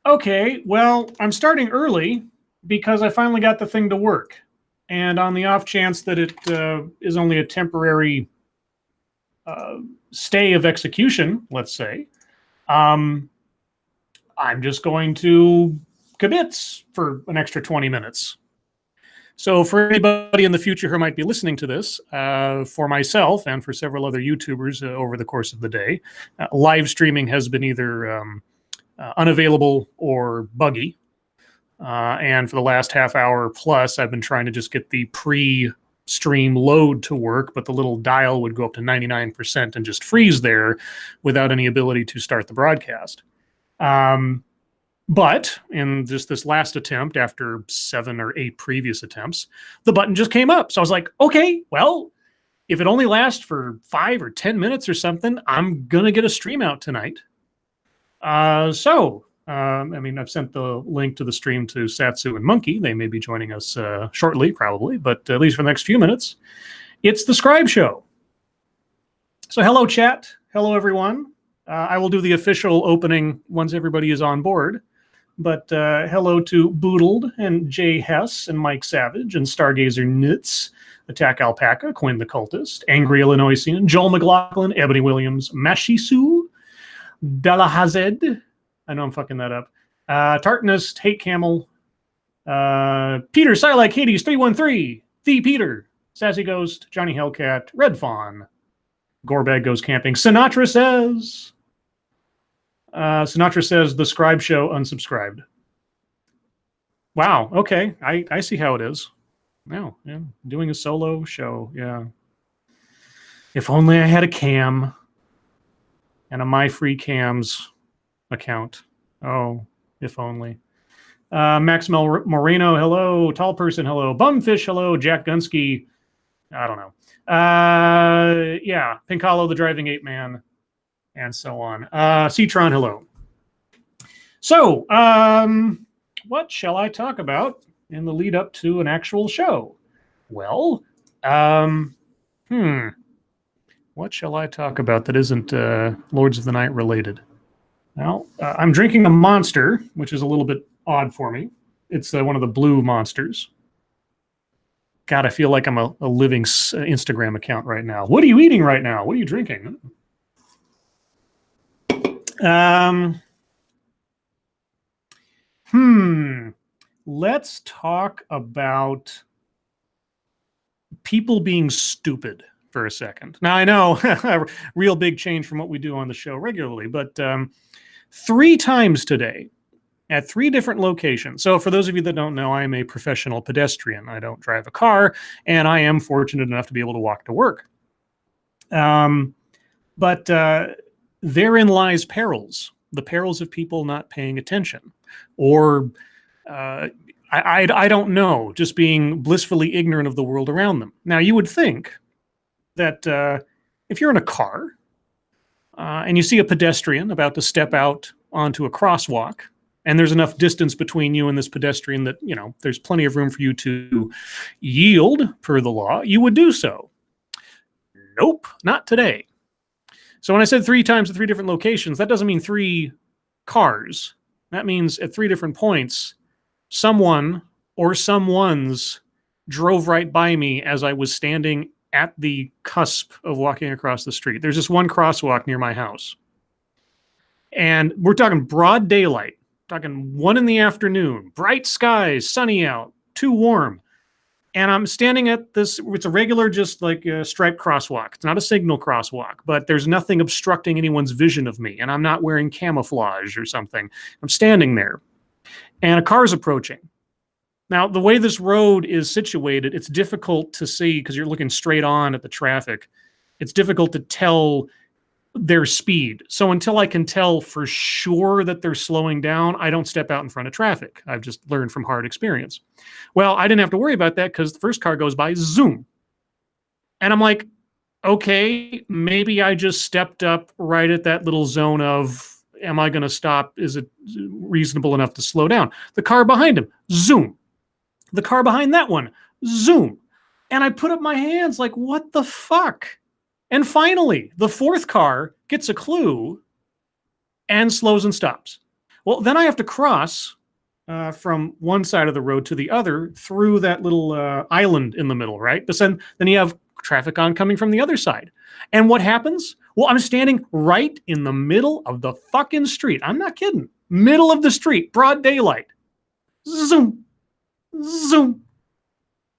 Okay, well, I'm starting early because I finally got the thing to work. And on the off chance that it is only a temporary uh, stay of execution, let's say, um, I'm just going to kibitz for an extra 20 minutes. So for anybody in the future who might be listening to this, for myself and for several other YouTubers over the course of the day, live streaming has been either unavailable or buggy. And for the last half hour plus, I've been trying to just get the pre-stream load to work, but the little dial would go up to 99% and just freeze there without any ability to start the broadcast. But in just this last attempt, after 7 or 8 previous attempts, the button just came up. So I was like, okay, well, if it only lasts for 5 or 10 minutes or something, I'm going to get a stream out tonight. I mean, I've sent the link to the stream to Satsu and Monkey. They may be joining us shortly, probably, but at least for the next few minutes, it's the Scribe Show. So hello, chat. Hello, everyone. I will do the official opening once everybody is on board. But hello to Boodled and Jay Hess and Mike Savage and Stargazer Nitz, Attack Alpaca, Quinn the Cultist, Angry Illinoisian, Joel McLaughlin, Ebony Williams, Mashisu, Dalahazed, I know I'm fucking that up, Tartanist, Hate Camel, Peter Silak Hades 313, The Peter, Sassy Ghost, Johnny Hellcat, Red Fawn, Gorebag Goes Camping, Sinatra Says, the Scribe Show unsubscribed. Wow, okay, I see how it is. Wow, yeah, doing a solo show, yeah. If only I had a cam and a My Free Cams account. Oh, if only. Max Moreno, hello. Tall Person, hello. Bumfish, hello. Jack Gunsky, I don't know. Yeah, Pinkalo, the Driving Ape Man, and so on. Citron, hello. So, what shall I talk about in the lead up to an actual show? Well, what shall I talk about that isn't Lords of the Night related? Well, I'm drinking a Monster, which is a little bit odd for me. It's one of the blue Monsters. God, I feel like I'm a living Instagram account right now. What are you eating right now? What are you drinking? Let's talk about people being stupid for a second. Now, I know a real big change from what we do on the show regularly, but 3 times today at 3 different locations. So for those of you that don't know, I am a professional pedestrian. I don't drive a car, and I am fortunate enough to be able to walk to work. But therein lies perils, the perils of people not paying attention, or I don't know, just being blissfully ignorant of the world around them. Now, you would think that if you're in a car and you see a pedestrian about to step out onto a crosswalk, and there's enough distance between you and this pedestrian that, you know, there's plenty of room for you to yield per the law, you would do so. Nope, not today. So when I said 3 times at 3 different locations, that doesn't mean 3 cars. That means at 3 different points, someone or someones drove right by me as I was standing at the cusp of walking across the street. There's this one crosswalk near my house. And we're talking broad daylight, talking 1 in the afternoon, bright skies, sunny out, too warm. And I'm standing at this, it's a regular, just like a striped crosswalk. It's not a signal crosswalk, but there's nothing obstructing anyone's vision of me. And I'm not wearing camouflage or something. I'm standing there. And a car's approaching. Now, the way this road is situated, it's difficult to see because you're looking straight on at the traffic. It's difficult to tell their speed. So until I can tell for sure that they're slowing down, I don't step out in front of traffic. I've just learned from hard experience. Well, I didn't have to worry about that because the first car goes by, zoom. And I'm like, okay, maybe I just stepped up right at that little zone of, am I going to stop? Is it reasonable enough to slow down? The car behind him, zoom. The car behind that one, zoom. And I put up my hands like, what the fuck? And finally, the 4th car gets a clue and slows and stops. Well, then I have to cross from one side of the road to the other through that little island in the middle, right? But then you have traffic oncoming from the other side. And what happens? Well, I'm standing right in the middle of the fucking street. I'm not kidding. Middle of the street, broad daylight. Zoom, zoom.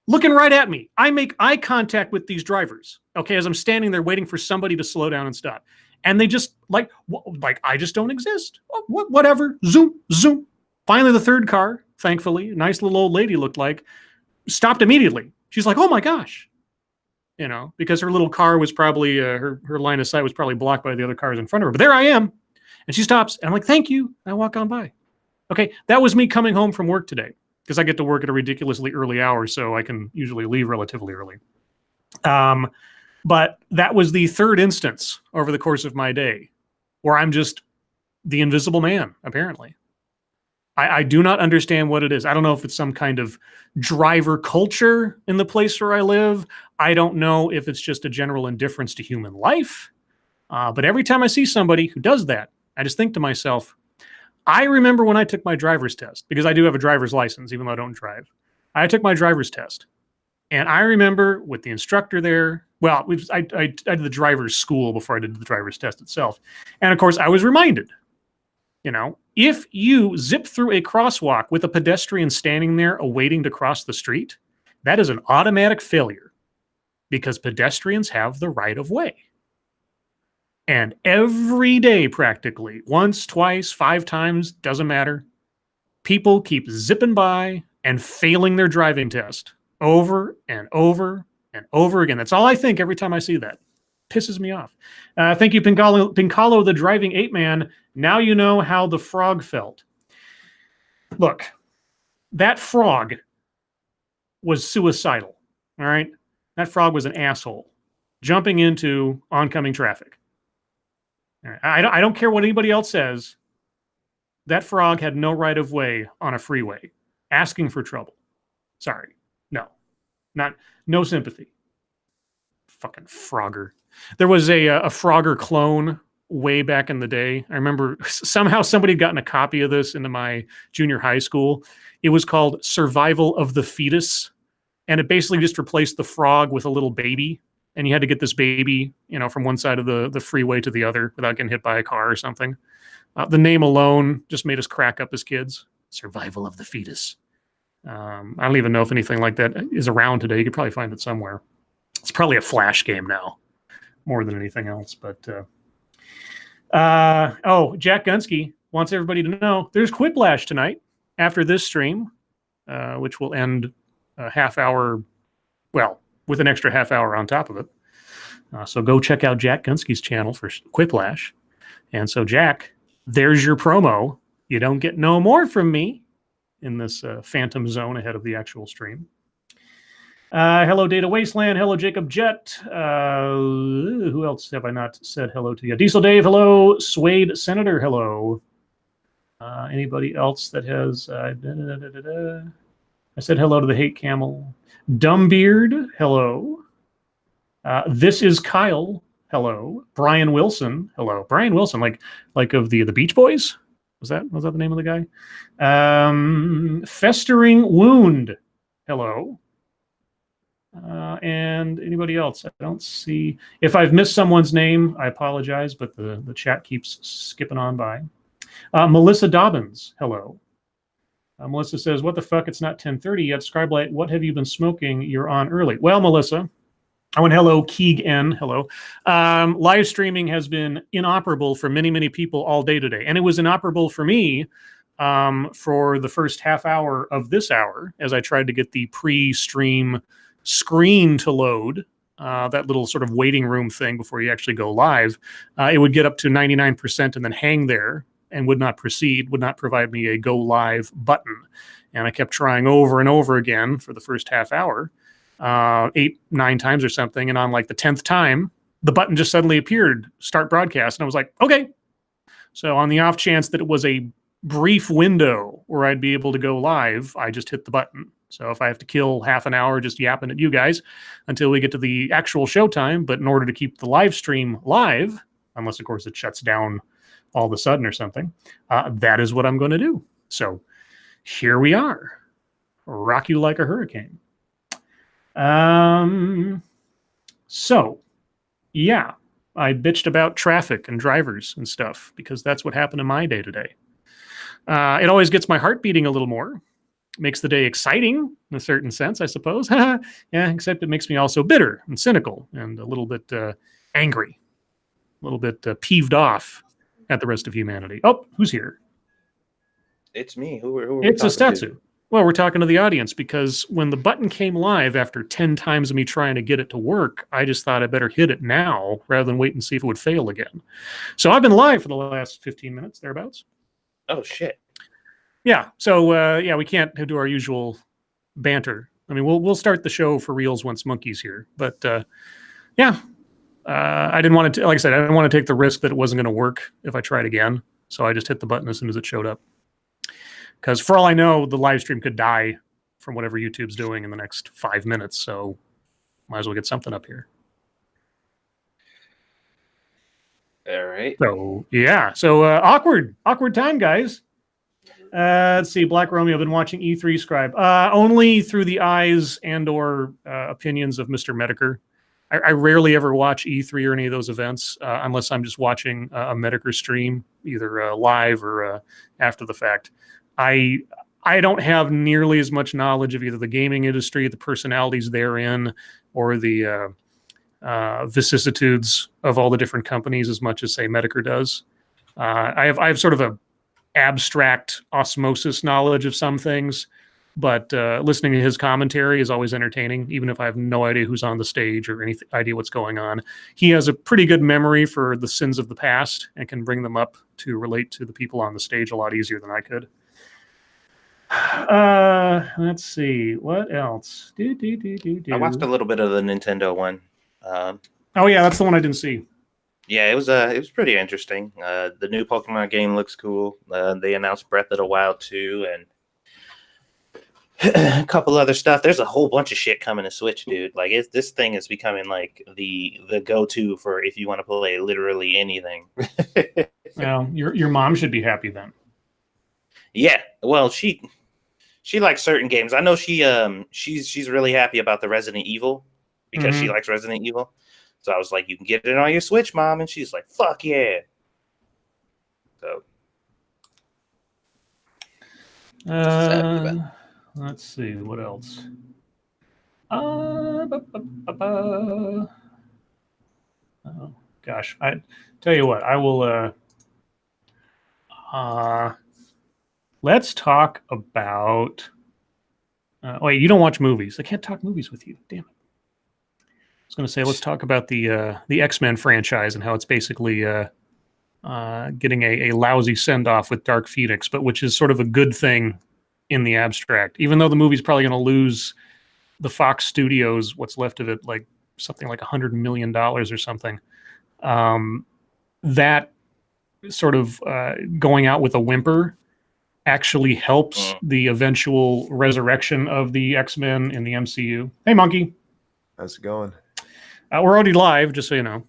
Looking right at me. I make eye contact with these drivers, okay, as I'm standing there waiting for somebody to slow down and stop. And they just, like I just don't exist. Whatever. Zoom, zoom. Finally, the third car, thankfully, a nice little old lady looked like, stopped immediately. She's like, oh my gosh. Because her little car was probably, her line of sight was probably blocked by the other cars in front of her. But there I am. And she stops. And I'm like, thank you. I walk on by. Okay, that was me coming home from work today, because I get to work at a ridiculously early hour, so I can usually leave relatively early. But that was the third instance over the course of my day where I'm just the invisible man, apparently. I do not understand what it is. I don't know if it's some kind of driver culture in the place where I live. I don't know if it's just a general indifference to human life. But every time I see somebody who does that, I just think to myself, I remember when I took my driver's test, because I do have a driver's license, even though I don't drive. I took my driver's test. And I remember with the instructor there, well, I did the driver's school before I did the driver's test itself. And of course, I was reminded, if you zip through a crosswalk with a pedestrian standing there awaiting to cross the street, that is an automatic failure, because pedestrians have the right of way. And every day, practically, once, twice, 5 times, doesn't matter, people keep zipping by and failing their driving test over and over and over again. That's all I think every time I see that. Pisses me off. Thank you, Pincalo, the driving ape man. Now you know how the frog felt. Look, that frog was suicidal, all right? That frog was an asshole, jumping into oncoming traffic. I don't care what anybody else says. That frog had no right of way on a freeway, asking for trouble. Sorry. No sympathy. Fucking Frogger. There was a Frogger clone way back in the day. I remember somehow somebody had gotten a copy of this into my junior high school. It was called Survival of the Fetus. And it basically just replaced the frog with a little baby. And you had to get this baby, from one side of the freeway to the other without getting hit by a car or something. The name alone just made us crack up as kids. Survival of the Fetus. I don't even know if anything like that is around today. You could probably find it somewhere. It's probably a Flash game now, more than anything else. But Jack Gunsky wants everybody to know there's Quiplash tonight after this stream, which will end a half hour, well, with an extra half hour on top of it. So go check out Jack Gunsky's channel for Quiplash. And so, Jack, there's your promo. You don't get no more from me in this phantom zone ahead of the actual stream. Hello, Data Wasteland. Hello, Jacob Jet. Who else have I not said hello to yet? Diesel Dave, hello. Suede Senator, hello. Anybody else that has... I said hello to the Hate Camel. Dumbbeard, hello. This is Kyle, hello. Brian Wilson, hello. Brian Wilson, like of the Beach Boys? Was that the name of the guy? Festering Wound, hello. And anybody else? I don't see. If I've missed someone's name, I apologize, but the chat keeps skipping on by. Melissa Dobbins, hello. Melissa says, what the fuck? It's not 10:30 yet. Scribe Light, what have you been smoking? You're on early. Well, Melissa, I went hello, Keeg N, hello. Live streaming has been inoperable for many, many people all day today. And it was inoperable for me for the first half hour of this hour as I tried to get the pre-stream screen to load, that little sort of waiting room thing before you actually go live. It would get up to 99% and then hang there and would not proceed, would not provide me a go live button. And I kept trying over and over again for the first half hour, 8, 9 times or something. And on like the 10th time, the button just suddenly appeared, start broadcast. And I was like, okay. So on the off chance that it was a brief window where I'd be able to go live, I just hit the button. So if I have to kill half an hour just yapping at you guys until we get to the actual showtime, but in order to keep the live stream live, unless, of course, it shuts down all of a sudden or something. That is what I'm going to do. So here we are. Rock you like a hurricane. So, yeah, I bitched about traffic and drivers and stuff because that's what happened in my day today. It always gets my heart beating a little more. Makes the day exciting in a certain sense, I suppose. Yeah, except it makes me also bitter and cynical and a little bit angry, a little bit peeved off at the rest of humanity. Oh, who's here? It's me. Who are we It's a talking Satsu. to? Well, we're talking to the audience because when the button came live after 10 times of me trying to get it to work, I just thought I better hit it now rather than wait and see if it would fail again. So I've been live for the last 15 minutes, thereabouts. Oh, shit. Yeah. So, we can't do our usual banter. I mean, we'll start the show for reals once Monkey's here. But, I didn't want to, like I said, I didn't want to take the risk that it wasn't going to work if I tried again. So I just hit the button as soon as it showed up. Because for all I know, the live stream could die from whatever YouTube's doing in the next 5 minutes. So might as well get something up here. All right. So, yeah. So awkward time, guys. Let's see. Black Romeo, I've been watching E3 Scribe. Only through the eyes and or opinions of Mr. Medicare. I rarely ever watch E3 or any of those events unless I'm just watching a Medicare stream, either live or after the fact. I don't have nearly as much knowledge of either the gaming industry, the personalities therein, or the vicissitudes of all the different companies as much as, say, Medicare does. I have sort of a abstract osmosis knowledge of some things, but listening to his commentary is always entertaining, even if I have no idea who's on the stage or any idea what's going on. He has a pretty good memory for the sins of the past and can bring them up to relate to the people on the stage a lot easier than I could. Let's see. What else? I watched a little bit of the Nintendo one. Oh, yeah, that's the one I didn't see. Yeah, it was pretty interesting. The new Pokemon game looks cool. They announced Breath of the Wild 2 and a couple other stuff. There's a whole bunch of shit coming to Switch, dude. Like this thing is becoming like the go-to for if you want to play literally anything. Well, your mom should be happy then. Yeah, well, she likes certain games. I know she's really happy about the Resident Evil because she likes Resident Evil. So I was like, you can get it on your Switch, Mom, and she's like, fuck yeah. So let's see what else. Oh gosh, I tell you what, I will. Let's talk about. Wait, you don't watch movies. I can't talk movies with you. Damn it. I was going to say, let's talk about the X-Men franchise and how it's basically getting a lousy send-off with Dark Phoenix, but which is sort of a good thing in the abstract. Even though the movie's probably going to lose the Fox Studios, what's left of it, like something like $100 million or something. That sort of going out with a whimper actually helps the eventual resurrection of the X-Men in the MCU. Hey, Monkey. How's it going? We're already live, just so you know.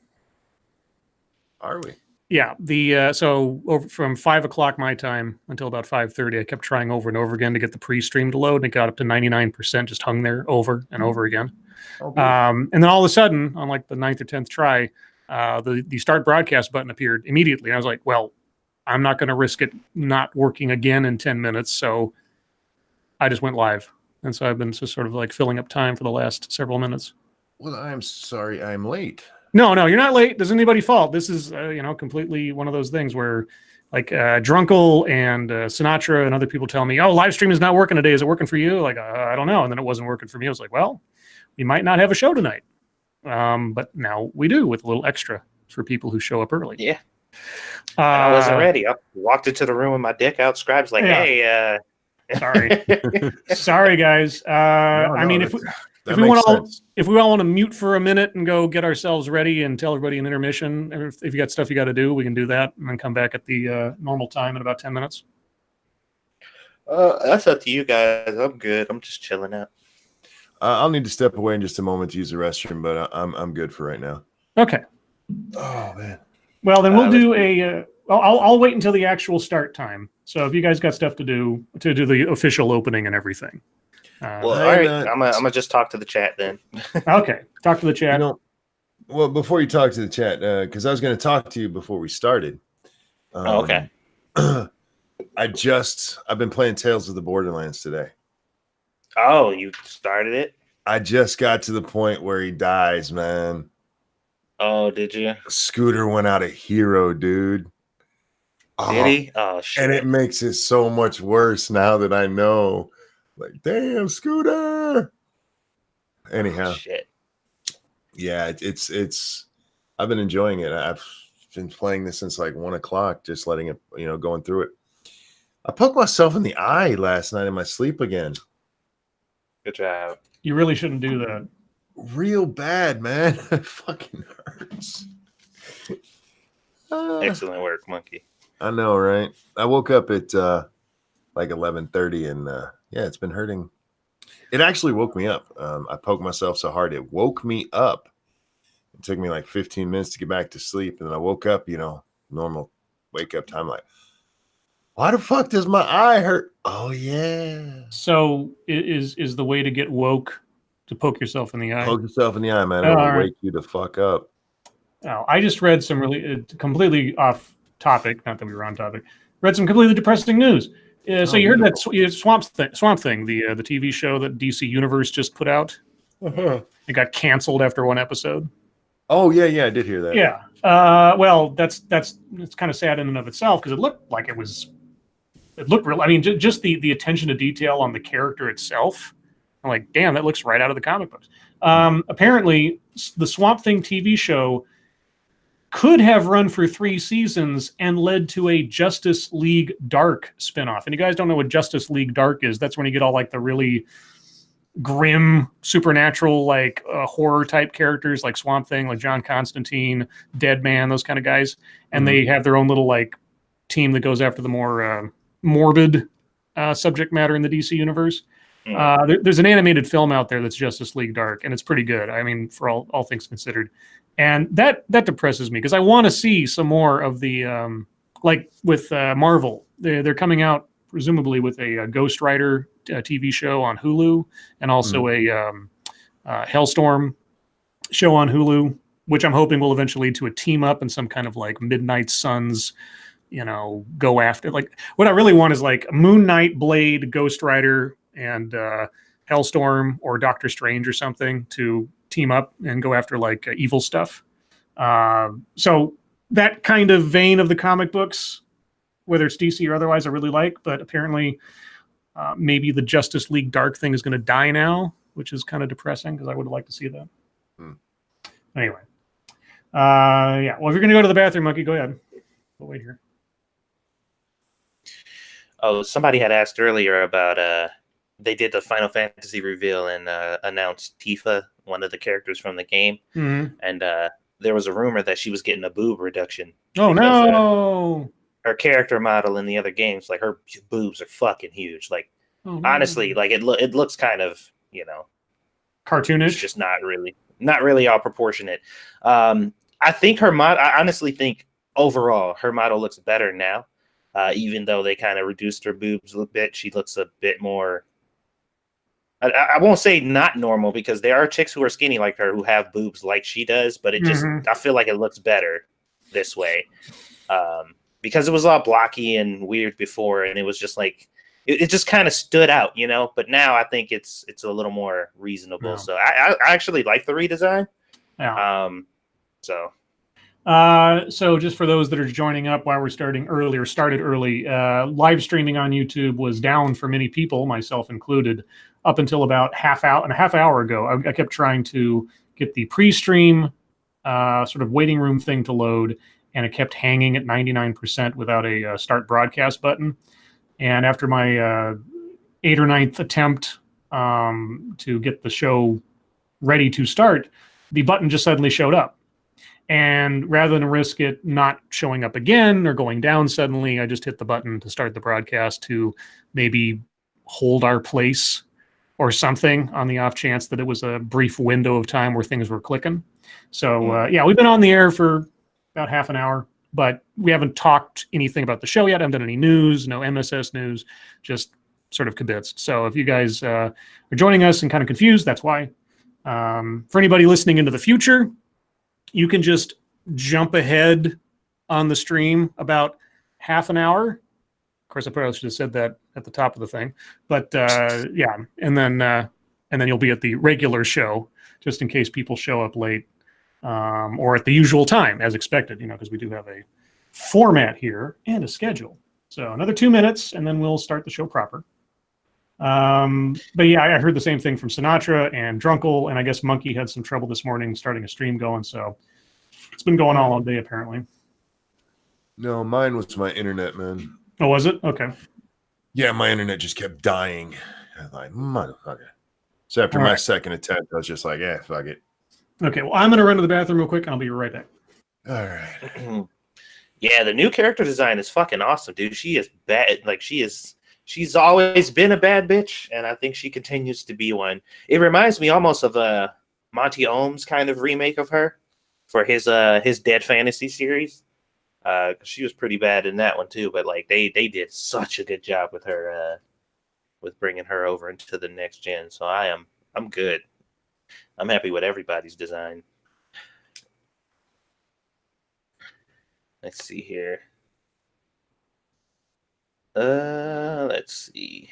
Are we? Yeah. So over from 5 o'clock my time until about 5:30, I kept trying over and over again to get the pre-stream to load, and it got up to 99%, just hung there over and over again. Oh, And then all of a sudden, on like the 9th or 10th try, the start broadcast button appeared immediately. And I was like, well, I'm not going to risk it not working again in 10 minutes. So I just went live. And so I've been just sort of like filling up time for the last several minutes. Well, I'm sorry I'm late. No, you're not late. Does anybody's fault? This is, completely one of those things where like Drunkle and Sinatra and other people tell me, oh, live stream is not working today. Is it working for you? Like, I don't know. And then it wasn't working for me. I was like, well, we might not have a show tonight. But now we do with a little extra for people who show up early. yeah. I wasn't ready. I walked into the room with my dick out. Scribe's like, hey. Sorry. Sorry, guys. I mean, if we all want to mute for a minute and go get ourselves ready and tell everybody an intermission, if you got stuff you got to do, we can do that and then come back at the normal time in about 10 minutes. That's up to you guys. I'm good. I'm just chilling out. I'll need to step away in just a moment to use the restroom, but I'm good for right now. Okay. Oh man. Well, then we'll do a. I'll wait until the actual start time. So if you guys got stuff to do the official opening and everything. Well, all right. I'm gonna just talk to the chat then. Okay, talk to the chat. Well, before you talk to the chat, because I was going to talk to you before we started. Okay. I've been playing Tales of the Borderlands today. Oh, you started it? I just got to the point where he dies, man. Oh, did you? Scooter went out a hero, dude. Did he? Oh, shit. And it makes it so much worse now that I know. Like, damn, Scooter. Anyhow. Oh, shit. Yeah, it's I've been enjoying it. I've been playing this since like 1 o'clock, just letting it, going through it. I poked myself in the eye last night in my sleep again. Good job. You really shouldn't do that. Real bad, man. It fucking hurts. Excellent work, Monkey. I know, right? I woke up at like 11:30 and yeah, it's been hurting. It actually woke me up. I poked myself so hard it woke me up. It took me like 15 minutes to get back to sleep, and then I woke up, normal wake up time. Like, why the fuck does my eye hurt? Oh yeah. So is the way to get woke to poke yourself in the eye? Poke yourself in the eye, man. It'll wake you the fuck up. Oh, I just read some really completely off topic. Not that we were on topic. Read some completely depressing news. So you heard that Swamp Thing, the TV show that DC Universe just put out? It got canceled after one episode. Oh yeah, I did hear that. Yeah. Well, it's kind of sad in and of itself because it looked like it looked real. I mean, just the attention to detail on the character itself. I'm like, damn, that looks right out of the comic books. Apparently, the Swamp Thing TV show could have run for 3 seasons and led to a Justice League Dark spinoff. And you guys don't know what Justice League Dark is. That's when you get all like the really grim, supernatural, like horror type characters like Swamp Thing, like John Constantine, Deadman, those kind of guys. And they have their own little like team that goes after the more morbid subject matter in the DC universe. There's an animated film out there that's Justice League Dark, and it's pretty good. I mean, for all things considered. And that depresses me because I want to see some more of the like with Marvel. They're coming out presumably with a Ghost Rider TV show on Hulu and also a Hellstorm show on Hulu, which I'm hoping will eventually lead to a team up and some kind of like Midnight Suns, go after. Like what I really want is like Moon Knight, Blade, Ghost Rider, and Hellstorm or Doctor Strange or something to team up and go after like evil stuff. So that kind of vein of the comic books, whether it's DC or otherwise, I really like, but apparently maybe the Justice League Dark thing is going to die now, which is kind of depressing because I would like to see that. Anyway. Yeah. Well, if you're going to go to the bathroom, Monkey, go ahead. We'll wait here. Oh, somebody had asked earlier about they did the Final Fantasy reveal and announced Tifa, one of the characters from the game. And there was a rumor that she was getting a boob reduction. Oh, no. Her character model in the other games, like her boobs are fucking huge. Like, honestly, like it looks kind of, cartoonish. It's just not really all proportionate. I think I honestly think overall her model looks better now. Even though they kind of reduced her boobs a little bit, she looks a bit more. I won't say not normal because there are chicks who are skinny like her who have boobs like she does, but it just I feel like it looks better this way because it was all blocky and weird before, and it was just like it just kind of stood out, But now I think it's a little more reasonable. Yeah. So I actually like the redesign. Yeah. So just for those that are joining up while we're started early, live streaming on YouTube was down for many people, myself included, up until about half hour ago. I kept trying to get the pre-stream sort of waiting room thing to load, and it kept hanging at 99% without a start broadcast button. And after my 8th or 9th attempt to get the show ready to start, the button just suddenly showed up. And rather than risk it not showing up again or going down suddenly, I just hit the button to start the broadcast to maybe hold our place or something on the off chance that it was a brief window of time where things were clicking. So, yeah, we've been on the air for about half an hour. But we haven't talked anything about the show yet. I haven't done any news, no MSS news, just sort of kibitzed. So if you guys are joining us and kind of confused, that's why. For anybody listening into the future, you can just jump ahead on the stream about half an hour. Of course, I probably should have said that at the top of the thing. But yeah, and then you'll be at the regular show, just in case people show up late. Or at the usual time, as expected, because we do have a format here and a schedule. So another 2 minutes, and then we'll start the show proper. But yeah, I heard the same thing from Sinatra and Drunkle, and I guess Monkey had some trouble this morning starting a stream going, so it's been going all day, apparently. No, mine was my internet, man. Oh, was it? Okay. Yeah, my internet just kept dying. I was like, motherfucker. So after my second attempt, I was just like, fuck it. Okay, well, I'm going to run to the bathroom real quick. I'll be right back. All right. Yeah, the new character design is fucking awesome, dude. She is bad. Like, she's always been a bad bitch, and I think she continues to be one. It reminds me almost of Monty Ohm's kind of remake of her for his Dead Fantasy series. She was pretty bad in that one too, but like they did such a good job with her, with bringing her over into the next gen. So I'm good. I'm happy with everybody's design. Let's see here. Let's see.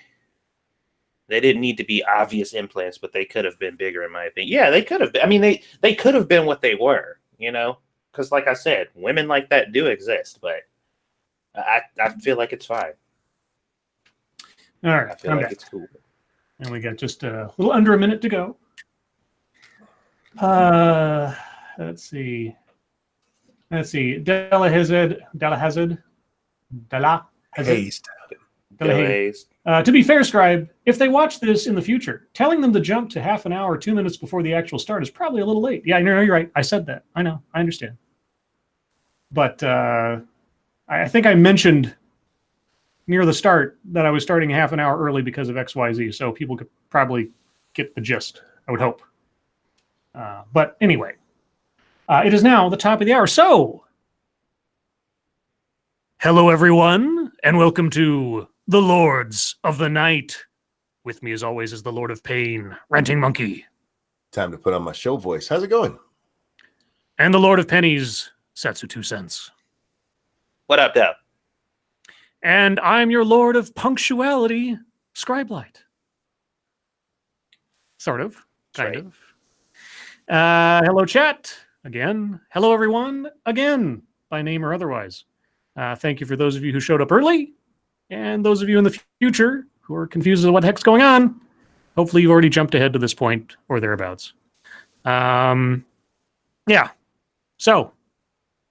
They didn't need to be obvious implants, but they could have been bigger, in my opinion. Yeah, they could have been. I mean, they could have been what they were, because like I said, women like that do exist, but I feel like it's fine. All right, I feel like it's cool. And we got just a little under a minute to go. Let's see. Della Hazard. To be fair, Scribe, if they watch this in the future, telling them to jump to half an hour or 2 minutes before the actual start is probably a little late. Yeah, no, you're right. I said that. I know. I understand. But I think I mentioned near the start that I was starting half an hour early because of XYZ, so people could probably get the gist, I would hope. But anyway, it is now the top of the hour. So, hello, everyone, and welcome to the Lords of the Night. With me, as always, is the Lord of Pain, Ranting Monkey. Time to put on my show voice. How's it going? And the Lord of Pennies, Satsu 2 cents. What up, Deb? And I'm your Lord of Punctuality, Scribe Light. Sort of. Kind of. Hello, chat. Again. Hello, everyone. Again, by name or otherwise. Thank you for those of you who showed up early, and those of you in the future who are confused as to what the heck's going on. Hopefully you've already jumped ahead to this point or thereabouts. Yeah. So,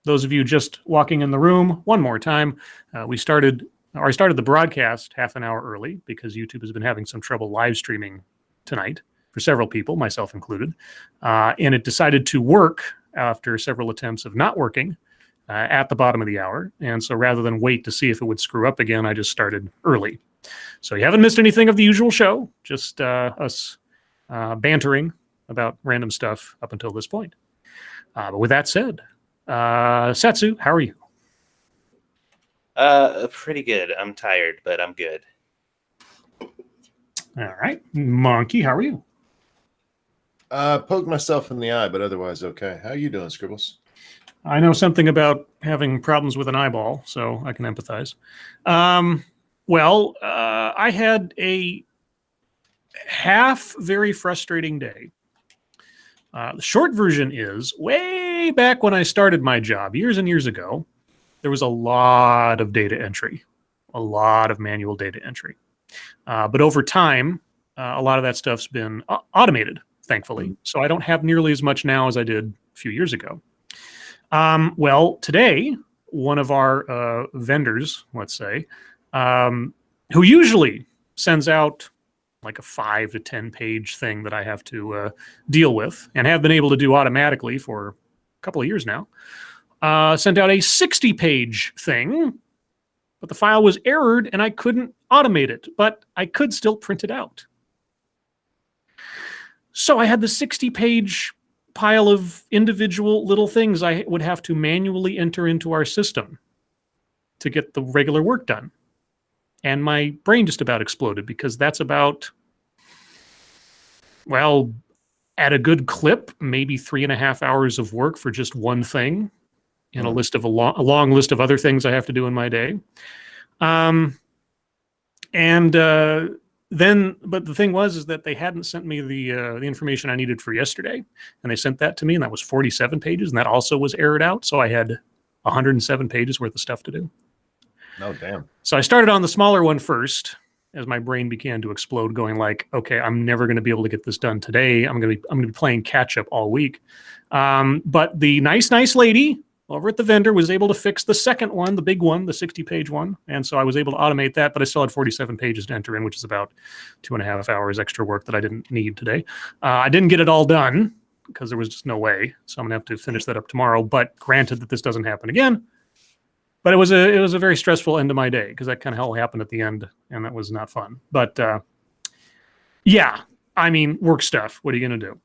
those of you just walking in the room, one more time, I started the broadcast half an hour early because YouTube has been having some trouble live streaming tonight for several people, myself included. And it decided to work after several attempts of not working at the bottom of the hour. And so rather than wait to see if it would screw up again, I just started early. So you haven't missed anything of the usual show, just us bantering about random stuff up until this point. But with that said, Satsu, how are you? Pretty good. I'm tired, but I'm good. All right. Monkey, how are you? Poked myself in the eye, but otherwise okay. How are you doing, Scribbles? I know something about having problems with an eyeball, so I can empathize. I had a half very frustrating day. The short version is, way back when I started my job, years and years ago, there was a lot of data entry, a lot of manual data entry. But over time, a lot of that stuff's been automated, thankfully. So I don't have nearly as much now as I did a few years ago. Today, one of our vendors, let's say, who usually sends out like a 5 to 10 page thing that I have to deal with and have been able to do automatically for a couple of years now, sent out a 60 page thing, but the file was errored and I couldn't automate it, but I could still print it out. So I had the 60 page pile of individual little things I would have to manually enter into our system to get the regular work done. And my brain just about exploded because that's about, well, at a good clip, maybe 3.5 hours of work for just one thing in a list of a long list of other things I have to do in my day. But the thing is that they hadn't sent me the information I needed for yesterday, and they sent that to me, and that was 47 pages, and that also was errored out, so I had 107 pages worth of stuff to do. Oh, damn. So I started on the smaller one first, as my brain began to explode, going like, okay, I'm never going to be able to get this done today. I'm going to be playing catch up all week. But the nice lady over at the vendor was able to fix the second one, the big one, the 60-page one. And so I was able to automate that, but I still had 47 pages to enter in, which is about 2.5 hours extra work that I didn't need today. I didn't get it all done because there was just no way. So I'm going to have to finish that up tomorrow. But granted that this doesn't happen again. But it was a very stressful end of my day because that kind of all happened at the end, and that was not fun. But yeah, I mean, work stuff. What are you going to do?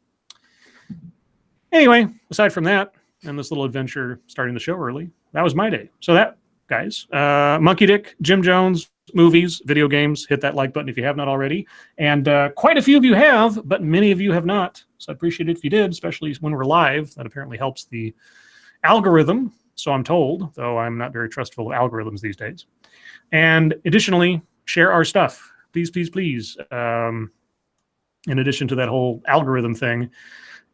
Anyway, aside from that, and this little adventure starting the show early, that was my day. So that, guys, Monkey Dick, Jim Jones, movies, video games, hit that like button if you have not already. And quite a few of you have, but many of you have not. So I appreciate it if you did, especially when we're live. That apparently helps the algorithm. So I'm told, though I'm not very trustful of algorithms these days. And additionally, share our stuff. Please, please, please. In addition to that whole algorithm thing,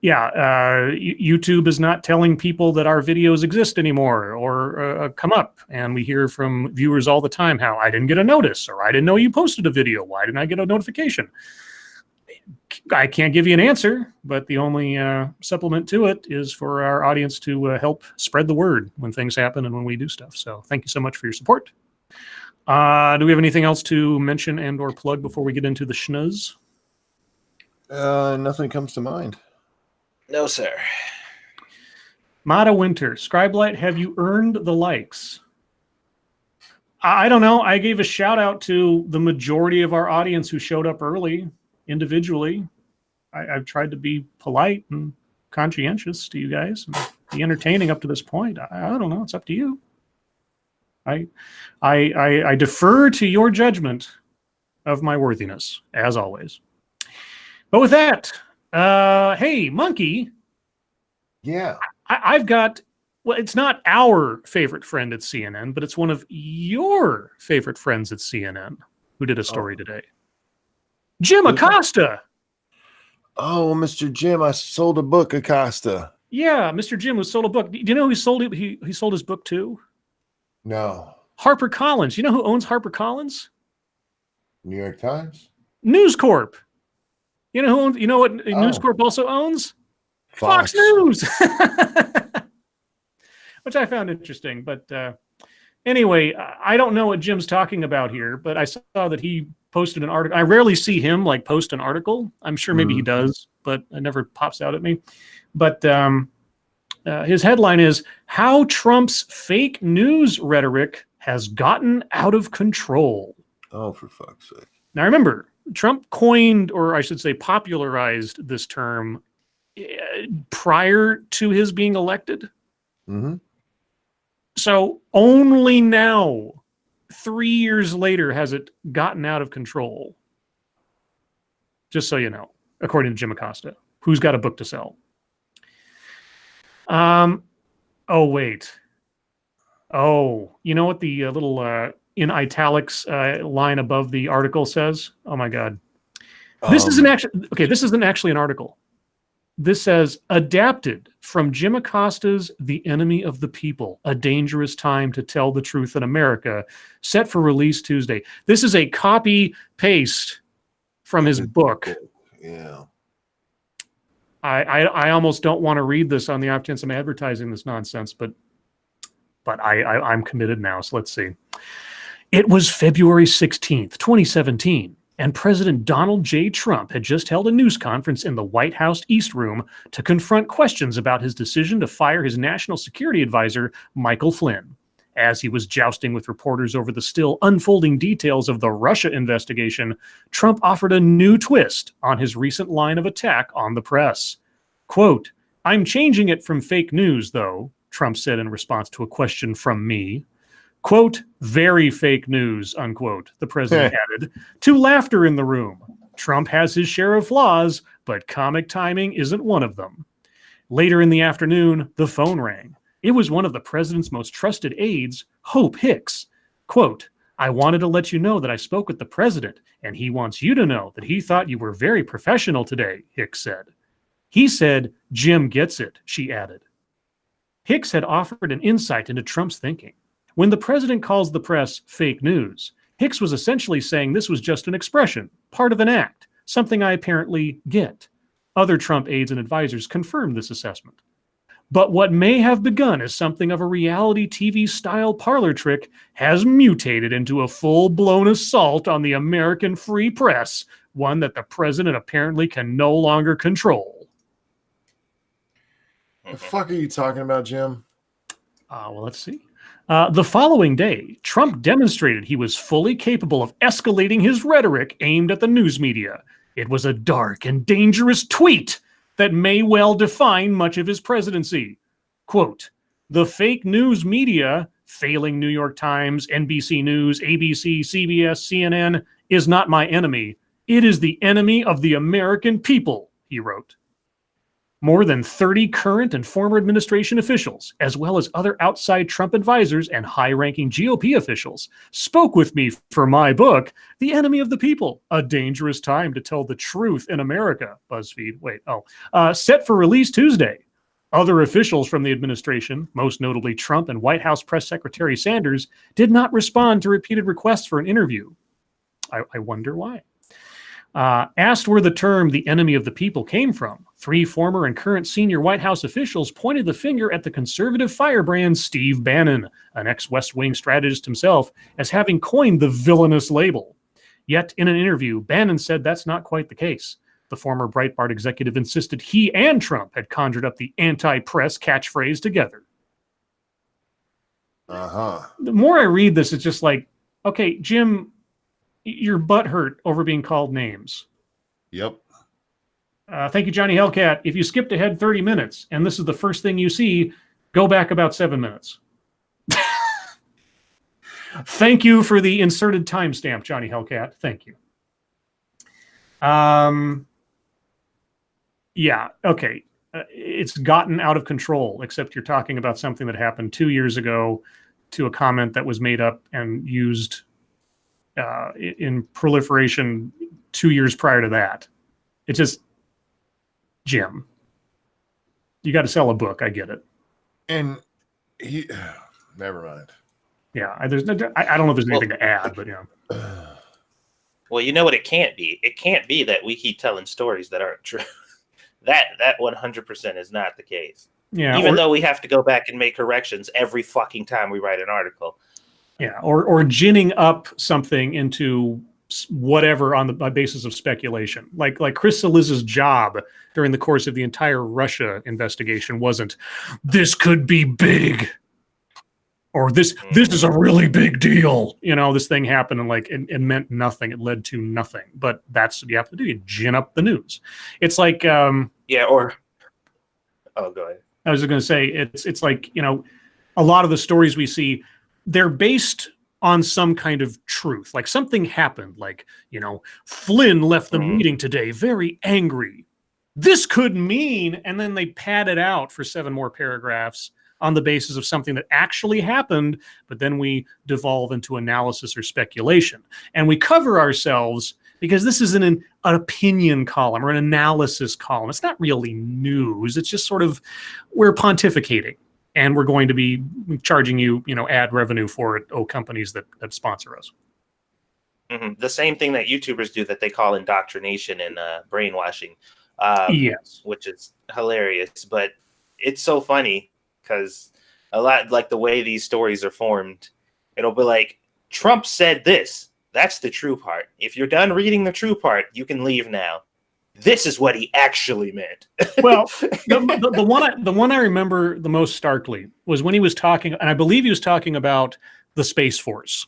YouTube is not telling people that our videos exist anymore or come up. And we hear from viewers all the time how I didn't get a notice, or I didn't know you posted a video. Why didn't I get a notification? I can't give you an answer, but the only supplement to it is for our audience to help spread the word when things happen and when we do stuff. So thank you so much for your support. Do we have anything else to mention and or plug before we get into the schnuzz? Nothing comes to mind. No, sir. Mata Winter, Scribe Light, have you earned the likes? I don't know. I gave a shout out to the majority of our audience who showed up early individually. I've tried to be polite and conscientious to you guys and be entertaining up to this point. I don't know. It's up to you. I defer to your judgment of my worthiness, as always. But with that, hey, Monkey. Yeah. I've got, well, it's not our favorite friend at CNN, but it's one of your favorite friends at CNN who did a story today. Jim Acosta. Oh, Mr. Jim, I sold a book, Acosta. Yeah, Mr. Jim was sold a book. Do you know who he sold it? He sold his book to? No. HarperCollins. You know who owns HarperCollins? New York Times? News Corp. You know who owns, you know what News Corp also owns? Fox News. Which I found interesting. But anyway, I don't know what Jim's talking about here, but I saw that he posted an article. I rarely see him like post an article. I'm sure maybe he does, but it never pops out at me. But his headline is How Trump's Fake News Rhetoric Has Gotten Out of Control. Oh, for fuck's sake. Now remember, Trump coined, or I should say popularized this term prior to his being elected. Mm-hmm. So only now, 3 years later, has it gotten out of control. Just so you know, according to Jim Acosta, who's got a book to sell. Oh, wait. Oh, you know what the little in italics line above the article says? Oh, my God. This isn't actually an article. This says, adapted from Jim Acosta's The Enemy of the People, A Dangerous Time to Tell the Truth in America, set for release Tuesday. This is a copy-paste from his book. Yeah. I almost don't want to read this on the off chance I'm advertising this nonsense, but I'm committed now, so let's see. It was February 16th, 2017. And President Donald J. Trump had just held a news conference in the White House East Room to confront questions about his decision to fire his national security advisor, Michael Flynn. As he was jousting with reporters over the still unfolding details of the Russia investigation, Trump offered a new twist on his recent line of attack on the press. Quote, I'm changing it from fake news, though, Trump said in response to a question from me. Quote, very fake news, unquote, the president added, to laughter in the room. Trump has his share of flaws, but comic timing isn't one of them. Later in the afternoon, the phone rang. It was one of the president's most trusted aides, Hope Hicks. Quote, I wanted to let you know that I spoke with the president, and he wants you to know that he thought you were very professional today, Hicks said. He said, Jim gets it, she added. Hicks had offered an insight into Trump's thinking. When the president calls the press fake news, Hicks was essentially saying this was just an expression, part of an act, something I apparently get. Other Trump aides and advisors confirmed this assessment. But what may have begun as something of a reality TV-style parlor trick has mutated into a full-blown assault on the American free press, one that the president apparently can no longer control. The fuck are you talking about, Jim? Well, let's see. The following day, Trump demonstrated he was fully capable of escalating his rhetoric aimed at the news media. It was a dark and dangerous tweet that may well define much of his presidency. Quote, the fake news media, failing New York Times, NBC News, ABC, CBS, CNN, is not my enemy. It is the enemy of the American people, he wrote. More than 30 current and former administration officials, as well as other outside Trump advisors and high-ranking GOP officials, spoke with me for my book, The Enemy of the People, A Dangerous Time to Tell the Truth in America, BuzzFeed, set for release Tuesday. Other officials from the administration, most notably Trump and White House Press Secretary Sanders, did not respond to repeated requests for an interview. I wonder why. Asked where the term the enemy of the people came from, 3 former and current senior White House officials pointed the finger at the conservative firebrand Steve Bannon, an ex-West Wing strategist himself, as having coined the villainous label. Yet in an interview, Bannon said that's not quite the case. The former Breitbart executive insisted he and Trump had conjured up the anti-press catchphrase together. The more I read this, it's just like, okay, Jim, your butt hurt over being called names. Yep. Thank you, Johnny Hellcat. If you skipped ahead 30 minutes and this is the first thing you see, go back about 7 minutes. Thank you for the inserted timestamp, Johnny Hellcat. Thank you. Yeah, okay. It's gotten out of control, except you're talking about something that happened 2 years ago to a comment that was made up and used in proliferation 2 years prior to that. It's just, Jim, you got to sell a book. I get it. And he, never mind. Yeah, I don't know if there's anything to add, but yeah. Well, you know what it can't be? It can't be that we keep telling stories that aren't true. That 100% is not the case. Yeah, even though we have to go back and make corrections every fucking time we write an article. Yeah, or ginning up something into whatever on the basis of speculation. Like Chris Cillizza's job during the course of the entire Russia investigation wasn't, this could be big, or this is a really big deal. You know, this thing happened and it meant nothing. It led to nothing. But that's what you have to do. You gin up the news. It's like oh, go ahead. I was going to say it's like, you know, a lot of the stories we see, they're based on some kind of truth. Like something happened, like, you know, Flynn left the meeting today very angry. This could mean, and then they pad it out for 7 more paragraphs on the basis of something that actually happened, but then we devolve into analysis or speculation. And we cover ourselves because this is an opinion column or an analysis column. It's not really news. It's just sort of, we're pontificating. And we're going to be charging you, you know, ad revenue for it, companies that sponsor us. Mm-hmm. The same thing that YouTubers do that they call indoctrination and brainwashing. Yes. Which is hilarious. But it's so funny because a lot, like the way these stories are formed, it'll be like, Trump said this. That's the true part. If you're done reading the true part, you can leave now. This is what he actually meant. Well, the one I remember the most starkly was when he was talking, and I believe he was talking about the Space Force,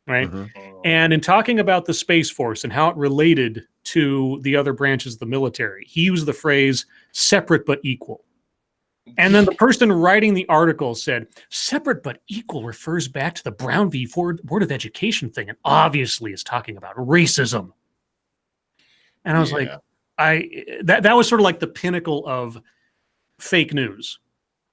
right? Mm-hmm. And in talking about the Space Force and how it related to the other branches of the military, he used the phrase separate but equal. And then the person writing the article said, separate but equal refers back to the Brown v. Board of Education thing and obviously is talking about racism. And I was like, that was sort of like the pinnacle of fake news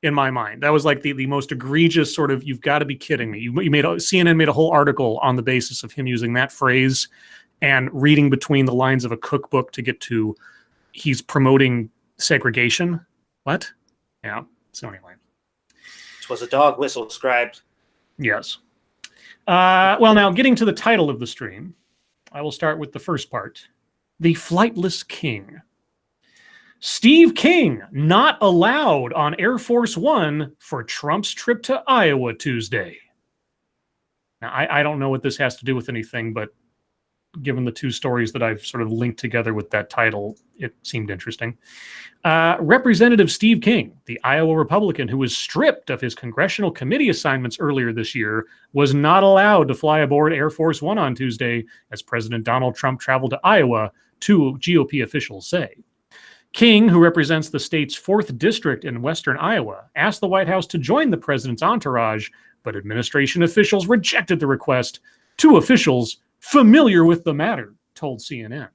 in my mind. That was like the most egregious sort of, you've got to be kidding me. CNN made a whole article on the basis of him using that phrase and reading between the lines of a cookbook to get to he's promoting segregation. What? Yeah. So anyway. It was a dog whistle, Scribe. Yes. Well, now getting to the title of the stream, I will start with the first part. The Flightless King. Steve King not allowed on Air Force One for Trump's trip to Iowa Tuesday. Now, I don't know what this has to do with anything, but given the two stories that I've sort of linked together with that title, it seemed interesting. Representative Steve King, the Iowa Republican who was stripped of his congressional committee assignments earlier this year, was not allowed to fly aboard Air Force One on Tuesday as President Donald Trump traveled to Iowa, two GOP officials say. King, who represents the state's 4th district in western Iowa, asked the White House to join the president's entourage, but administration officials rejected the request. Two officials familiar with the matter told CNN.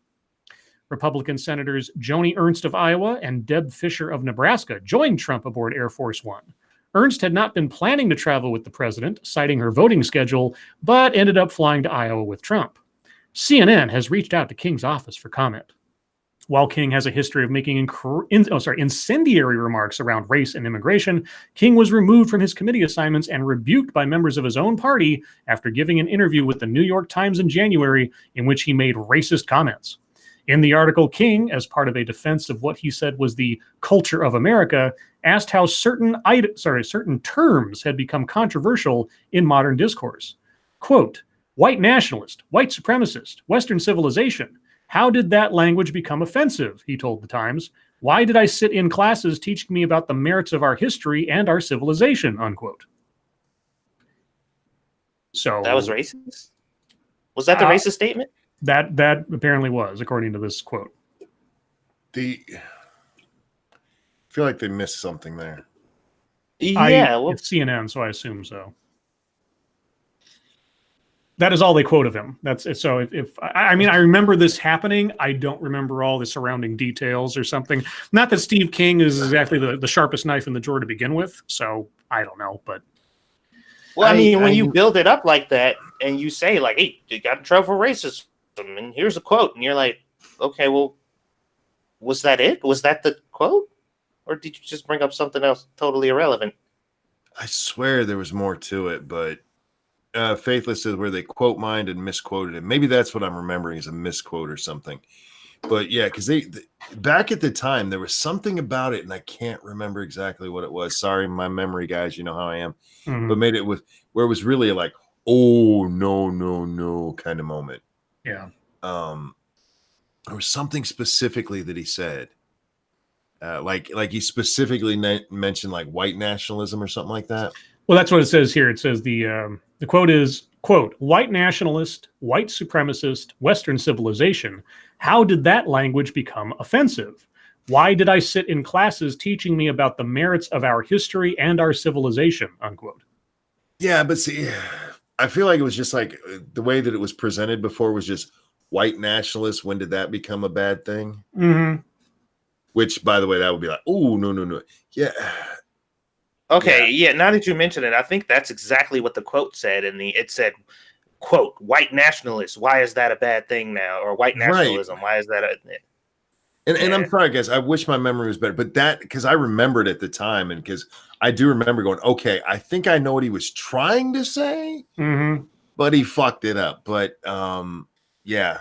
Republican Senators Joni Ernst of Iowa and Deb Fischer of Nebraska joined Trump aboard Air Force One. Ernst had not been planning to travel with the president, citing her voting schedule, but ended up flying to Iowa with Trump. CNN has reached out to King's office for comment. While King has a history of making incendiary remarks around race and immigration, King was removed from his committee assignments and rebuked by members of his own party after giving an interview with the New York Times in January in which he made racist comments. In the article, King, as part of a defense of what he said was the culture of America, asked how certain terms had become controversial in modern discourse. Quote, white nationalist, white supremacist, Western civilization. How did that language become offensive? He told the Times. Why did I sit in classes teaching me about the merits of our history and our civilization? Unquote. So that was racist? Was that the racist statement? That apparently was, according to this quote. I feel like they missed something there. Yeah, it's CNN, so I assume so. That is all they quote of him. That's so. I remember this happening. I don't remember all the surrounding details or something. Not that Steve King is exactly the sharpest knife in the drawer to begin with. So I don't know, but. Well, when you build it up like that and you say like, "Hey, you got in trouble for racism," and here's a quote, and you're like, "Okay, well, was that it? Was that the quote, or did you just bring up something else totally irrelevant?" I swear there was more to it, but. Faithless is where they quote mined and misquoted it. Maybe that's what I'm remembering is a misquote or something. But yeah, because they back at the time there was something about it, and I can't remember exactly what it was. Sorry, my memory, guys. You know how I am. Mm-hmm. But made it with where it was really like, oh no kind of moment. Yeah. There was something specifically that he said, like he specifically mentioned like white nationalism or something like that. Well, that's what it says here. It says the quote is, quote, white nationalist, white supremacist, Western civilization. How did that language become offensive? Why did I sit in classes teaching me about the merits of our history and our civilization? Unquote. Yeah, but see, I feel like it was just like the way that it was presented before was just white nationalist. When did that become a bad thing? Mm-hmm. Which, by the way, that would be like, oh, no. Yeah. Okay, yeah. Now that you mention it, I think that's exactly what the quote said. It said, quote, white nationalists, why is that a bad thing now? Or white nationalism, right. Why is that And I'm sorry, guys, I wish my memory was better. But that, because I remembered at the time, and because I do remember going, okay, I think I know what he was trying to say, but he fucked it up. But yeah.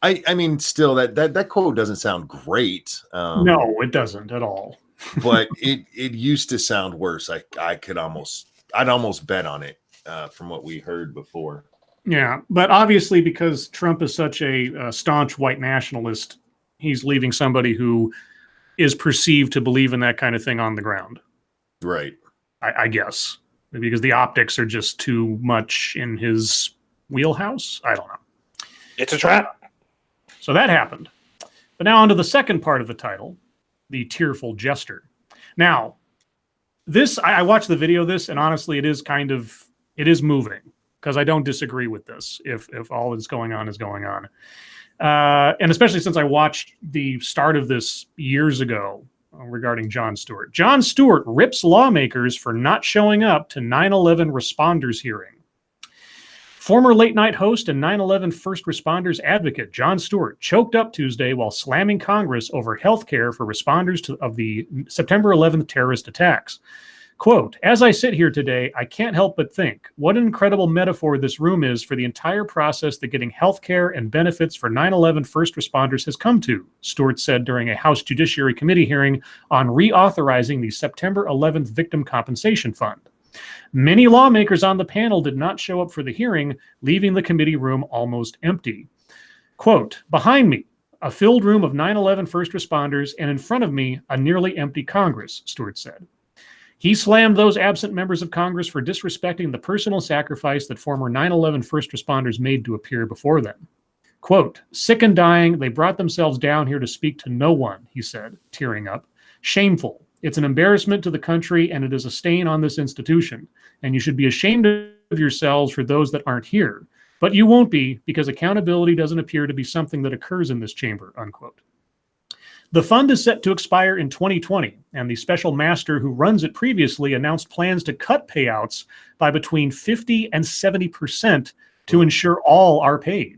I mean, still, that quote doesn't sound great. No, it doesn't at all. But it used to sound worse. I'd almost bet on it from what we heard before. Yeah, but obviously because Trump is such a staunch white nationalist, he's leaving somebody who is perceived to believe in that kind of thing on the ground. Right. I guess because the optics are just too much in his wheelhouse. I don't know. It's a trap. So that happened. But now on to the second part of the title. The Tearful Jester. Now, this I watched the video of this, and honestly, it is moving because I don't disagree with this. If all that's going on is going on, and especially since I watched the start of this years ago regarding Jon Stewart. Jon Stewart rips lawmakers for not showing up to 9/11 responders hearing. Former late-night host and 9/11 first responders advocate Jon Stewart choked up Tuesday while slamming Congress over health care for responders of the September 11th terrorist attacks. Quote, as I sit here today, I can't help but think what an incredible metaphor this room is for the entire process that getting health care and benefits for 9/11 first responders has come to, Stewart said during a House Judiciary Committee hearing on reauthorizing the September 11th Victim Compensation Fund. Many lawmakers on the panel did not show up for the hearing, leaving the committee room almost empty. Quote, behind me, a filled room of 9/11 first responders, and in front of me, a nearly empty Congress, Stewart said. He slammed those absent members of Congress for disrespecting the personal sacrifice that former 9/11 first responders made to appear before them. Quote, sick and dying, they brought themselves down here to speak to no one, he said, tearing up. Shameful. It's an embarrassment to the country, and it is a stain on this institution. And you should be ashamed of yourselves for those that aren't here. But you won't be, because accountability doesn't appear to be something that occurs in this chamber, unquote. The fund is set to expire in 2020, and the special master who runs it previously announced plans to cut payouts by between 50 and 70% to ensure all are paid.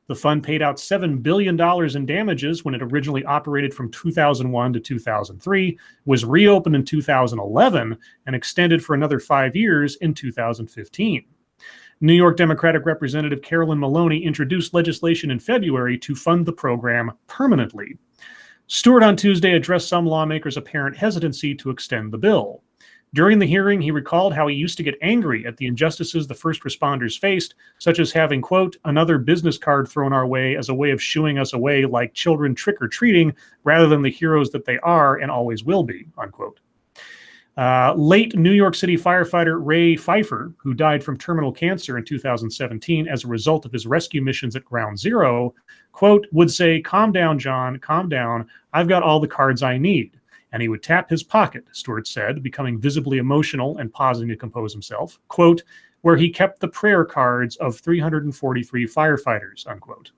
The fund paid out $7 billion in damages when it originally operated from 2001 to 2003, was reopened in 2011, and extended for another 5 years in 2015. New York Democratic Representative Carolyn Maloney introduced legislation in February to fund the program permanently. Stewart on Tuesday addressed some lawmakers' apparent hesitancy to extend the bill. During the hearing, he recalled how he used to get angry at the injustices the first responders faced, such as having, quote, another business card thrown our way as a way of shooing us away like children trick-or-treating rather than the heroes that they are and always will be, unquote. Late New York City firefighter Ray Pfeiffer, who died from terminal cancer in 2017 as a result of his rescue missions at Ground Zero, quote, would say, calm down, John, calm down. I've got all the cards I need. And he would tap his pocket, Stewart said, becoming visibly emotional and pausing to compose himself, quote, where he kept the prayer cards of 343 firefighters, unquote.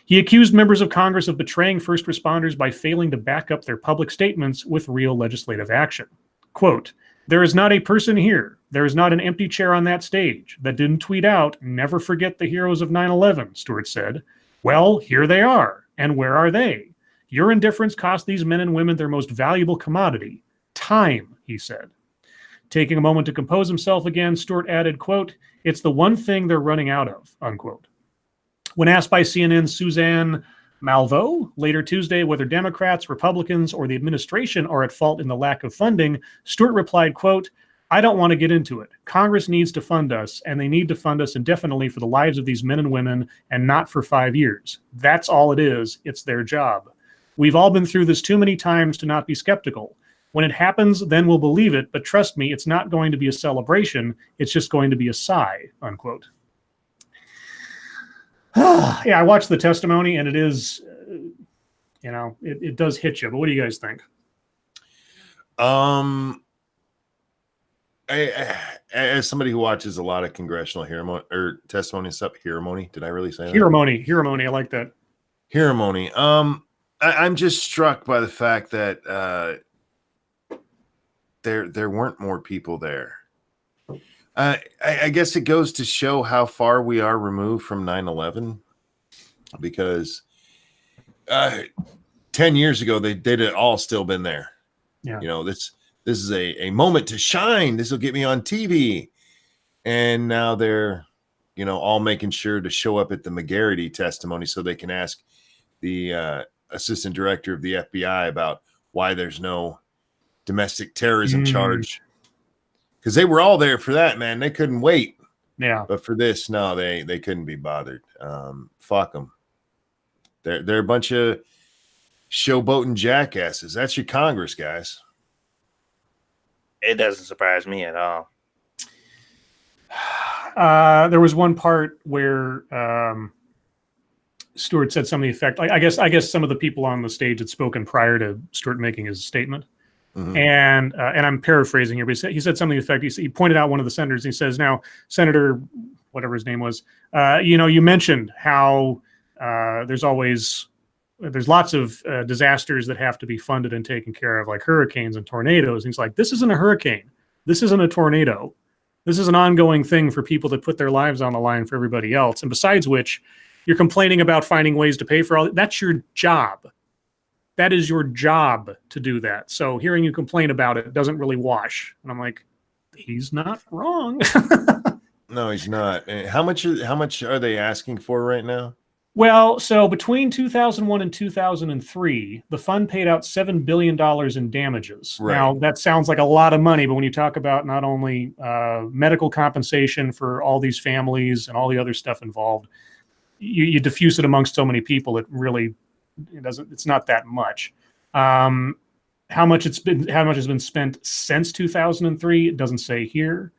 He accused members of Congress of betraying first responders by failing to back up their public statements with real legislative action. Quote, there is not a person here, there is not an empty chair on that stage that didn't tweet out, never forget the heroes of 9/11, Stewart said. Well, here they are, and where are they? Your indifference cost these men and women their most valuable commodity, time, he said. Taking a moment to compose himself again, Stewart added, quote, it's the one thing they're running out of, unquote. When asked by CNN's Suzanne Malveaux later Tuesday whether Democrats, Republicans, or the administration are at fault in the lack of funding, Stewart replied, quote, I don't want to get into it. Congress needs to fund us, and they need to fund us indefinitely for the lives of these men and women, and not for 5 years. That's all it is. It's their job. We've all been through this too many times to not be skeptical. When it happens, then we'll believe it, but trust me, it's not going to be a celebration. It's just going to be a sigh, unquote. Yeah, I watched the testimony, and it is, it does hit you. But what do you guys think? As somebody who watches a lot of congressional testimony stuff, hearmony. Did I really say that? Hearmony. I like that. Hearmony. I'm just struck by the fact that there weren't more people there. I guess it goes to show how far we are removed from 9/11, because 10 years ago they'd have all still been there. Yeah. This is a moment to shine. This will get me on TV. And now they're, all making sure to show up at the McGarity testimony so they can ask the assistant director of the FBI about why there's no domestic terrorism charge. Because they were all there for that, man. They couldn't wait. Yeah. But for this, no, they couldn't be bothered. Fuck them. They're a bunch of showboating jackasses. That's your Congress, guys. It doesn't surprise me at all. There was one part where Stewart said something to the effect. I guess some of the people on the stage had spoken prior to Stewart making his statement. And I'm paraphrasing here, but he said something to the effect, he pointed out one of the senators. He says, now, Senator, whatever his name was, you mentioned how there's lots of disasters that have to be funded and taken care of, like hurricanes and tornadoes. And he's like, this isn't a hurricane. This isn't a tornado. This is an ongoing thing for people that put their lives on the line for everybody else. And besides which, you're complaining about finding ways to pay for all. That's your job. That is your job to do that. So hearing you complain about it doesn't really wash. And I'm like, he's not wrong. No, he's not. How much are they asking for right now? Well, so between 2001 and 2003, the fund paid out $7 billion in damages. Right. Now, that sounds like a lot of money, but when you talk about not only medical compensation for all these families and all the other stuff involved, you diffuse it amongst so many people, it's not that much. How much has been spent since 2003, it doesn't say here.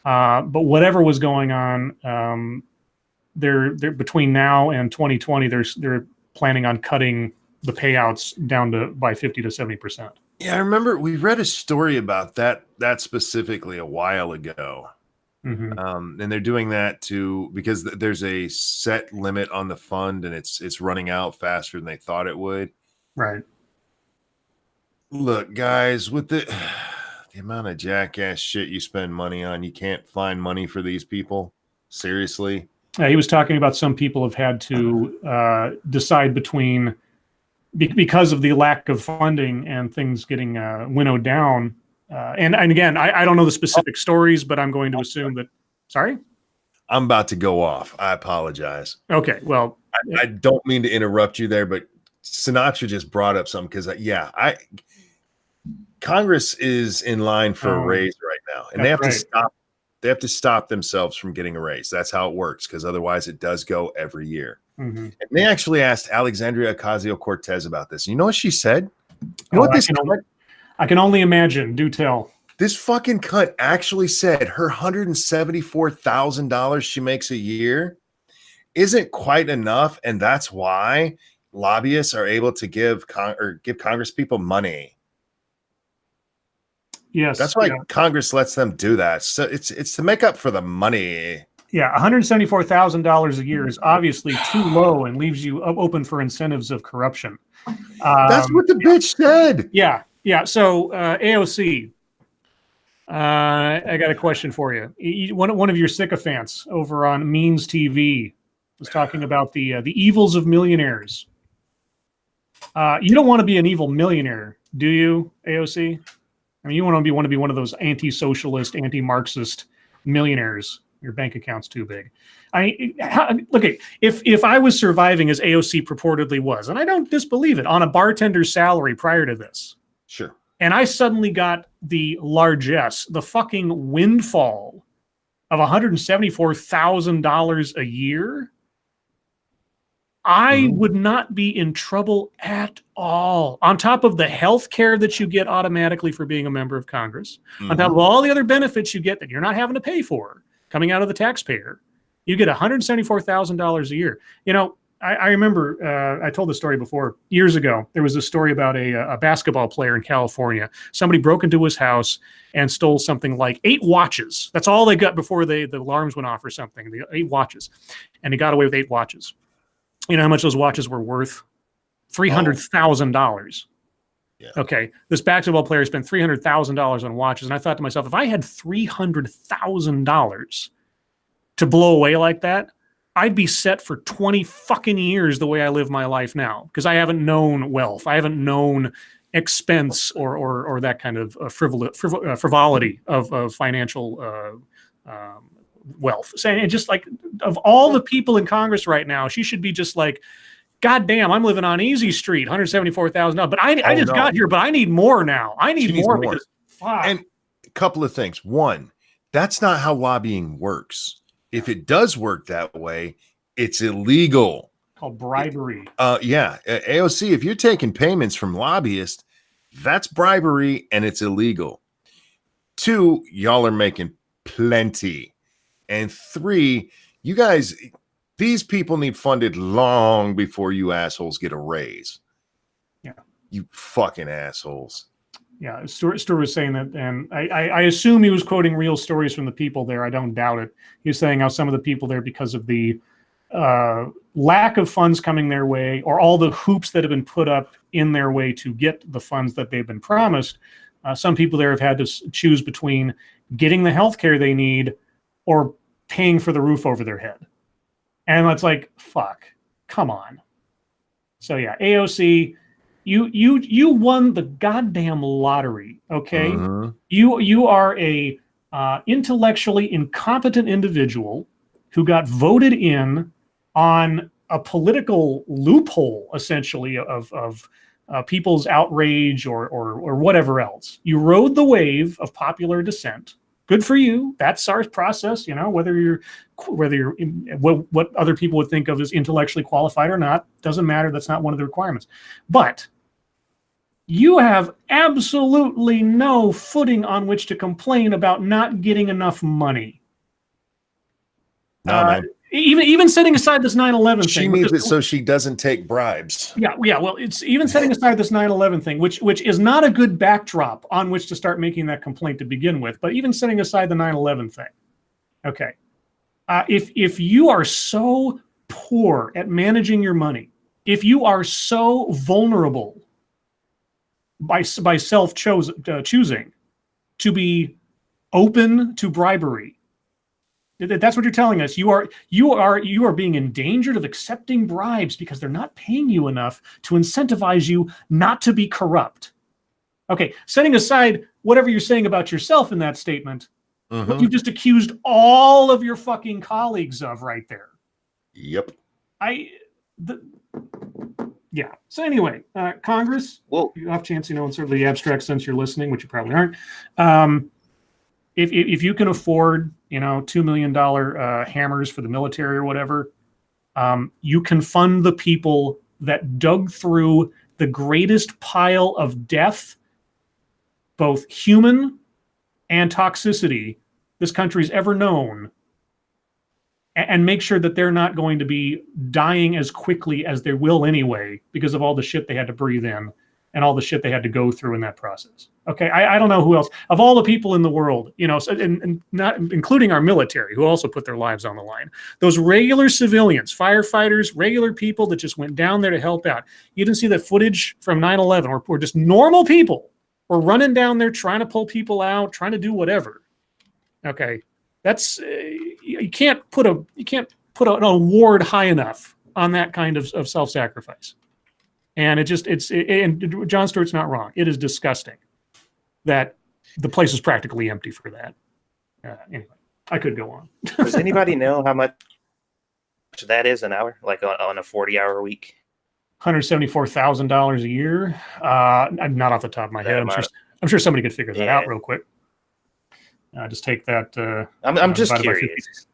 But whatever was going on, they're between now and 2020, they're planning on cutting the payouts down by 50 to 70%. Yeah, I remember we read a story about that specifically a while ago. And they're doing that because there's a set limit on the fund and it's running out faster than they thought it would. Right. Look, guys, with the amount of jackass shit you spend money on, you can't find money for these people. Seriously. He was talking about some people have had to decide between, because of the lack of funding and things getting winnowed down. And again, I don't know the specific stories, but I'm going to assume that. Sorry? I'm about to go off. I apologize. Okay, well. I don't mean to interrupt you there, but Sinatra just brought up something because, Congress is in line for a raise right now, and they have to stop. They have to stop themselves from getting a raise. That's how it works, because otherwise it does go every year. And they actually asked Alexandria Ocasio-Cortez about this. You know what she said? You know what this? I can only imagine. Do tell. This fucking cunt actually said her $174,000 she makes a year isn't quite enough, and that's why lobbyists are able to give Congress people money. Yes, that's why Congress lets them do that. So it's to make up for the money. Yeah, $174,000 a year is obviously too low and leaves you open for incentives of corruption. That's what the bitch said. Yeah. So AOC, I got a question for you. One of your sycophants over on Means TV was talking about the evils of millionaires. You don't want to be an evil millionaire, do you, AOC? I mean, you want to be one of those anti-socialist, anti-Marxist millionaires. Your bank account's too big. Look, if I was surviving as AOC purportedly was, and I don't disbelieve it, on a bartender's salary prior to this, sure, and I suddenly got the largesse, the fucking windfall of $174,000 a year, I would not be in trouble at all. On top of the health care that you get automatically for being a member of Congress, on top of all the other benefits you get that you're not having to pay for coming out of the taxpayer, you get $174,000 a year. You know, I remember, I told this story before, years ago, there was a story about a basketball player in California. Somebody broke into his house and stole something like 8 watches. That's all they got before the alarms went off or something, 8 watches. And he got away with 8 watches. You know how much those watches were worth? $300,000. Yeah. Okay, this basketball player spent $300,000 on watches, and I thought to myself, if I had $300,000 to blow away like that, I'd be set for 20 fucking years the way I live my life now, because I haven't known wealth, I haven't known expense or that kind of frivolity of financial wealth. Saying just like of all the people in Congress right now, she should be just like, God damn, I'm living on Easy Street, $174,000. But I just got here, but I need more now. I need more because fuck. And a couple of things. One, that's not how lobbying works. If it does work that way, it's illegal. Called bribery. Yeah. AOC, if you're taking payments from lobbyists, that's bribery and it's illegal. 2, y'all are making plenty. And 3, you guys, these people need funded long before you assholes get a raise. Yeah. You fucking assholes. Yeah, Stuart was saying that, and I assume he was quoting real stories from the people there. I don't doubt it. He was saying how some of the people there, because of the lack of funds coming their way, or all the hoops that have been put up in their way to get the funds that they've been promised, some people there have had to choose between getting the health care they need or paying for the roof over their head. And it's like, fuck, come on. So yeah, AOC, you won the goddamn lottery, okay? Mhm. You are a intellectually incompetent individual who got voted in on a political loophole, essentially, of people's outrage or whatever else. You rode the wave of popular dissent. Good for you. That's our process, whether you're what other people would think of as intellectually qualified or not, doesn't matter. That's not one of the requirements. But you have absolutely no footing on which to complain about not getting enough money. No, man. Even setting aside this 9/11 She thing. needs it so she doesn't take bribes. Yeah. Well, it's even setting aside this 9/11 thing, which is not a good backdrop on which to start making that complaint to begin with. But even setting aside the 9/11 thing, okay. If you are so poor at managing your money, if you are so vulnerable by self-choosing to be open to bribery, that's what you're telling us. You are being endangered of accepting bribes because they're not paying you enough to incentivize you not to be corrupt. Okay, setting aside whatever you're saying about yourself in that statement, what you just accused all of your fucking colleagues of right there. Yep. Yeah. So anyway, Congress, Well, you have a chance, in sort of the abstract sense you're listening, which you probably aren't. If you can afford, $2 million hammers for the military or whatever, you can fund the people that dug through the greatest pile of death, both human and toxicity, this country's ever known, and make sure that they're not going to be dying as quickly as they will anyway because of all the shit they had to breathe in and all the shit they had to go through in that process. Okay, I don't know who else of all the people in the world, and not including our military, who also put their lives on the line. Those regular civilians, firefighters, regular people that just went down there to help out. You didn't see that footage from 9/11 where just normal people were running down there trying to pull people out, trying to do whatever. Okay, that's you can't put an award high enough on that kind of self-sacrifice. And and John Stewart's not wrong. It is disgusting that the place is practically empty for that. Anyway, I could go on. Does anybody know how much that is an hour, like on a 40-hour week? $174,000 a year. Not off the top of my head. I'm sure somebody could figure that out real quick. Just take that. I'm just curious.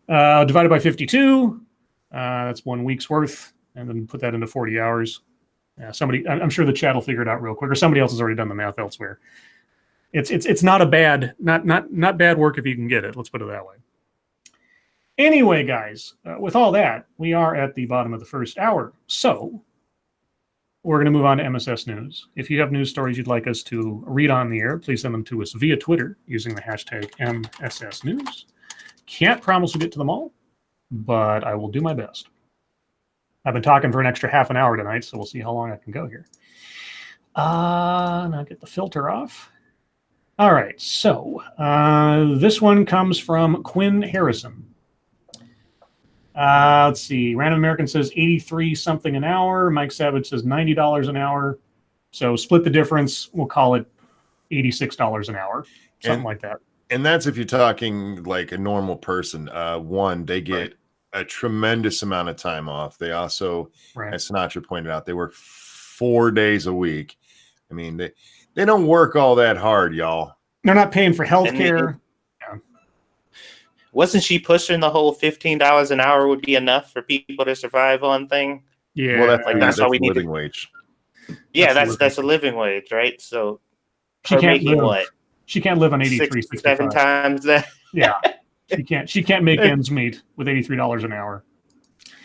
Divided by 52. That's 1 week's worth, and then put that into 40 hours. I'm sure the chat will figure it out real quick, or somebody else has already done the math elsewhere. It's not a bad, not bad work if you can get it. Let's put it that way. Anyway, guys, with all that, we are at the bottom of the first hour. So we're going to move on to MSS News. If you have news stories you'd like us to read on the air, please send them to us via Twitter using the hashtag MSS News. Can't promise we'll get to them all, but I will do my best. I've been talking for an extra half an hour tonight, so we'll see how long I can go here. Now get the filter off. All right, so this one comes from Quinn Harrison. Let's see. Random American says 83 something an hour. Mike Savage says $90 an hour. So split the difference. We'll call it $86 an hour, something like that. And that's if you're talking like a normal person. One, they get a tremendous amount of time off. They also, as Sinatra pointed out, they work 4 days a week. I mean, they don't work all that hard, y'all. They're not paying for health care. Wasn't she pushing the whole $15 an hour would be enough for people to survive on thing? Yeah, well, that's all we need. Living wage. Yeah, that's a living wage, right? So she can't live. What? She can't live on 83, 7 times that. Yeah, she can't make ends meet with $83 an hour.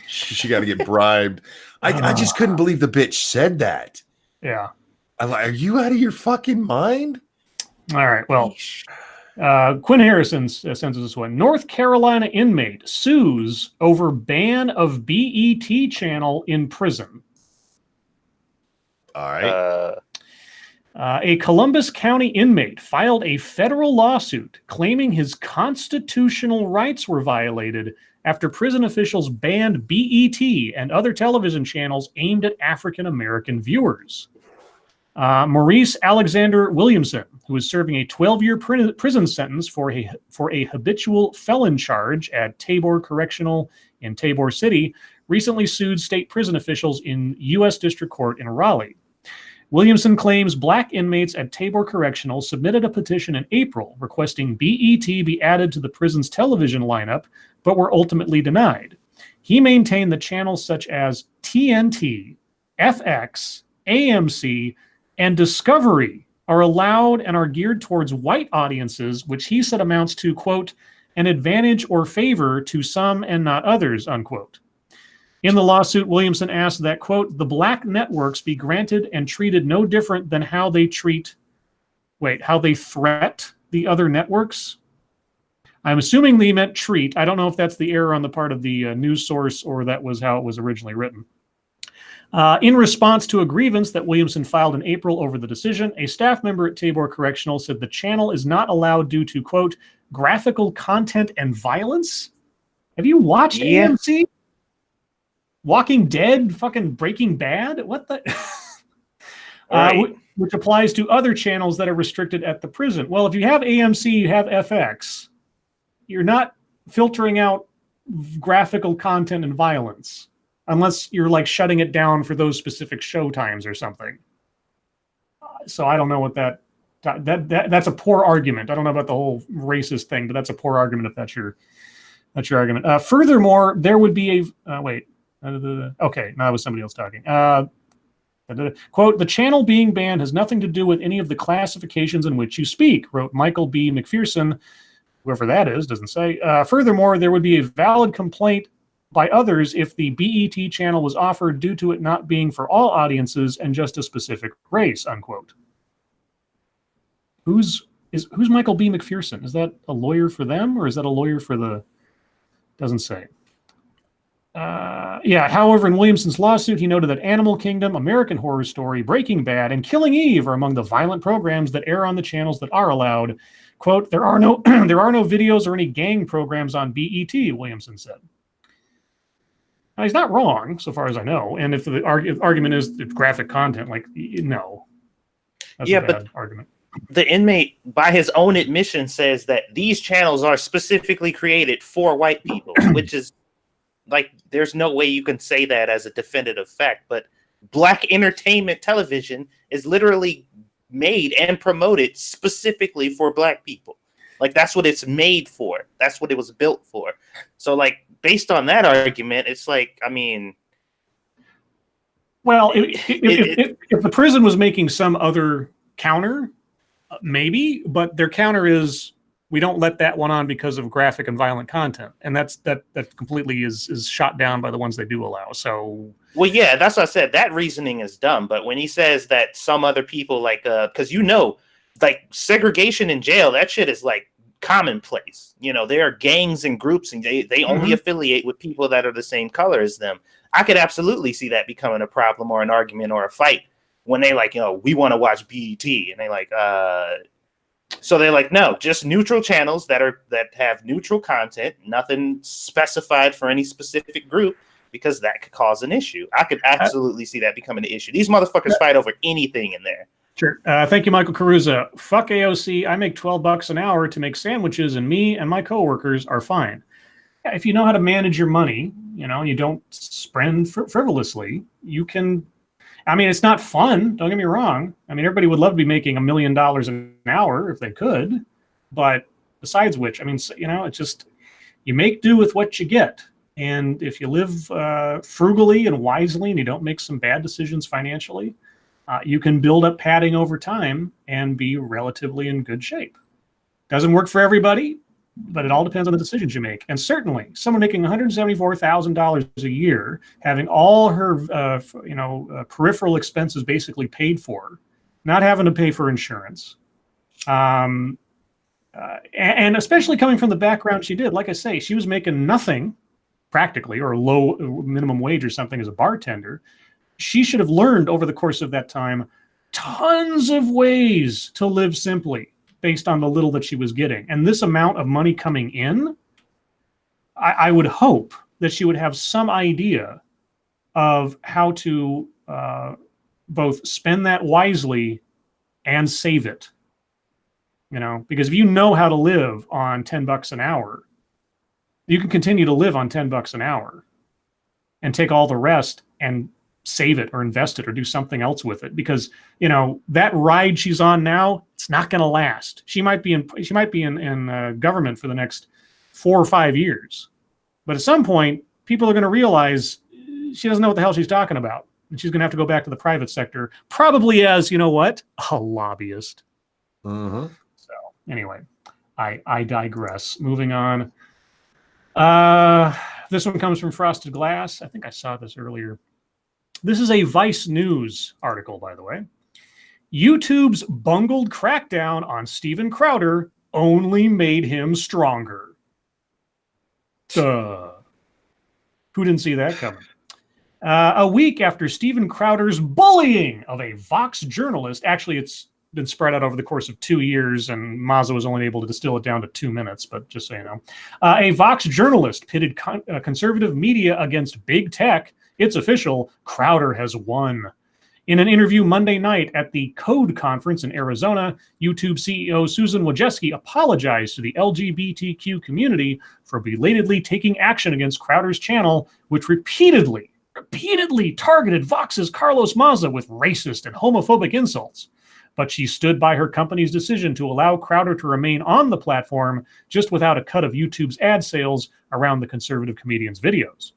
She got to get bribed. I just couldn't believe the bitch said that. Yeah. I'm like, are you out of your fucking mind? All right. Well, Yeesh. Quinn Harrison sends us this one. North Carolina inmate sues over ban of BET channel in prison. All right. A Columbus County inmate filed a federal lawsuit claiming his constitutional rights were violated after prison officials banned BET and other television channels aimed at African American viewers. Maurice Alexander Williamson, who is serving a 12-year prison sentence for a habitual felon charge at Tabor Correctional in Tabor City, recently sued state prison officials in U.S. District Court in Raleigh. Williamson claims black inmates at Tabor Correctional submitted a petition in April requesting BET be added to the prison's television lineup, but were ultimately denied. He maintained that channels such as TNT, FX, AMC, and Discovery are allowed and are geared towards white audiences, which he said amounts to, quote, an advantage or favor to some and not others, unquote. In the lawsuit, Williamson asked that, quote, the black networks be granted and treated no different than how they threat the other networks. I'm assuming they meant treat. I don't know if that's the error on the part of the news source or that was how it was originally written. In response to a grievance that Williamson filed in April over the decision, a staff member at Tabor Correctional said the channel is not allowed due to, quote, graphical content and violence. Have you watched AMC? Walking Dead, fucking Breaking Bad? What the? Right. Which applies to other channels that are restricted at the prison. Well, if you have AMC, you have FX. You're not filtering out graphical content and violence unless you're like shutting it down for those specific show times or something. So I don't know what that's a poor argument. I don't know about the whole racist thing, but that's a poor argument if that's your argument. Furthermore, there would be a okay, now it was somebody else talking. Quote, the channel being banned has nothing to do with any of the classifications in which you speak, wrote Michael B. McPherson, whoever that is, doesn't say. Furthermore, there would be a valid complaint by others if the BET channel was offered due to it not being for all audiences and just a specific race, unquote. Who's Michael B. McPherson? Is that a lawyer for them or is that a lawyer for the... Doesn't say. However, in Williamson's lawsuit, he noted that Animal Kingdom, American Horror Story, Breaking Bad, and Killing Eve are among the violent programs that air on the channels that are allowed. Quote, there are no videos or any gang programs on BET, Williamson said. Now, he's not wrong, so far as I know. And if the argument is graphic content, like, no. That's a bad argument. The inmate, by his own admission, says that these channels are specifically created for white people, which is like, there's no way you can say that as a definitive fact, but black entertainment television is literally made and promoted specifically for black people. Like, that's what it's made for. That's what it was built for. So, like, based on that argument, it's like, I mean... Well, if the prison was making some other counter, maybe, but their counter is, we don't let that one on because of graphic and violent content, and that completely is shot down by the ones they do allow. So, well, yeah, that's what I said. That reasoning is dumb. But when he says that some other people, like, because like segregation in jail, that shit is like commonplace. You know, there are gangs and groups, and they only affiliate with people that are the same color as them. I could absolutely see that becoming a problem or an argument or a fight when they like, we want to watch BET, and they like, so they're like, no, just neutral channels that have neutral content, nothing specified for any specific group, because that could cause an issue. I could absolutely see that becoming an issue. These motherfuckers fight over anything in there. Sure. Thank you, Michael Caruza. Fuck AOC. I make $12 an hour to make sandwiches, and me and my coworkers are fine. If you know how to manage your money, you don't spend frivolously, you can. I mean, it's not fun. Don't get me wrong. I mean, everybody would love to be making $1 million an hour if they could. But besides which, I mean, it's just, you make do with what you get. And if you live frugally and wisely and you don't make some bad decisions financially, you can build up padding over time and be relatively in good shape. Doesn't work for everybody, but it all depends on the decisions you make. And certainly, someone making $174,000 a year, having all her, peripheral expenses basically paid for, not having to pay for insurance. And especially coming from the background she did, like I say, she was making nothing practically, or low minimum wage or something as a bartender. She should have learned over the course of that time tons of ways to live simply based on the little that she was getting. And this amount of money coming in, I would hope that she would have some idea of how to both spend that wisely and save it. You know, because if you know how to live on $10 an hour, you can continue to live on $10 an hour and take all the rest and save it or invest it or do something else with it. Because, you know, that ride she's on now, it's not going to last. She might be in government for the next 4 or 5 years. But at some point, people are going to realize she doesn't know what the hell she's talking about. And she's going to have to go back to the private sector, probably as, you know what, a lobbyist. Mm-hmm. So anyway, I digress. Moving on. This one comes from Frosted Glass. I think I saw this earlier. This is a Vice News article, by the way. YouTube's bungled crackdown on Steven Crowder only made him stronger. Duh. Who didn't see that coming? A week after Steven Crowder's bullying of a Vox journalist, actually it's been spread out over the course of 2 years, and Mazza was only able to distill it down to 2 minutes, but just so you know. A Vox journalist pitted conservative media against big tech. It's official, Crowder has won. In an interview Monday night at the Code Conference in Arizona, YouTube CEO Susan Wojcicki apologized to the LGBTQ community for belatedly taking action against Crowder's channel, which repeatedly targeted Vox's Carlos Mazza with racist and homophobic insults. But she stood by her company's decision to allow Crowder to remain on the platform just without a cut of YouTube's ad sales around the conservative comedian's videos.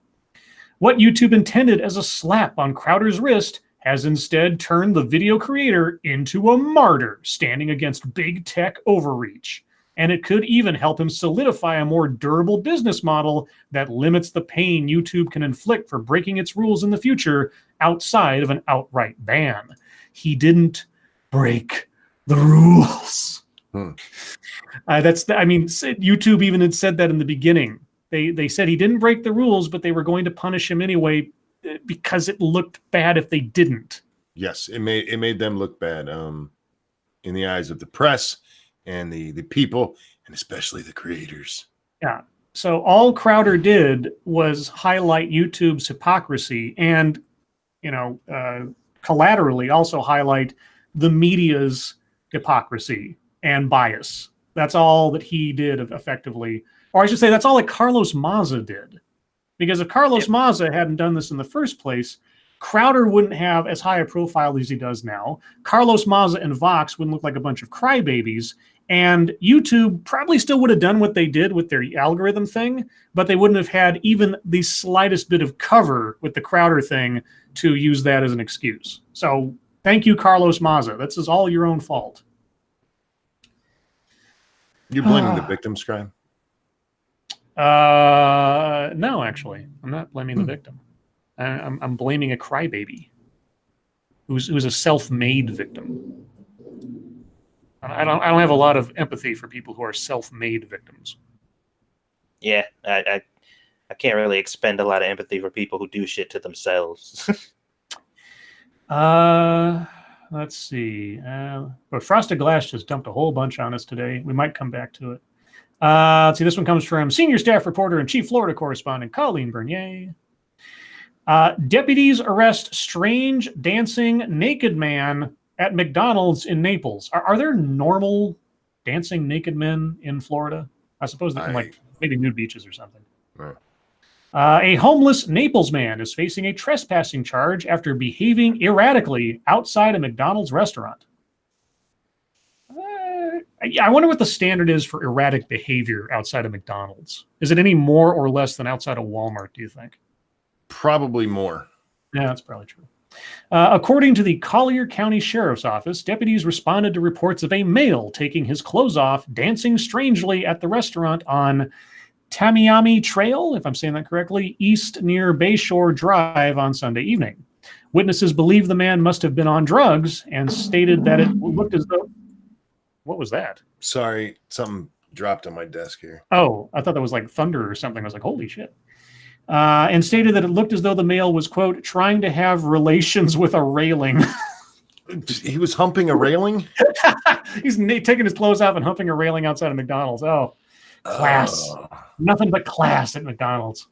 What YouTube intended as a slap on Crowder's wrist has instead turned the video creator into a martyr standing against big tech overreach. And it could even help him solidify a more durable business model that limits the pain YouTube can inflict for breaking its rules in the future outside of an outright ban. He didn't break the rules. YouTube even had said that in the beginning. They said he didn't break the rules, but they were going to punish him anyway because it looked bad if they didn't. Yes, it made them look bad in the eyes of the press and the people, and especially the creators. Yeah. So all Crowder did was highlight YouTube's hypocrisy and, collaterally also highlight the media's hypocrisy and bias. That's all that he did effectively. Or I should say that's all that Carlos Mazza did. Because if Carlos Mazza hadn't done this in the first place, Crowder wouldn't have as high a profile as he does now. Carlos Mazza and Vox wouldn't look like a bunch of crybabies. And YouTube probably still would have done what they did with their algorithm thing, but they wouldn't have had even the slightest bit of cover with the Crowder thing to use that as an excuse. So thank you, Carlos Mazza. This is all your own fault. You're blaming the victim, Scribe? No, actually. I'm not blaming the victim. I'm blaming a crybaby who's a self-made victim. I don't have a lot of empathy for people who are self-made victims. Yeah, I can't really expend a lot of empathy for people who do shit to themselves. Let's see. But Frosted Glass just dumped a whole bunch on us today. We might come back to it. Let's see. This one comes from senior staff reporter and chief Florida correspondent Colleen Bernier. Deputies arrest strange dancing naked man at McDonald's in Naples. Are there normal dancing naked men in Florida? I suppose they can maybe nude beaches or something. Right. A homeless Naples man is facing a trespassing charge after behaving erratically outside a McDonald's restaurant. I wonder what the standard is for erratic behavior outside of McDonald's. Is it any more or less than outside of Walmart, do you think? Probably more. Yeah, that's probably true. According to the Collier County Sheriff's Office, deputies responded to reports of a male taking his clothes off, dancing strangely at the restaurant on Tamiami Trail, if I'm saying that correctly, east near Bayshore Drive on Sunday evening. Witnesses believe the man must have been on drugs and stated that it looked as though... What was that? Sorry, something dropped on my desk here. Oh, I thought that was like thunder or something. I was like, holy shit. And stated that it looked as though the male was, quote, trying to have relations with a railing. He was humping a railing? He's taking his clothes off and humping a railing outside of McDonald's. Oh, class. Nothing but class at McDonald's.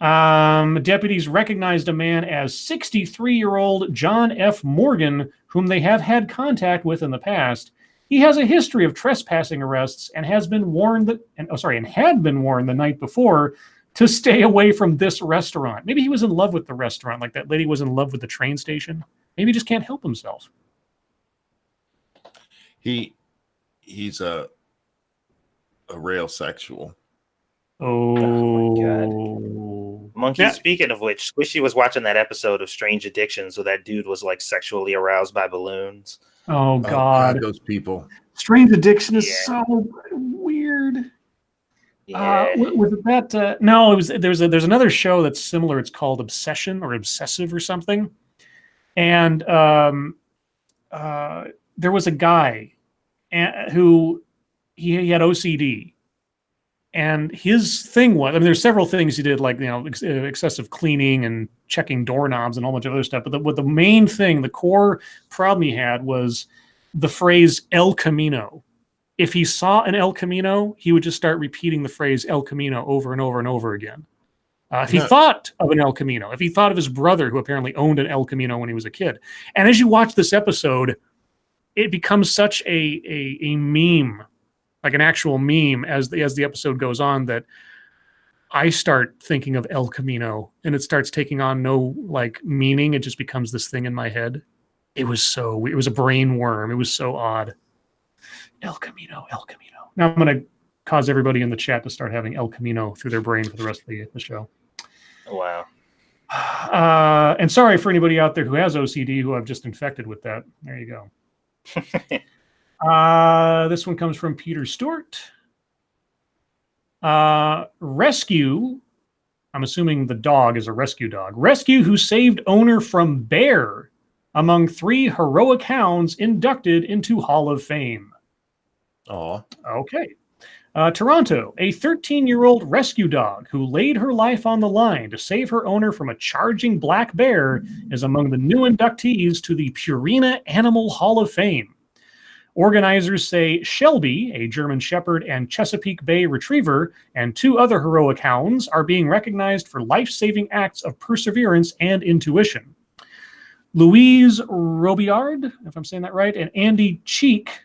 Deputies recognized a man as 63-year-old John F. Morgan, whom they have had contact with in the past. He has a history of trespassing arrests and has been warned and had been warned the night before to stay away from this restaurant. Maybe he was in love with the restaurant, like that lady was in love with the train station. Maybe he just can't help himself. He's a rail sexual. Oh my God. Monkey, yeah. Speaking of which, Squishy was watching that episode of Strange Addictions where that dude was like sexually aroused by balloons. Oh God, those people. Strange Addiction is so weird. Yeah. Was it that? No, it was. There's another show that's similar. It's called Obsession or Obsessive or something. And there was a guy who he had OCD. And his thing was, I mean, there's several things he did, like, you know, excessive cleaning and checking doorknobs and a whole bunch of other stuff. But the main thing, the core problem he had was the phrase El Camino. If he saw an El Camino, he would just start repeating the phrase El Camino over and over and over again. If he thought of an El Camino, if he thought of his brother, who apparently owned an El Camino when he was a kid. And as you watch this episode, it becomes such a meme, like an actual meme as the episode goes on, that I start thinking of El Camino and it starts taking on no like meaning. It just becomes this thing in my head. It was a brain worm. It was so odd. El Camino, El Camino. Now I'm going to cause everybody in the chat to start having El Camino through their brain for the rest of the show. Wow. And sorry for anybody out there who has OCD who I've just infected with that. There you go. This one comes from Peter Stewart. Rescue. I'm assuming the dog is a rescue dog. Rescue who saved owner from bear among 3 heroic hounds inducted into Hall of Fame. Oh. Okay. Toronto. A 13-year-old rescue dog who laid her life on the line to save her owner from a charging black bear is among the new inductees to the Purina Animal Hall of Fame. Organizers say Shelby, a German Shepherd and Chesapeake Bay Retriever, and 2 other heroic hounds are being recognized for life-saving acts of perseverance and intuition. Louise Robillard, if I'm saying that right, and Andy Chick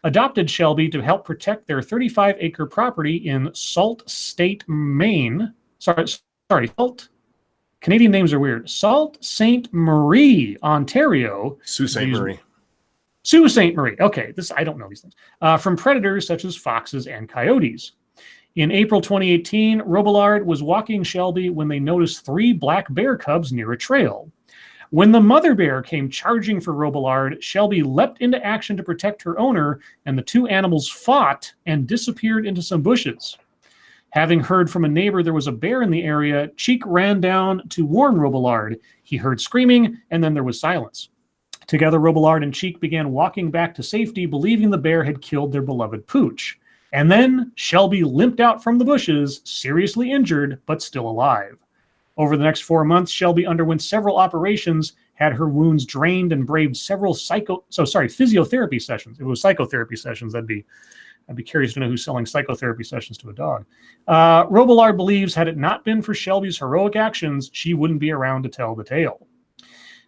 adopted Shelby to help protect their 35-acre property in Sault Ste. Maine. Sault. Canadian names are weird. Sault Ste. Marie, Ontario. Sault Ste. Marie. Sault Ste. Marie. Okay, I don't know these things. From predators such as foxes and coyotes. In April 2018, Robillard was walking Shelby when they noticed 3 black bear cubs near a trail. When the mother bear came charging for Robillard, Shelby leapt into action to protect her owner, and the 2 animals fought and disappeared into some bushes. Having heard from a neighbor there was a bear in the area, Cheek ran down to warn Robillard. He heard screaming, and then there was silence. Together, Robillard and Cheek began walking back to safety, believing the bear had killed their beloved pooch. And then Shelby limped out from the bushes, seriously injured, but still alive. Over the next 4 months, Shelby underwent several operations, had her wounds drained, and braved several physiotherapy sessions. If it was psychotherapy sessions, I'd be curious to know who's selling psychotherapy sessions to a dog. Robillard believes had it not been for Shelby's heroic actions, she wouldn't be around to tell the tale.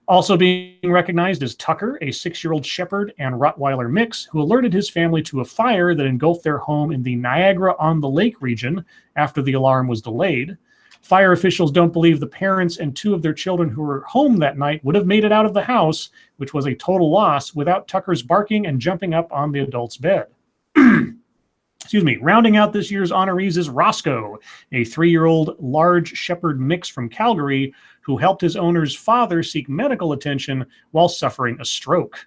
Also being recognized is Tucker, a 6-year-old Shepherd and Rottweiler mix, who alerted his family to a fire that engulfed their home in the Niagara-on-the-Lake region after the alarm was delayed. Fire officials don't believe the parents and 2 of their children who were home that night would have made it out of the house, which was a total loss, without Tucker's barking and jumping up on the adult's bed. Excuse me. Rounding out this year's honorees is Roscoe, a 3-year-old large Shepherd mix from Calgary, who helped his owner's father seek medical attention while suffering a stroke.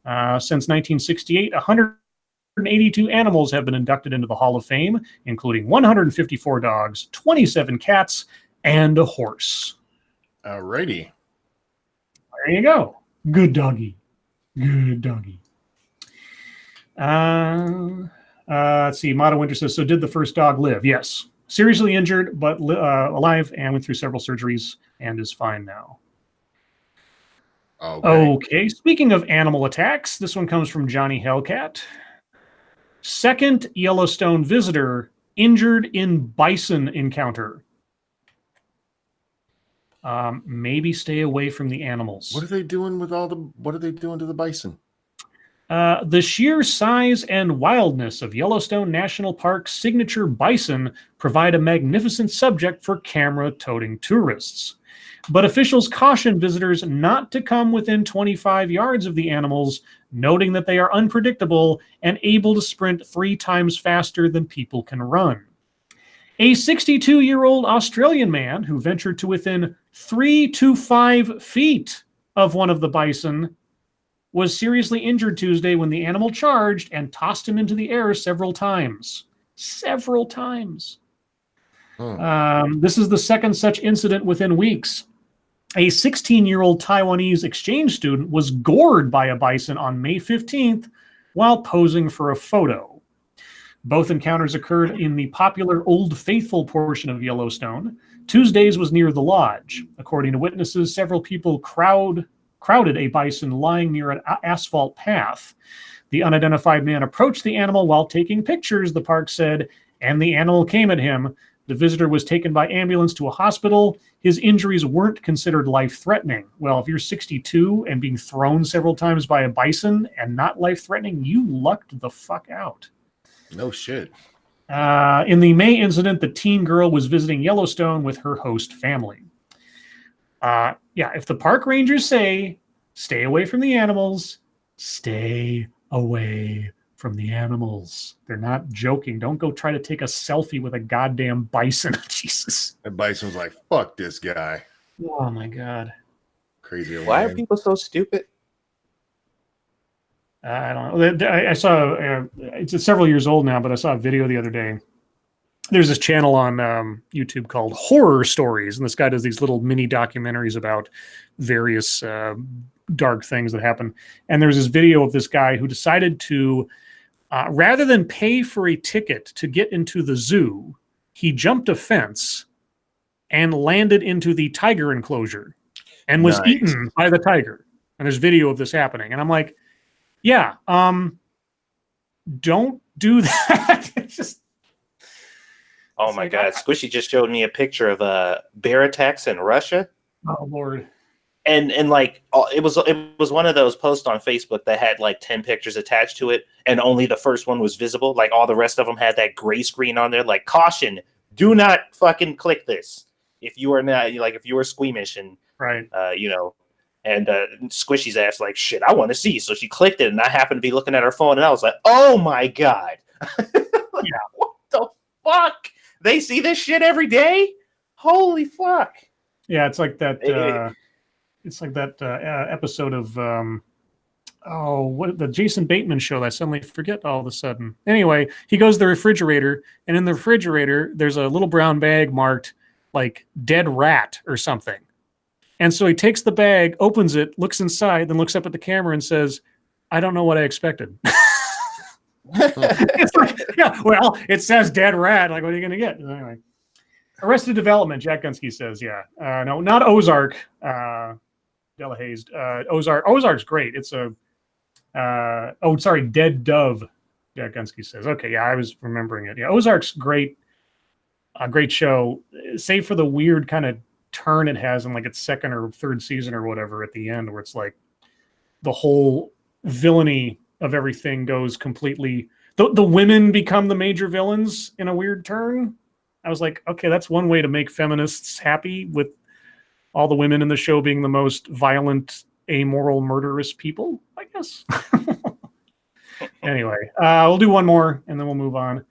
Since 1968, 182 animals have been inducted into the Hall of Fame, including 154 dogs, 27 cats, and a horse. Alrighty. There you go. Good doggy. Good doggy. Let's see. Mata Winter says, so did the first dog live? Yes. Seriously injured, but alive, and went through several surgeries and is fine now. Okay. Speaking of animal attacks, this one comes from Johnny Hellcat. Second Yellowstone visitor injured in bison encounter. Maybe stay away from the animals. What are they doing with what are they doing to the bison? The sheer size and wildness of Yellowstone National Park's signature bison provide a magnificent subject for camera-toting tourists. But officials caution visitors not to come within 25 yards of the animals, noting that they are unpredictable and able to sprint 3 times faster than people can run. A 62-year-old Australian man who ventured to within 3 to 5 feet of one of the bison was seriously injured Tuesday when the animal charged and tossed him into the air several times. Several times. This is the second such incident within weeks. A 16-year-old Taiwanese exchange student was gored by a bison on May 15th while posing for a photo. Both encounters occurred in the popular Old Faithful portion of Yellowstone. Tuesday's was near the lodge. According to witnesses, several people crowded a bison lying near an asphalt path. The unidentified man approached the animal while taking pictures, the park said, and the animal came at him. The visitor was taken by ambulance to a hospital. His injuries weren't considered life-threatening. Well, if you're 62 and being thrown several times by a bison and not life-threatening, you lucked the fuck out. No shit. In the May incident, the teen girl was visiting Yellowstone with her host family. If the park rangers say, stay away from the animals, stay away from the animals. They're not joking. Don't go try to take a selfie with a goddamn bison. Jesus. That bison was like, fuck this guy. Oh, my God. Crazy. Why are people so stupid? I don't know. I saw, it's several years old now, but I saw a video the other day. There's this channel on YouTube called Horror Stories, and this guy does these little mini documentaries about various dark things that happen. And there's this video of this guy who decided to, rather than pay for a ticket to get into the zoo, he jumped a fence and landed into the tiger enclosure and was eaten by the tiger. And there's video of this happening. And I'm like, yeah, don't do that. It's just... Oh my God. Squishy just showed me a picture of bear attacks in Russia. Oh Lord. And like it was one of those posts on Facebook that had like 10 pictures attached to it, and only the first one was visible. Like all the rest of them had that gray screen on there, like caution, do not fucking click this if you are not if you are squeamish and right. And Squishy's ass like, shit, I want to see. So she clicked it, and I happened to be looking at her phone, and I was like, oh my God. Yeah. What the fuck? They see this shit every day? Holy fuck. Yeah, it's like that episode of what the Jason Bateman show that I suddenly forget all of a sudden. Anyway, he goes to the refrigerator, and in the refrigerator there's a little brown bag marked like dead rat or something. And so he takes the bag, opens it, looks inside, then looks up at the camera and says, I don't know what I expected. It's like, yeah, well, it says dead rat. Like, what are you going to get? Anyway. Arrested Development, Jack Gunsky says, yeah. No, not Ozark. Delahazed. Ozark's great. It's a, Dead Dove, Jack Gunsky says. Okay, yeah, I was remembering it. Yeah, Ozark's great. A great show, save for the weird kind of turn it has in like its second or third season or whatever at the end, where it's like the whole villainy of everything goes completely. The women become the major villains in a weird turn. I was like, okay, that's one way to make feminists happy, with all the women in the show being the most violent, amoral, murderous people, I guess. Anyway, we'll do one more and then we'll move on.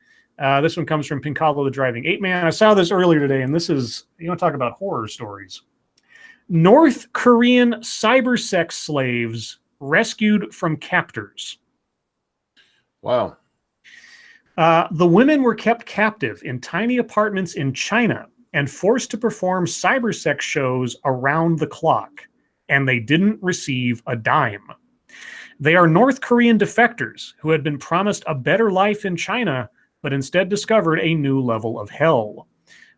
This one comes from Pincalo the Driving Ape Man. I saw this earlier today, and this is, you want to talk about horror stories. North Korean cyber sex slaves rescued from captors. Wow. The women were kept captive in tiny apartments in China and forced to perform cybersex shows around the clock, and they didn't receive a dime. They are North Korean defectors who had been promised a better life in China, but instead discovered a new level of hell.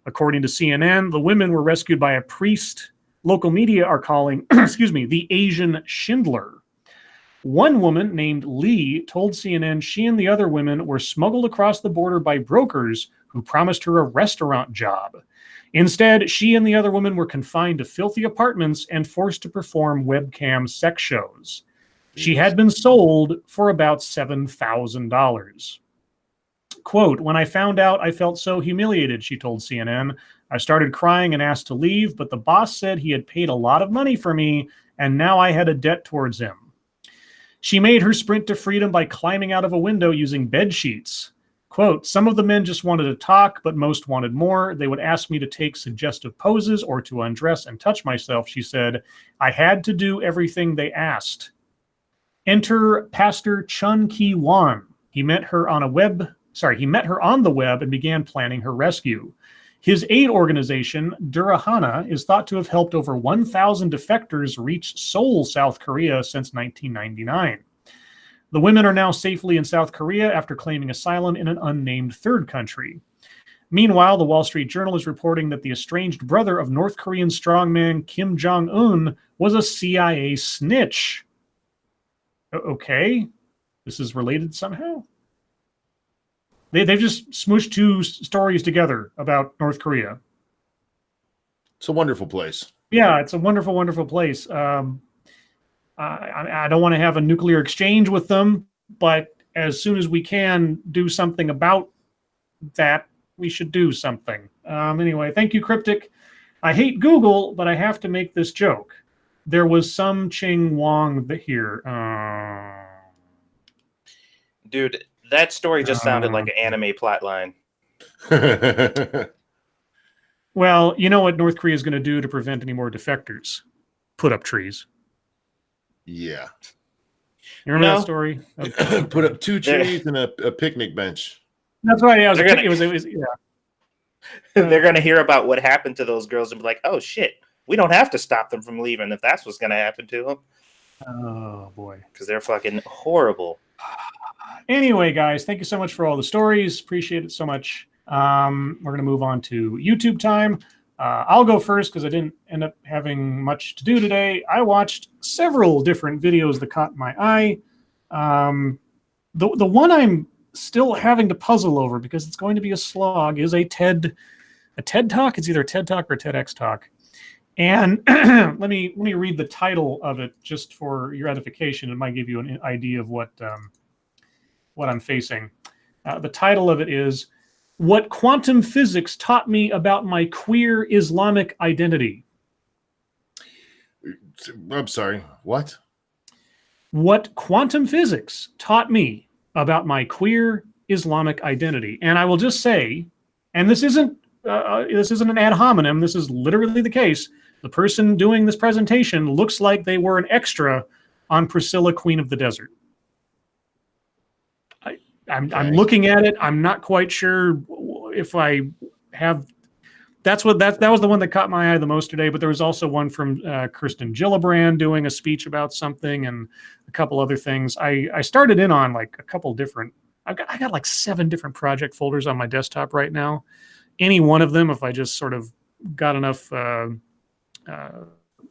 According to CNN, the women were rescued by a priest local media are calling, the Asian Schindler. One woman named Lee told CNN she and the other women were smuggled across the border by brokers who promised her a restaurant job. Instead, she and the other women were confined to filthy apartments and forced to perform webcam sex shows. She had been sold for about $7,000. Quote, when I found out, I felt so humiliated, she told CNN. I started crying and asked to leave, but the boss said he had paid a lot of money for me, and now I had a debt towards him. She made her sprint to freedom by climbing out of a window using bed sheets. Quote, some of the men just wanted to talk, but most wanted more. They would ask me to take suggestive poses or to undress and touch myself, she said. I had to do everything they asked. Enter Pastor Chun Ki-wan. He met her on the web and began planning her rescue. His aid organization, Durahana, is thought to have helped over 1,000 defectors reach Seoul, South Korea since 1999. The women are now safely in South Korea after claiming asylum in an unnamed third country. Meanwhile, the Wall Street Journal is reporting that the estranged brother of North Korean strongman Kim Jong-un was a CIA snitch. Okay, this is related somehow? They've just smooshed two stories together about North Korea. It's a wonderful place. Yeah, it's a wonderful, wonderful place. I don't want to have a nuclear exchange with them, but as soon as we can do something about that, we should do something. Anyway, thank you, Cryptic. I hate Google, but I have to make this joke. There was some Ching Wong here. Dude, that story just sounded like an anime plotline. Well, you know what North Korea is going to do to prevent any more defectors? Put up trees. Yeah. You remember that story? Put up 2 trees and a picnic bench. That's right. Yeah, They're going to hear about what happened to those girls and be like, oh, shit, we don't have to stop them from leaving if that's what's going to happen to them. Oh, boy. Because they're fucking horrible. Anyway, guys, thank you so much for all the stories. Appreciate it so much. We're going to move on to YouTube time. I'll go first because I didn't end up having much to do today. I watched several different videos that caught my eye. The one I'm still having to puzzle over because it's going to be a slog is a TED Talk. It's either a TED Talk or a TEDx Talk. And let me read the title of it just for your edification. It might give you an idea of what I'm facing. The title of it is What Quantum Physics Taught Me About My Queer Islamic Identity. I'm sorry, what? What quantum physics taught me about my queer Islamic identity. And I will just say, and this isn't an ad hominem, this is literally the case. The person doing this presentation looks like they were an extra on Priscilla, Queen of the Desert. I'm looking at it. I'm not quite sure if I have. That was the one that caught my eye the most today. But there was also one from Kirsten Gillibrand doing a speech about something and a couple other things. I started in on like a couple different. I got like 7 different project folders on my desktop right now. Any one of them, if I just sort of got enough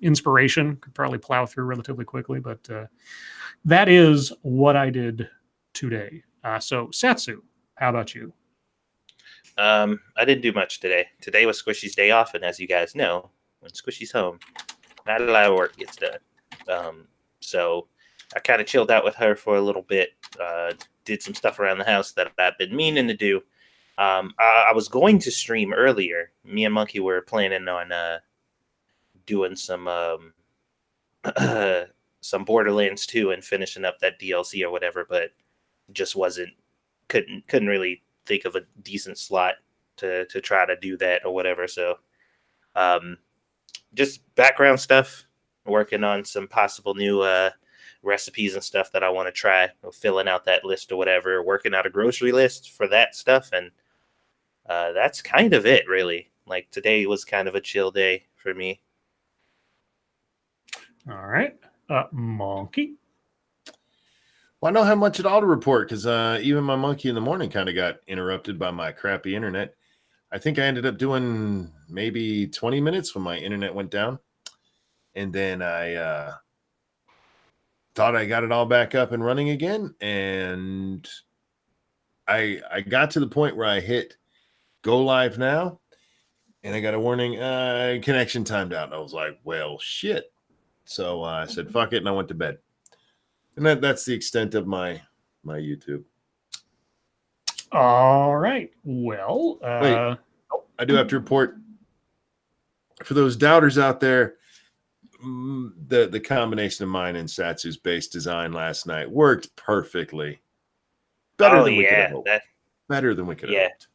inspiration, could probably plow through relatively quickly. But that is what I did today. So, Satsu, how about you? I didn't do much today. Today was Squishy's day off, and as you guys know, when Squishy's home, not a lot of work gets done. So I kind of chilled out with her for a little bit, did some stuff around the house that I've been meaning to do. I was going to stream earlier. Me and Monkey were planning on doing some Borderlands 2 and finishing up that DLC or whatever, but just couldn't really think of a decent slot to try to do that or whatever. So just background stuff, working on some possible new recipes and stuff that I want to try, filling out that list or whatever, working out a grocery list for that stuff. And that's kind of it, really. Like today was kind of a chill day for me. All right. Monkey. Well, I don't have much at all to report because even my monkey in the morning kind of got interrupted by my crappy internet. I think I ended up doing maybe 20 minutes when my internet went down. And then I thought I got it all back up and running again. And I got to the point where I hit go live now. And I got a warning, connection timed out. And I was like, well, shit. So I said, fuck it. And I went to bed. And that's the extent of my YouTube. All right. Well, Wait, I do have to report for those doubters out there. The combination of mine and Satsu's base design last night worked perfectly. Better than we could have hoped. Better than we could have hoped.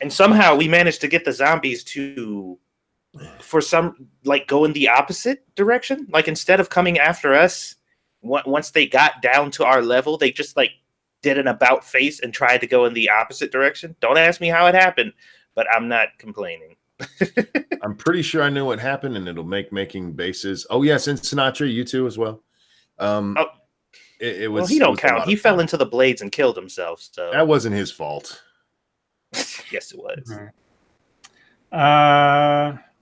And somehow we managed to get the zombies to, for some, like, go in the opposite direction. Like, instead of coming after us, once they got down to our level, they just, like, did an about face and tried to go in the opposite direction. Don't ask me how it happened, but I'm not complaining. I'm pretty sure I knew what happened, and it'll make making bases. Oh, yes, and Sinatra, you too as well. It was. Well, he don't count. He fell into the blades and killed himself. So that wasn't his fault. Yes, it was.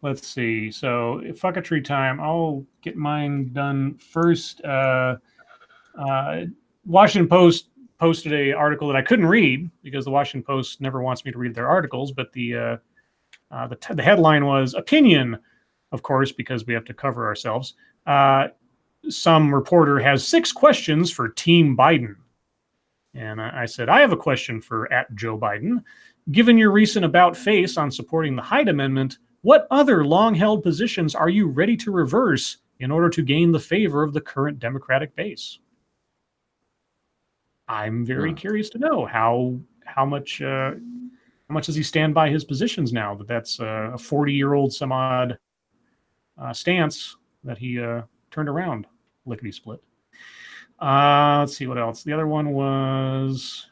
Let's see. So, fucketry time. I'll get mine done first. Washington Post posted an article that I couldn't read because the Washington Post never wants me to read their articles. But the headline was opinion, of course, because we have to cover ourselves. Some reporter has 6 questions for Team Biden. And I said, I have a question for @Joe Biden. Given your recent about face on supporting the Hyde Amendment, what other long-held positions are you ready to reverse in order to gain the favor of the current Democratic base? I'm very curious to know how much does he stand by his positions now that that's a 40-year-old some odd stance that he turned around lickety split. Let's see what else. The other one was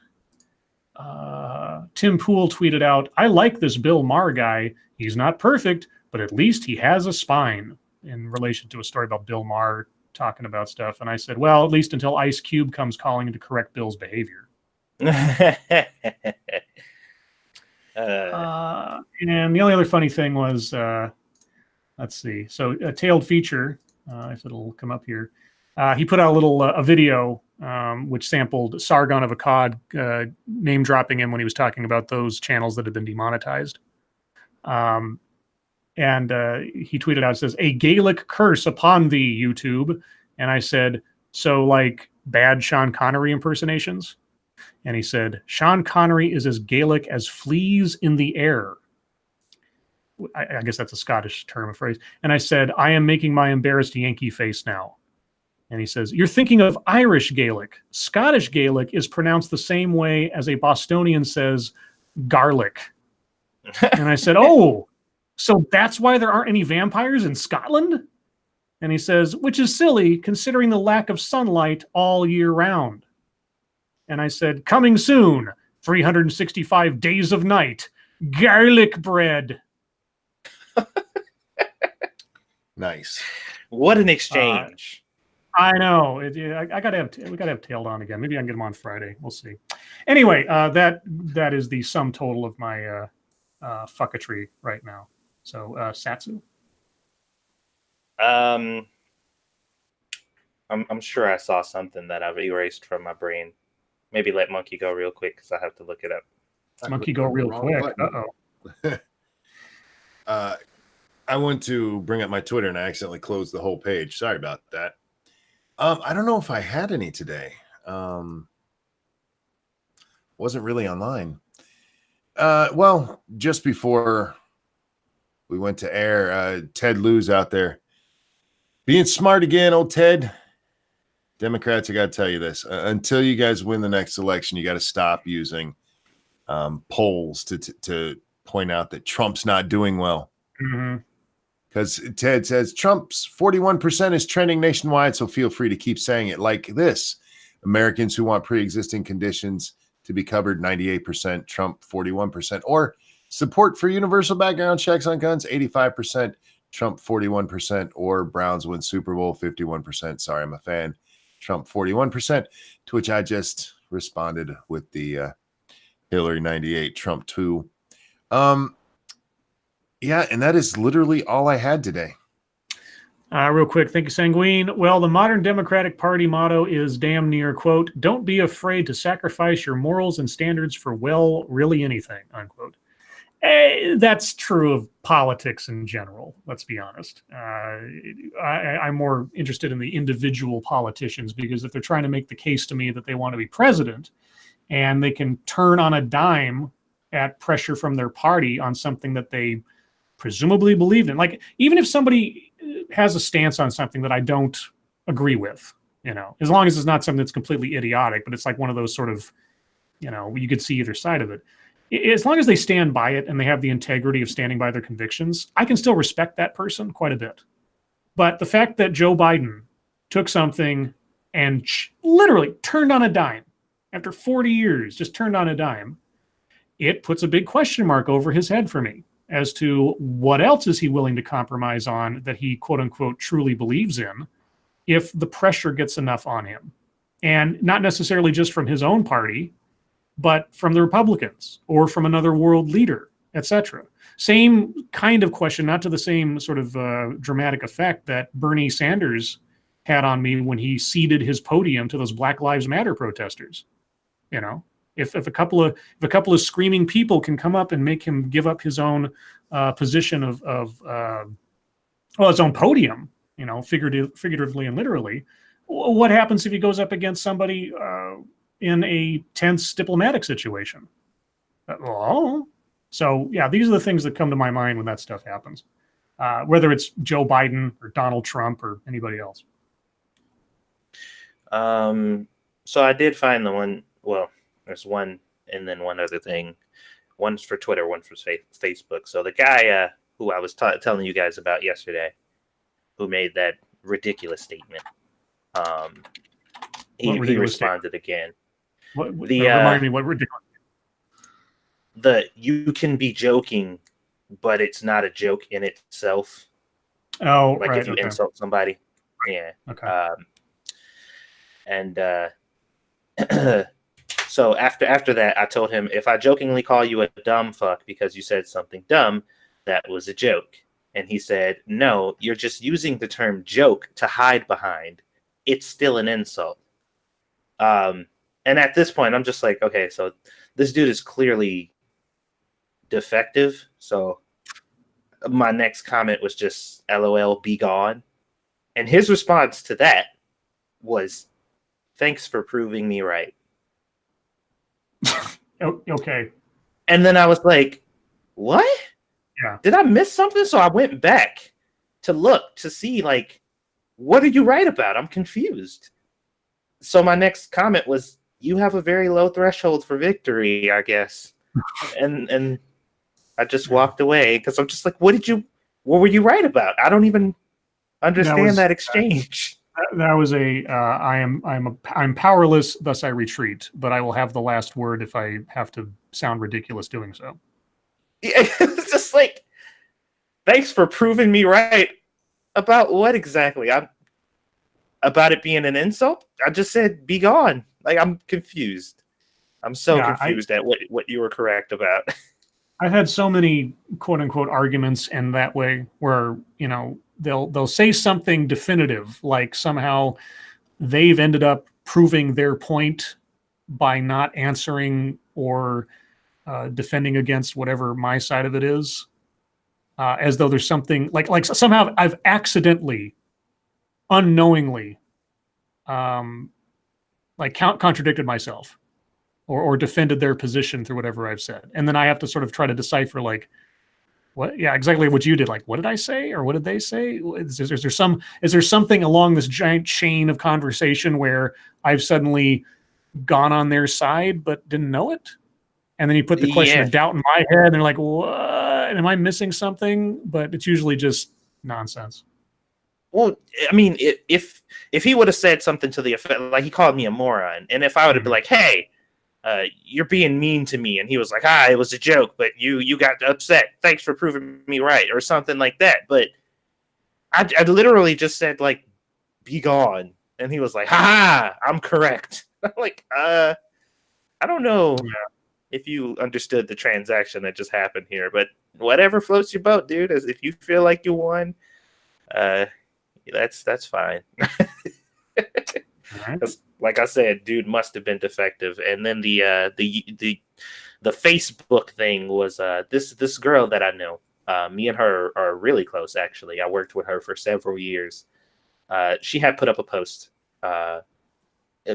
Tim Pool tweeted out, I like this Bill Maher guy. He's not perfect, but at least he has a spine, in relation to a story about Bill Maher talking about stuff. And I said, well, at least until Ice Cube comes calling to correct Bill's behavior. And the only other funny thing was, let's see. So a tailed feature, if it'll come up here. He put out a video which sampled Sargon of Akkad name dropping him when he was talking about those channels that had been demonetized. And he tweeted out, says, a Gaelic curse upon thee, YouTube. And I said, so like bad Sean Connery impersonations? And he said, Sean Connery is as Gaelic as fleas in the air. I guess that's a Scottish term of phrase. And I said, I am making my embarrassed Yankee face now. And he says, you're thinking of Irish Gaelic. Scottish Gaelic is pronounced the same way as a Bostonian says garlic. And I said, oh, so that's why there aren't any vampires in Scotland? And he says, which is silly considering the lack of sunlight all year round. And I said, coming soon, 365 days of night, garlic bread. Nice. What an exchange. I know. We gotta have Tailed on again. Maybe I can get him on Friday. We'll see. Anyway, that is the sum total of my fucketry right now. So Satsu. I'm sure I saw something that I've erased from my brain. Maybe let Monkey go real quick because I have to look it up. Monkey go real quick. I went to bring up my Twitter and I accidentally closed the whole page. Sorry about that. I don't know if I had any today. Wasn't really online. Well, just before we went to air, Ted Lieu's out there being smart again. Old Ted. Democrats, I got to tell you this. Until you guys win the next election, you got to stop using polls to point out that Trump's not doing well. Because Ted says Trump's 41% is trending nationwide, so feel free to keep saying it like this. Americans who want pre-existing conditions to be covered, 98%, Trump 41%. Or Support for universal background checks on guns, 85%. Trump, 41%. Or Browns win Super Bowl, 51%. Sorry, I'm a fan. Trump, 41%. To which I just responded with the Hillary 98, Trump 2. Yeah, and that is literally all I had today. Real quick, thank you, Sanguine. Well, the modern Democratic Party motto is damn near, quote, don't be afraid to sacrifice your morals and standards for, well, really anything, unquote. That's true of politics in general, let's be honest. I'm more interested in the individual politicians, because if they're trying to make the case to me that they want to be president and they can turn on a dime at pressure from their party on something that they presumably believed in, like even if somebody has a stance on something that I don't agree with, as long as it's not something that's completely idiotic, but it's like one of those sort of, you could see either side of it. As long as they stand by it and they have the integrity of standing by their convictions, I can still respect that person quite a bit. But the fact that Joe Biden took something and literally turned on a dime after 40 years, just turned on a dime, it puts a big question mark over his head for me as to what else is he willing to compromise on that he, quote unquote, truly believes in, if the pressure gets enough on him. And not necessarily just from his own party, but from the Republicans or from another world leader, etc. Same kind of question, not to the same sort of dramatic effect that Bernie Sanders had on me when he ceded his podium to those Black Lives Matter protesters. If a couple of screaming people can come up and make him give up his own position of his own podium, figuratively and literally, what happens if he goes up against somebody in a tense diplomatic situation? So yeah, these are the things that come to my mind when that stuff happens, whether it's Joe Biden or Donald Trump or anybody else. So I did find the one. Well, there's one and then one other thing. One's for Twitter, one's for Facebook. So the guy who I was telling you guys about yesterday, who made that ridiculous statement, he responded again. Remind me what ridiculous. You can be joking, but it's not a joke in itself. Oh, like right, if you insult somebody. Yeah. Okay. So after that, I told him, if I jokingly call you a dumb fuck because you said something dumb, that was a joke. And he said, no, you're just using the term joke to hide behind. It's still an insult. And at this point, I'm just like, okay, so this dude is clearly defective. So my next comment was just, LOL, be gone. And his response to that was, thanks for proving me right. Okay. And then I was like, what? Yeah. Did I miss something? So I went back to look to see, like, what are you right about? I'm confused. So my next comment was, you have a very low threshold for victory, I guess. and I just walked away because I'm just like, what were you right about? I don't even understand that exchange. That was I'm powerless, thus I retreat, but I will have the last word if I have to sound ridiculous doing so. Yeah, it's just like, thanks for proving me right. About what exactly? About it being an insult? I just said, be gone. Like, I'm confused. I'm so confused at what you were correct about. I've had so many quote unquote arguments in that way where, they'll say something definitive, like somehow they've ended up proving their point by not answering or defending against whatever my side of it is, as though there's something like somehow I've accidentally, unknowingly, contradicted myself or defended their position through whatever I've said. And then I have to sort of try to decipher, like, what? Yeah, exactly what you did. Like, what did I say, or what did they say? Is there something along this giant chain of conversation where I've suddenly gone on their side but didn't know it? And then you put the question of doubt in my head, and they're like, "What? Am I missing something?" But it's usually just nonsense. Well, I mean, if he would have said something to the effect, like he called me a moron, and if I would have been like, "Hey, you're being mean to me. And he was like, it was a joke, but you got upset. Thanks for proving me right, or something like that. But I literally just said, like, be gone. And he was like, I'm correct. I'm like, I don't know if you understood the transaction that just happened here, but whatever floats your boat, dude. As if you feel like you won, that's fine. Right. Like I said, dude must have been defective. And then the Facebook thing was this girl that I know. Me and her are really close, actually. I worked with her for several years. She had put up a post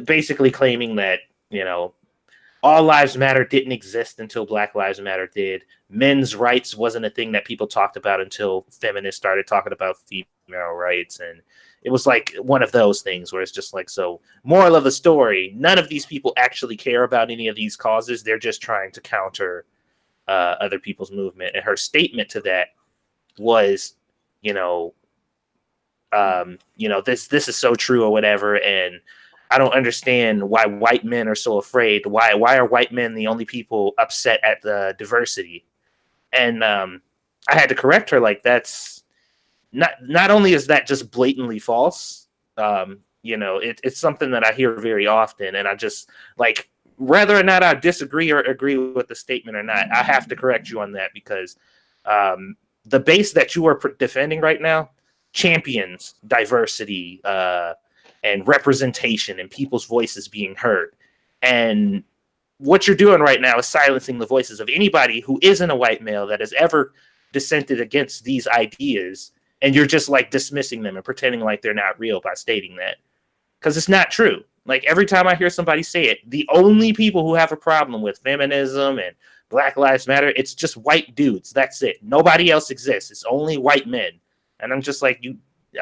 basically claiming that, all lives matter didn't exist until Black Lives Matter did. Men's rights wasn't a thing that people talked about until feminists started talking about female rights. And it was like one of those things where it's just like, so moral of the story, none of these people actually care about any of these causes. They're just trying to counter other people's movement. And her statement to that was, this is so true or whatever. And I don't understand why white men are so afraid. Why are white men the only people upset at the diversity? And I had to correct her. Like, that's not only is that just blatantly false. It's something that I hear very often, and I just, like, whether or not I disagree or agree with the statement or not, I have to correct you on that, because the base that you are defending right now champions diversity and representation and people's voices being heard. And what you're doing right now is silencing the voices of anybody who isn't a white male that has ever dissented against these ideas. And you're just, like, dismissing them and pretending like they're not real by stating that. Because it's not true. Like, every time I hear somebody say it, the only people who have a problem with feminism and Black Lives Matter, it's just white dudes. That's it. Nobody else exists. It's only white men. And I'm just like,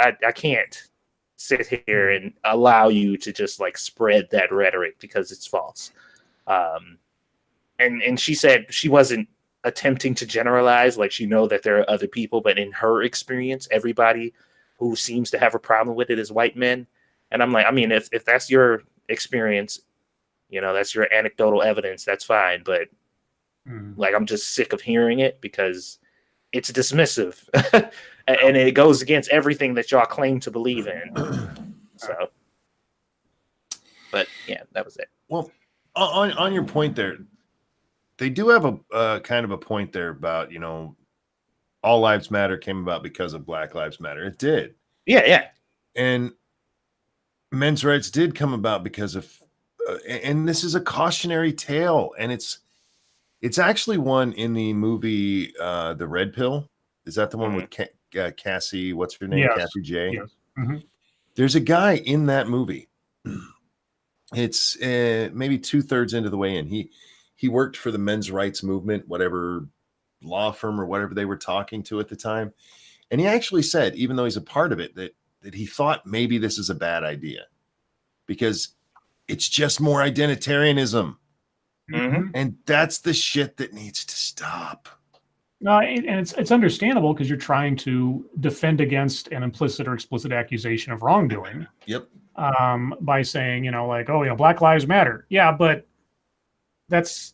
I can't sit here and allow you to just, like, spread that rhetoric, because it's false. And she said she wasn't attempting to generalize, like, she know that there are other people, but in her experience, everybody who seems to have a problem with it is white men. And I'm like, I mean, if that's your experience, that's your anecdotal evidence, that's fine. But like, I'm just sick of hearing it, because it's dismissive and it goes against everything that y'all claim to believe in. So, but yeah, that was it. Well, on your point there, they do have a kind of a point there about, all lives matter came about because of Black Lives Matter. It did. Yeah. And men's rights did come about because of, and this is a cautionary tale. And it's actually one in the movie, The Red Pill. Is that the one with Cassie? What's her name? Yes. Cassie J. Yes. Mm-hmm. There's a guy in that movie. It's maybe 2/3 into the way in. He worked for the men's rights movement, whatever law firm or whatever they were talking to at the time. And he actually said, even though he's a part of it, that he thought maybe this is a bad idea because it's just more identitarianism. Mm-hmm. And that's the shit that needs to stop. And it's understandable, because you're trying to defend against an implicit or explicit accusation of wrongdoing. Yep. By saying, Black Lives Matter. Yeah, but that's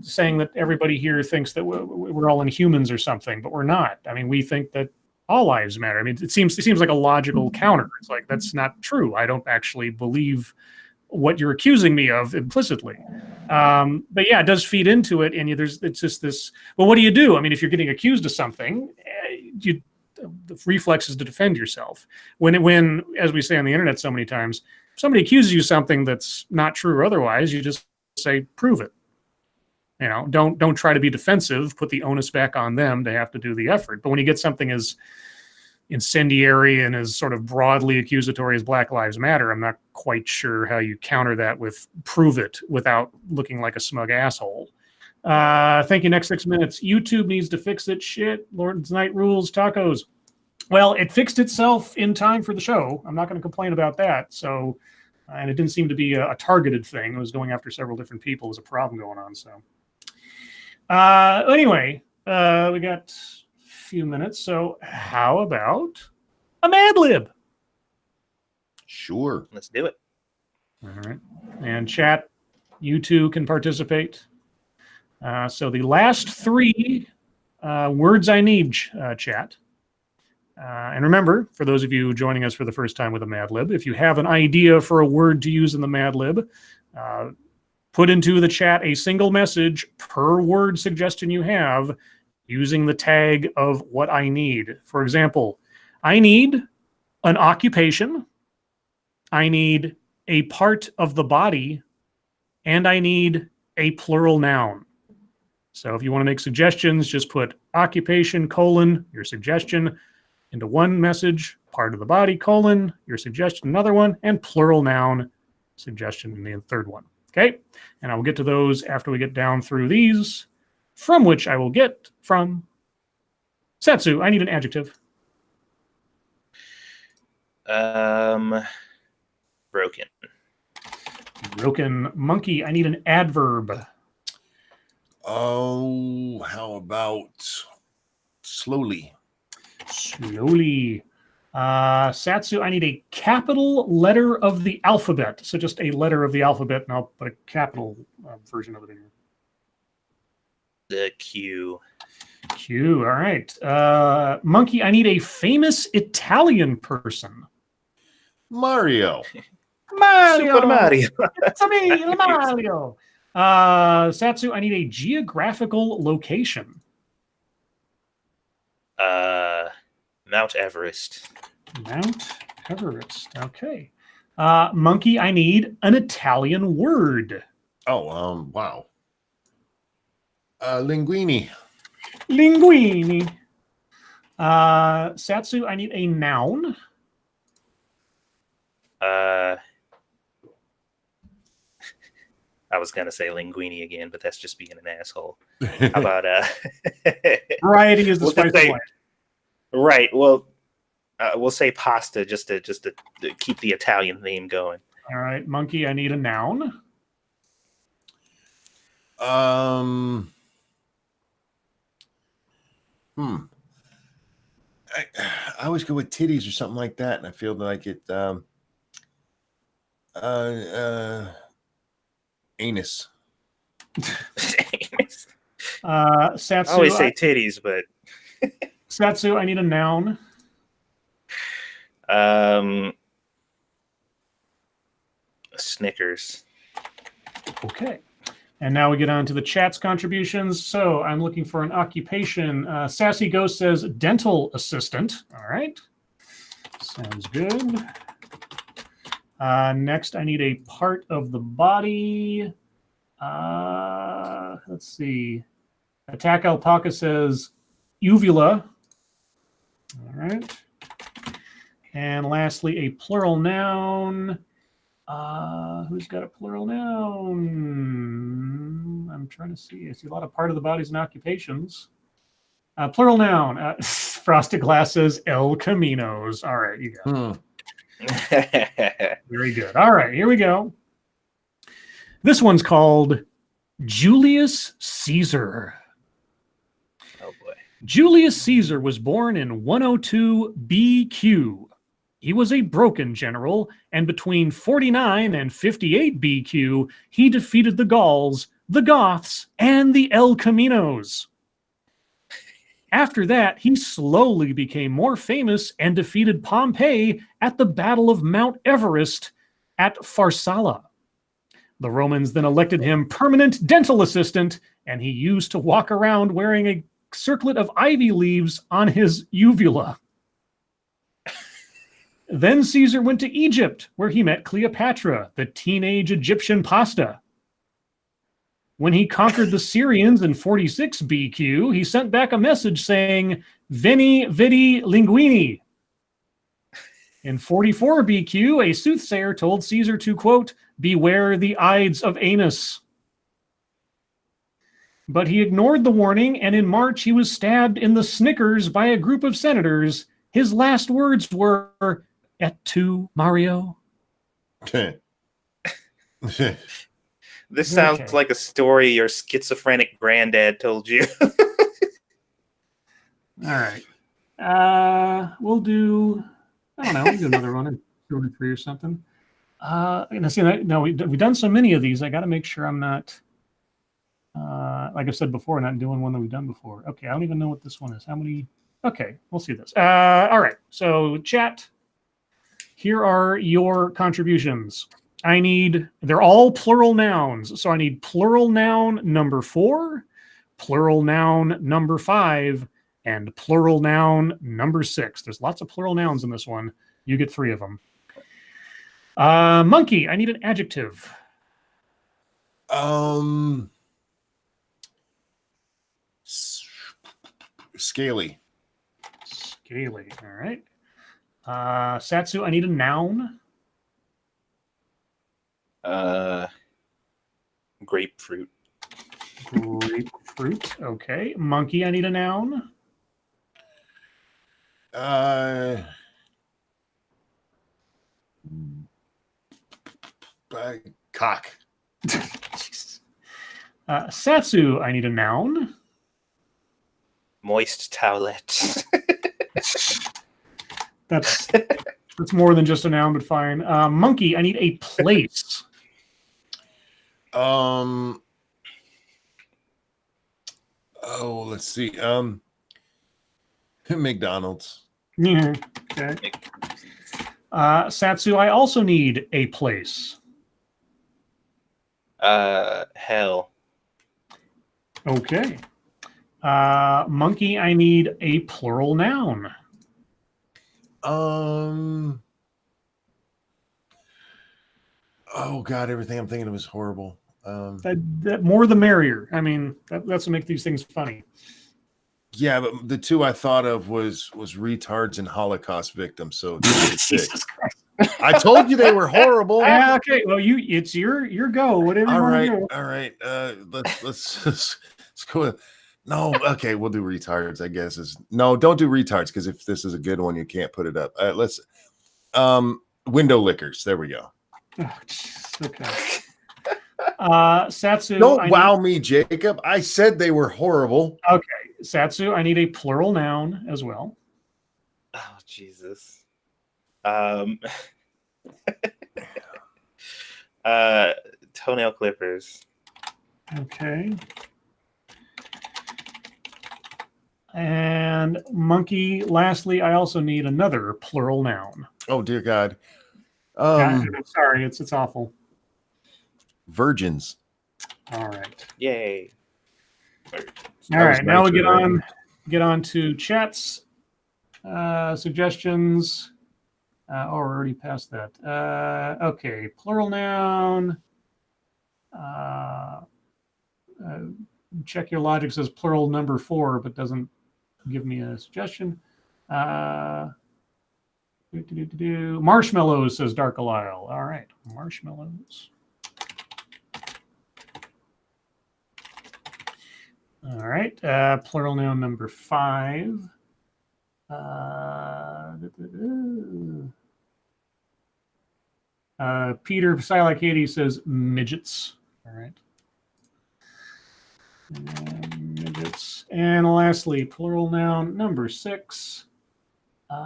saying that everybody here thinks that we're all inhumans or something, but we're not. I mean, we think that all lives matter. I mean, it seems like a logical counter. It's like, that's not true. I don't actually believe what you're accusing me of implicitly. But yeah, it does feed into it. And it's just this, well, what do you do? I mean, if you're getting accused of something, the reflex is to defend yourself. When, as we say on the internet so many times, if somebody accuses you of something that's not true or otherwise, you just say, prove it. Don't try to be defensive, put the onus back on them to have to do the effort. But when you get something as incendiary and as sort of broadly accusatory as Black Lives Matter, I'm not quite sure how you counter that with prove it without looking like a smug asshole. Thank you. Next 6 minutes. YouTube needs to fix its shit. Lord's Night Rules, tacos. Well, it fixed itself in time for the show. I'm not going to complain about that. So, and it didn't seem to be a targeted thing. It was going after several different people. There's a problem going on. So, anyway, we got a few minutes. So, how about a Mad Lib? Sure. Let's do it. All right. And chat, You too can participate. So the last three words I need, chat. And remember, for those of you joining us for the first time with a Mad Lib, if you have an idea for a word to use in the Mad Lib, put into the chat a single message per word suggestion you have using the tag of what I need. For example, I need an occupation, I need a part of the body, and I need a plural noun. So if you want to make suggestions, just put occupation, your suggestion, into one message, part of the body, your suggestion, another one, and plural noun suggestion in the third one. Okay? And I will get to those after we get down through these, from which I will get from Satsu. I need an adjective. Broken. Broken. Monkey, I need an adverb. Oh, how about slowly? Slowly. Satsu, I need a capital letter of the alphabet. So just a letter of the alphabet, and I'll put a capital version of it in here. The Q. Q, all right. Monkey, I need a famous Italian person. Mario. Mario! Super Mario. It's me, Mario! Satsu, I need a geographical location. Mount Everest. Mount Everest, okay. Monkey, I need an Italian word. Oh, wow. Linguini. Linguini. Satsu, I need a noun. I was gonna say linguini again, but that's just being an asshole. How about Variety is the spice of life. Right. Well, we'll say pasta just to keep the Italian theme going. All right, Monkey, I need a noun. I always go with titties or something like that, and I feel like it. Anus. Anus. Satsu, I always say titties, but Satsu, I need a noun. Snickers. Okay. And now we get on to the chat's contributions. So I'm looking for an occupation. Sassy Ghost says dental assistant. All right. Sounds good. Next, I need a part of the body. Let's see. Attack Alpaca says uvula. All right. And lastly, a plural noun. Who's got a plural noun? I'm trying to see. I see a lot of part of the bodies and occupations. Plural noun. Frosted Glass says El Caminos. All right, you go. Very good. All right, here we go. This one's called Julius Caesar. Oh boy. Julius Caesar was born in 102 BQ. He was a broken general, and between 49 and 58 BQ, he defeated the Gauls, the Goths, and the El Caminos. After that, he slowly became more famous and defeated Pompey at the Battle of Mount Everest at Pharsala. The Romans then elected him permanent dental assistant, and he used to walk around wearing a circlet of ivy leaves on his uvula. Then Caesar went to Egypt, where he met Cleopatra, the teenage Egyptian pasta. When he conquered the Syrians in 46 BQ, he sent back a message saying, Veni, vidi, linguini. In 44 BQ, a soothsayer told Caesar to, quote, beware the Ides of Anus. But he ignored the warning, and in March he was stabbed in the Snickers by a group of senators. His last words were, et tu, Mario? This sounds like a story your schizophrenic granddad told you. All right. We'll do, I don't know, we'll do another one, 2 or 3 or something. And I see that now we've done so many of these. I got to make sure I'm not, like I said before, not doing one that we've done before. Okay, I don't even know what this one is. How many? Okay, we'll see this. All right, so chat. Here are your contributions. They're all plural nouns. So I need plural noun number 4, plural noun number 5, and plural noun number 6. There's lots of plural nouns in this one. You get 3 of them. Monkey, I need an adjective. Scaly. Scaly, all right. Satsu, I need a noun. Grapefruit. Grapefruit, okay. Monkey, I need a noun. Cock. Satsu, I need a noun. Moist towelette. That's more than just a noun, but fine. Monkey, I need a place. Let's see. McDonald's. Yeah, okay. Satsu, I also need a place. Hell. Okay. Monkey, I need a plural noun. Oh God, everything I'm thinking of is horrible. That more the merrier. I mean, that's what makes these things funny. Yeah, but the 2 I thought of was retards and Holocaust victims. So Jesus Christ. I told you they were horrible. Okay, well, it's your go. Whatever you want to do. All right. Let's go with. No, okay, we'll do retards. I guess no. Don't do retards because if this is a good one, you can't put it up. Let's window lickers. There we go. Oh, okay. Satsu, Don't wow me, Jacob. I said they were horrible. Okay, Satsu, I need a plural noun as well. Oh, Jesus. Toenail clippers. Okay. And monkey, lastly, I also need another plural noun. Oh, dear God. I'm sorry, it's awful. Virgins. All right. Yay. Virgins. All right, now we get on to chats, suggestions. We're already past that. Okay, plural noun. Check Your Logic says plural number 4, but doesn't give me a suggestion. Marshmallows, says Dark Alile. All right, marshmallows. All right, plural noun number 5. Peter Silak 80 says midgets. All right. Midgets. And lastly, plural noun number 6. That's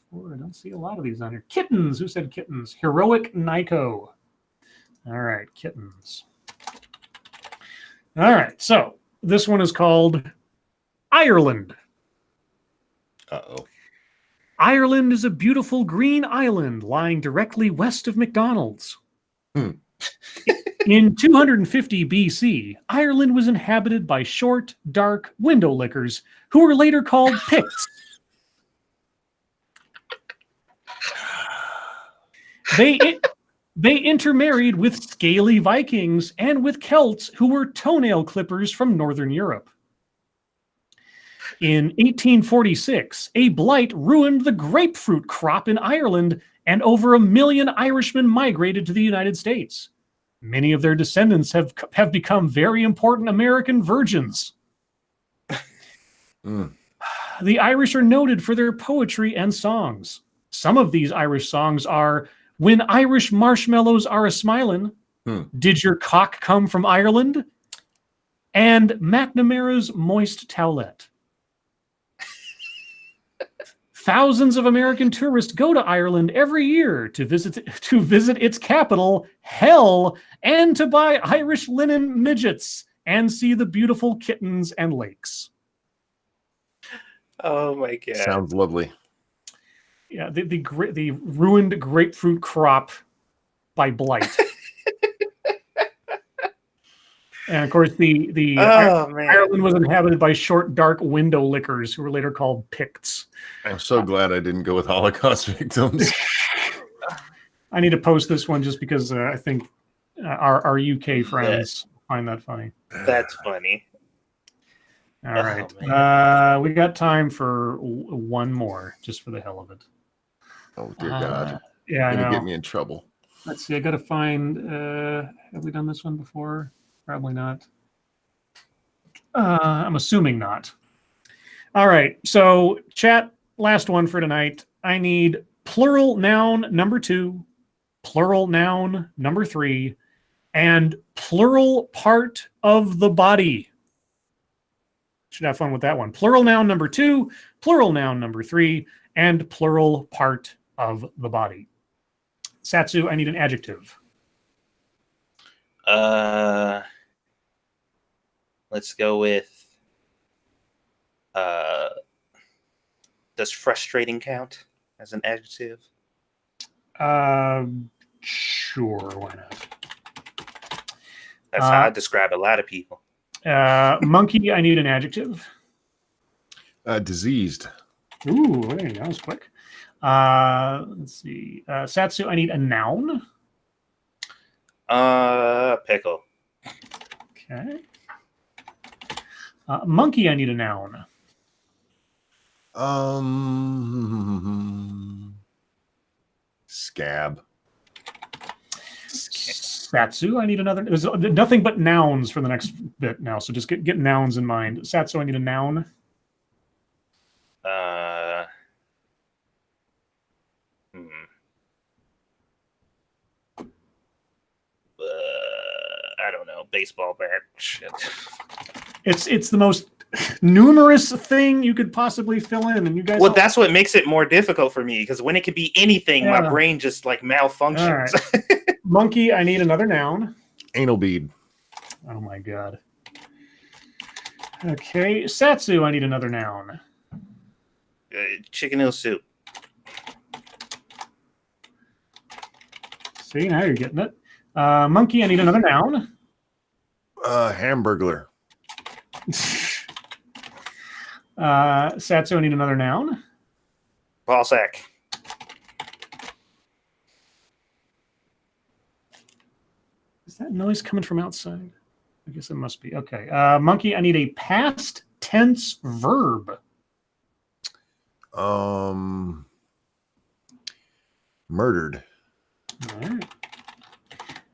4. I don't see a lot of these on here. Kittens. Who said kittens? Heroic Nico. All right, kittens. All right, so this one is called Ireland. Uh-oh. Ireland is a beautiful green island lying directly west of McDonald's. In 250 BC, Ireland was inhabited by short, dark window lickers who were later called Picts. They intermarried with scaly Vikings and with Celts who were toenail clippers from Northern Europe. In 1846, a blight ruined the grapefruit crop in Ireland, and over 1 million Irishmen migrated to the United States. Many of their descendants have become very important American virgins. The Irish are noted for their poetry and songs. Some of these Irish songs are When Irish Marshmallows Are A-Smilin', Did Your Cock Come From Ireland? And McNamara's Moist Towelette. Thousands of American tourists go to Ireland every year to visit its capital, Hell, and to buy Irish linen midgets and see the beautiful kittens and lakes. Oh my god! Sounds lovely. Yeah, the ruined grapefruit crop by blight. And of course, Ireland was inhabited by short, dark window lickers who were later called Picts. I'm so glad I didn't go with Holocaust victims. I need to post this one just because I think our UK friends find that funny. That's funny. All right. We got time for one more, just for the hell of it. Oh, dear God. Yeah, You're going to get me in trouble. Let's see. I got to find... have we done this one before? Probably not. I'm assuming not. All right. So, chat, last one for tonight. I need plural noun number 2, plural noun number 3, and plural part of the body. Should have fun with that one. Plural noun number 2, plural noun number 3, and plural part of the body. Satsu, I need an adjective. Let's go with does frustrating count as an adjective? Sure, why not? That's how I describe a lot of people. Monkey, I need an adjective. Diseased. Ooh, hey, that was quick. Let's see. Satsu, I need a noun. Pickle. Okay. Monkey, I need a noun. Scab. Satsu, I need another. There's nothing but nouns for the next bit now, so just get nouns in mind. Satsu, I need a noun. I don't know. Baseball bat. Shit. It's the most numerous thing you could possibly fill in, and you guys. Well, that's what makes it more difficult for me, because when it could be anything, my brain just like malfunctions. All right. Monkey, I need another noun. Anal bead. Oh my god. Okay, Satsu, I need another noun. Chicken noodle soup. See, now you're getting it. Monkey, I need another noun. Hamburglar. Satsu, I need another noun. Ball sack. Is that noise coming from outside? I guess it must be. Okay. Monkey, I need a past tense verb. Murdered. All right.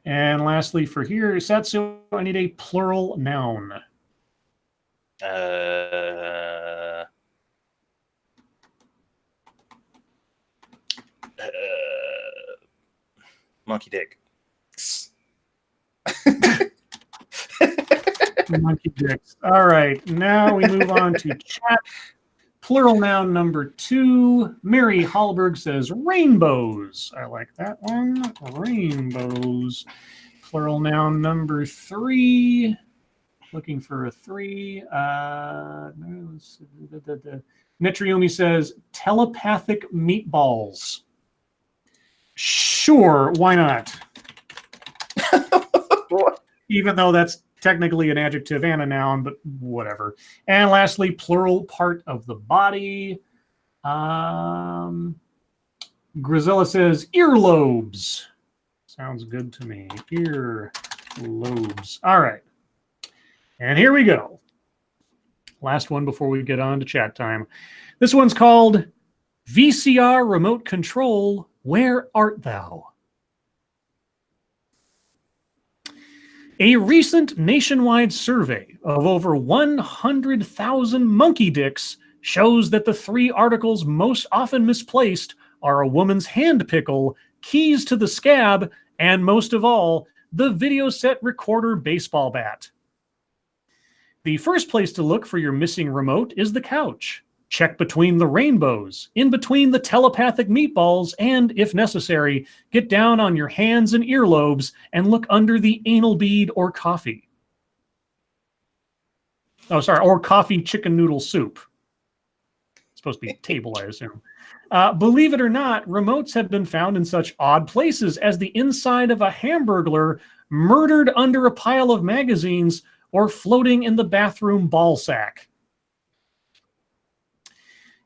And lastly, for here, Satsu, I need a plural noun. Monkey dick. Monkey dicks. All right. Now we move on to chat. Plural noun number 2. Mary Hallberg says rainbows. I like that one. Rainbows. Plural noun number 3. Looking for a 3. Netriumi says telepathic meatballs. Sure, why not? Even though that's technically an adjective and a noun, but whatever. And lastly, plural part of the body. Grisella says earlobes. Sounds good to me. Earlobes. All right. And here we go. Last one before we get on to chat time. This one's called VCR Remote Control, Where Art Thou? A recent nationwide survey of over 100,000 monkey dicks shows that the 3 articles most often misplaced are a woman's hand pickle, keys to the scab, and most of all, the video set recorder baseball bat. The first place to look for your missing remote is the couch. Check between the rainbows, in between the telepathic meatballs, and, if necessary, get down on your hands and earlobes and look under the anal bead or coffee. Oh, sorry, or coffee chicken noodle soup. It's supposed to be table, I assume. Believe it or not, remotes have been found in such odd places as the inside of a Hamburglar, murdered under a pile of magazines, or floating in the bathroom ball sack.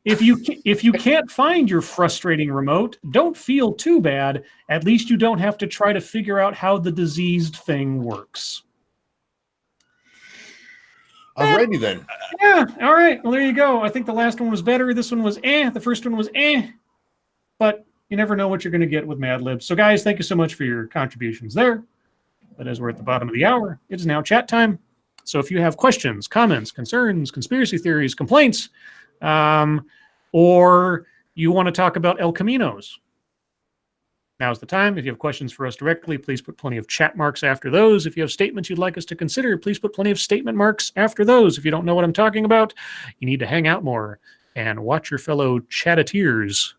If you can't find your frustrating remote, don't feel too bad. At least you don't have to try to figure out how the diseased thing works. Alrighty then. Yeah, all right. Well, there you go. I think the last one was better. This one was The first one was But you never know what you're going to get with Mad Libs. So, guys, thank you so much for your contributions there. But as we're at the bottom of the hour, it is now chat time. So if you have questions, comments, concerns, conspiracy theories, complaints, or you want to talk about El Caminos, now's the time. If you have questions for us directly, please put plenty of chat marks after those. If you have statements you'd like us to consider, please put plenty of statement marks after those. If you don't know what I'm talking about, you need to hang out more and watch your fellow chatteteers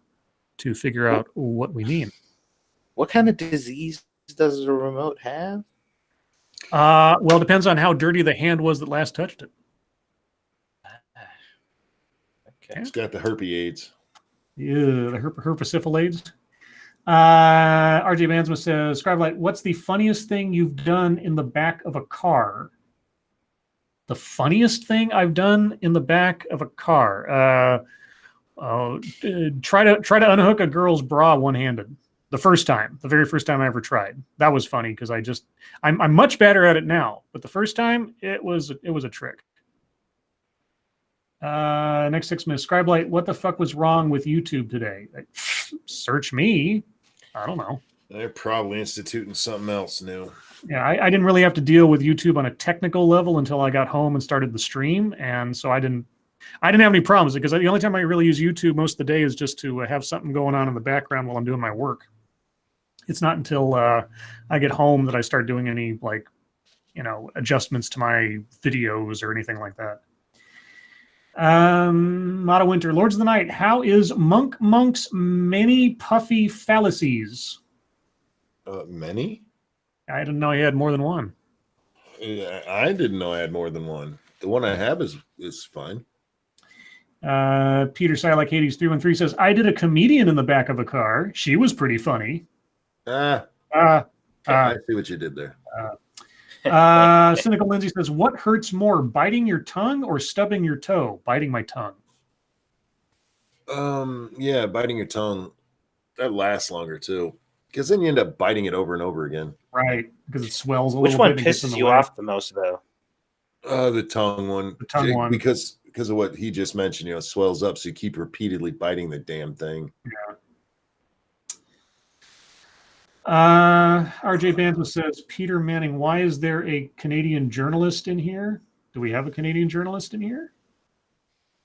to figure out what we mean. What kind of disease does the remote have? Well, it depends on how dirty the hand was that last touched it. Okay. It's got the herpes AIDS. Yeah, the herpesiphalades. RJ Mansma says, Scribe, what's the funniest thing you've done in the back of a car? The funniest thing I've done in the back of a car? Try to unhook a girl's bra one-handed. The very first time I ever tried. That was funny because I'm much better at it now. But the first time, it was a trick. Next 6 minutes. Scribe, what the fuck was wrong with YouTube today? Search me. I don't know. They're probably instituting something else new. Yeah, I didn't really have to deal with YouTube on a technical level until I got home and started the stream, and so I didn't have any problems because the only time I really use YouTube most of the day is just to have something going on in the background while I'm doing my work. It's not until I get home that I start doing any adjustments to my videos or anything like that. Mata Winter, Lords of the Night. How is Monk's many puffy fallacies? Many? I didn't know he had more than one. I didn't know I had more than one. The one I have is fine. Peter Silak Hades 313 says, I did a comedian in the back of a car. She was pretty funny. I see what you did there. Cynical Lindsay says, what hurts more, biting your tongue or stubbing your toe? Biting my tongue. Yeah, biting your tongue. That lasts longer too. Because then you end up biting it over and over again. Right, because it swells a Which little bit. Which one pisses you off the most, though? The tongue one. The tongue one. Because of what he just mentioned, it swells up, so you keep repeatedly biting the damn thing. Yeah. RJ Bantham says, Peter Manning, why is there a Canadian journalist in here? Do we have a Canadian journalist in here?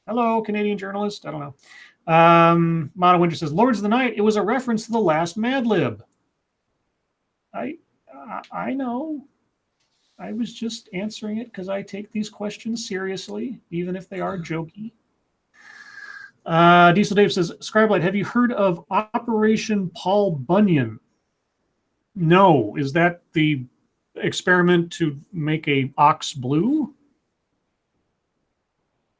Hello, Canadian journalist? I don't know. Mata Winter says, Lords of the Night, it was a reference to the last Mad Lib. I know. I was just answering it because I take these questions seriously, even if they are jokey. Diesel Dave says, Scribe, have you heard of Operation Paul Bunyan? No. Is that the experiment to make a ox blue?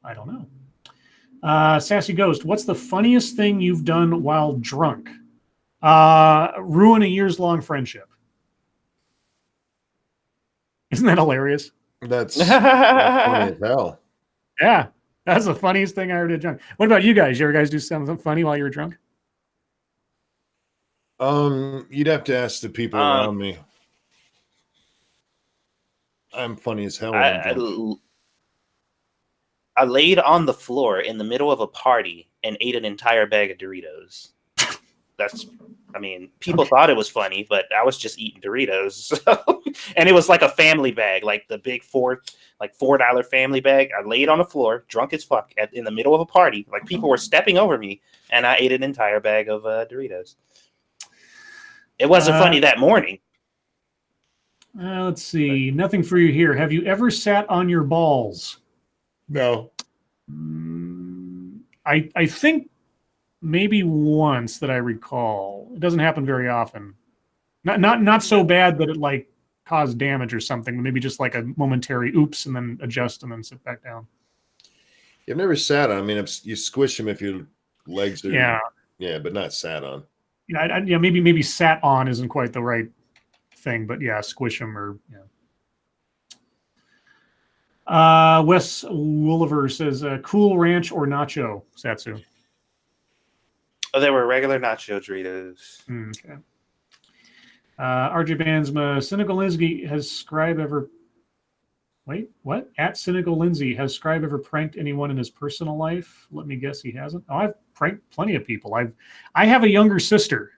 I don't know. Sassy Ghost, what's the funniest thing you've done while drunk? Ruin a years-long friendship. Isn't that hilarious? That's funny as hell. Yeah, that's the funniest thing I ever did drunk. What about you guys? You ever guys do something funny while you were drunk? You'd have to ask the people around me. I'm funny as hell. I laid on the floor in the middle of a party and ate an entire bag of Doritos. People thought it was funny, but I was just eating Doritos. So, and it was like a family bag, like the big $4 family bag. I laid on the floor, drunk as fuck, in the middle of a party. Like people were stepping over me, and I ate an entire bag of Doritos. It wasn't funny that morning. Let's see. Nothing for you here. Have you ever sat on your balls? No. I think maybe once that I recall. It doesn't happen very often. Not so bad that it like caused damage or something, but maybe just like a momentary oops and then adjust and then sit back down. You've never sat on. I mean, you squish them if your legs are. Yeah, but not sat on. Yeah, maybe sat on isn't quite the right thing, but yeah, squish them or Wes Woolever says Cool Ranch or Nacho, Satsu. Oh, they were regular nacho Doritos. Okay. RJ Bansma, Cynical Lindsay, has Scribe ever... Wait, what? At Cynical Lindsay, has Scribe ever pranked anyone in his personal life? Let me guess he hasn't. Oh, I've pranked plenty of people. I have a younger sister.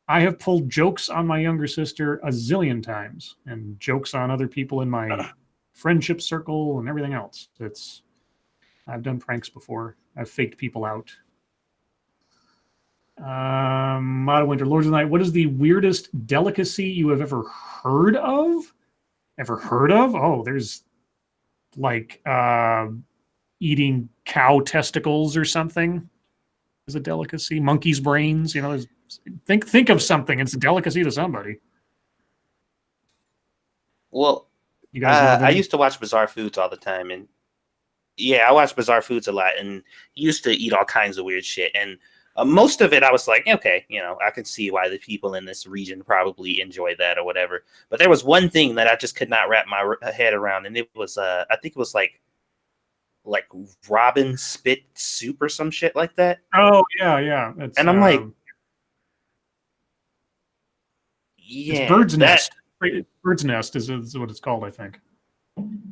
I have pulled jokes on my younger sister a zillion times and jokes on other people in my friendship circle and everything else. I've done pranks before. I've faked people out. Modern Winter, Lords of the Night, what is the weirdest delicacy you have ever heard of? Oh, there's like eating cow testicles or something is a delicacy. Monkey's brains, think of something. It's a delicacy to somebody. Well, you guys I used to watch Bizarre Foods all the time, and I watched Bizarre Foods a lot, and used to eat all kinds of weird shit. And most of it, I was like, okay, I can see why the people in this region probably enjoy that or whatever. But there was one thing that I just could not wrap my head around, and it was, I think it was like robin spit soup or some shit like that. Oh yeah. And I'm like, yeah, it's bird's nest. Bird's nest is what it's called, I think.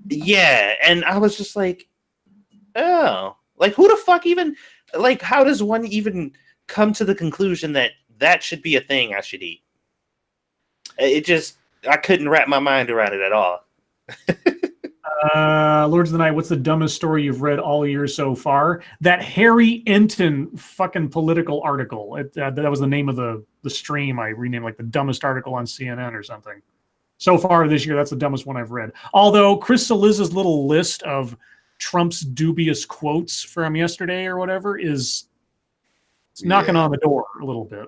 Yeah, and I was just like, oh, like who the fuck even, like, how does one even come to the conclusion that should be a thing I should eat? I couldn't wrap my mind around it at all. Lords of the Night, what's the dumbest story you've read all year so far? That Harry Enton fucking political article. That was the name of the stream I renamed, like the dumbest article on CNN or something. So far this year, that's the dumbest one I've read. Although Chris Saliza's little list of Trump's dubious quotes from yesterday or whatever is knocking on the door a little bit.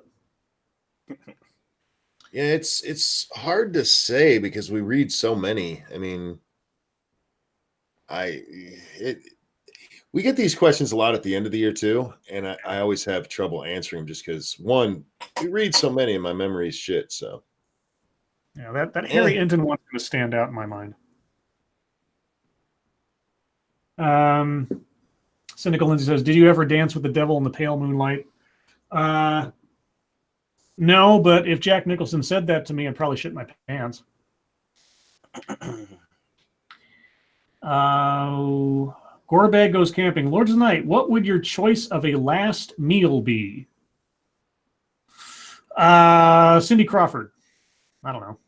Yeah, it's hard to say because we read so many. I mean, we get these questions a lot at the end of the year too, and I always have trouble answering them just because, one, we read so many and my memory is shit. So yeah, that Harry Enton one's going to stand out in my mind. Cynical Lindsay says, did you ever dance with the devil in the pale moonlight? No, but if Jack Nicholson said that to me, I'd probably shit my pants. Gorebag goes camping. Lords of the Night, what would your choice of a last meal be? Cindy Crawford. I don't know.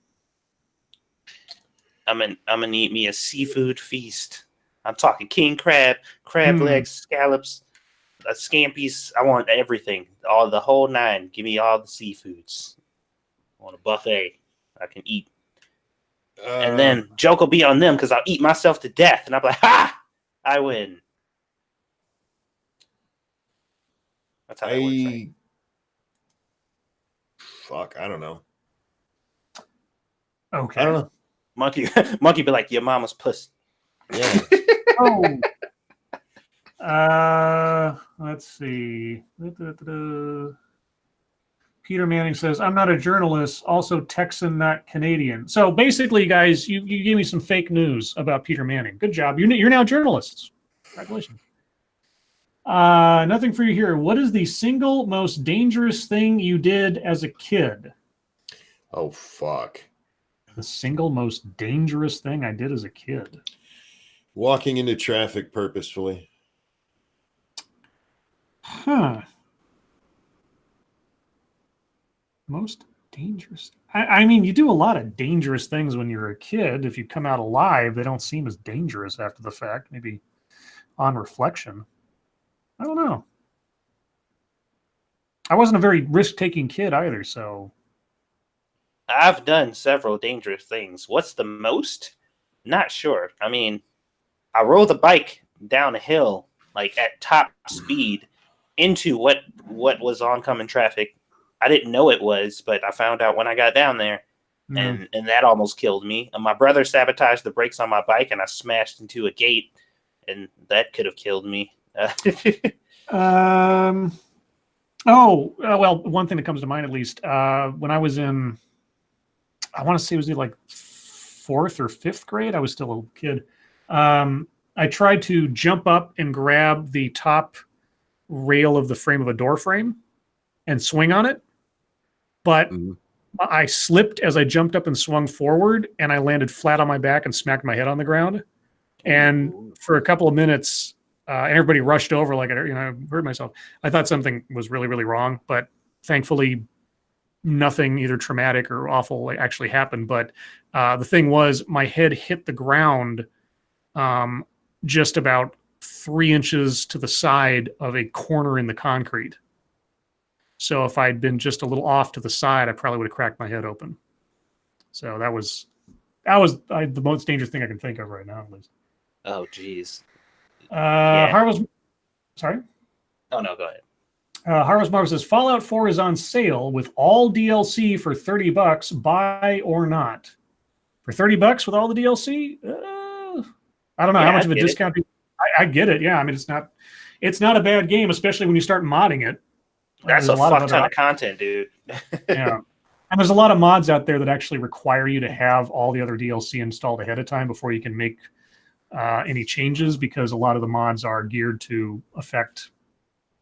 I'm gonna eat me a seafood feast. I'm talking king crab, crab legs, scallops, scampies. I want everything, the whole nine. Give me all the seafoods. I want a buffet I can eat. And then joke will be on them because I'll eat myself to death. And I'm like, ha! I win. That's how that works, right? Fuck, I don't know. Okay. I don't know. Monkey be like, your mama's pussy. Yeah. Let's see. Peter Manning says, I'm not a journalist, also Texan, not Canadian. So basically, guys, you gave me some fake news about Peter Manning. Good job. You're now journalists. Congratulations. Nothing for you here. What is the single most dangerous thing you did as a kid? Oh, fuck. The single most dangerous thing I did as a kid. Walking into traffic purposefully. Huh. Most dangerous. I mean, you do a lot of dangerous things when you're a kid. If you come out alive, they don't seem as dangerous after the fact. Maybe on reflection. I don't know. I wasn't a very risk-taking kid either, so. I've done several dangerous things. What's the most? Not sure. I mean, I rode the bike down a hill like at top speed into what was oncoming traffic. I didn't know it was, but I found out when I got down there, and that almost killed me. And my brother sabotaged the brakes on my bike, and I smashed into a gate, and that could have killed me. Well, one thing that comes to mind, at least, when I was in, I want to say it was like 4th or 5th grade. I was still a kid. I tried to jump up and grab the top rail of the frame of a door frame and swing on it, but I slipped as I jumped up and swung forward, and I landed flat on my back and smacked my head on the ground. And for a couple of minutes, and everybody rushed over like I hurt myself. I thought something was really, really wrong, but thankfully nothing either traumatic or awful actually happened. But the thing was, my head hit the ground just about 3 inches to the side of a corner in the concrete. So if I'd been just a little off to the side, I probably would have cracked my head open. So that was the most dangerous thing I can think of right now, at least. Oh, geez. Harlow's, sorry? Oh, no, go ahead. Harlow's Marvel says, Fallout 4 is on sale with all DLC for $30. Buy or not? For $30 with all the DLC? I don't know how much of a discount. I get it. Yeah, I mean, it's not a bad game, especially when you start modding it. That's a fuck ton of content, dude. Yeah. And there's a lot of mods out there that actually require you to have all the other DLC installed ahead of time before you can make any changes, because a lot of the mods are geared to affect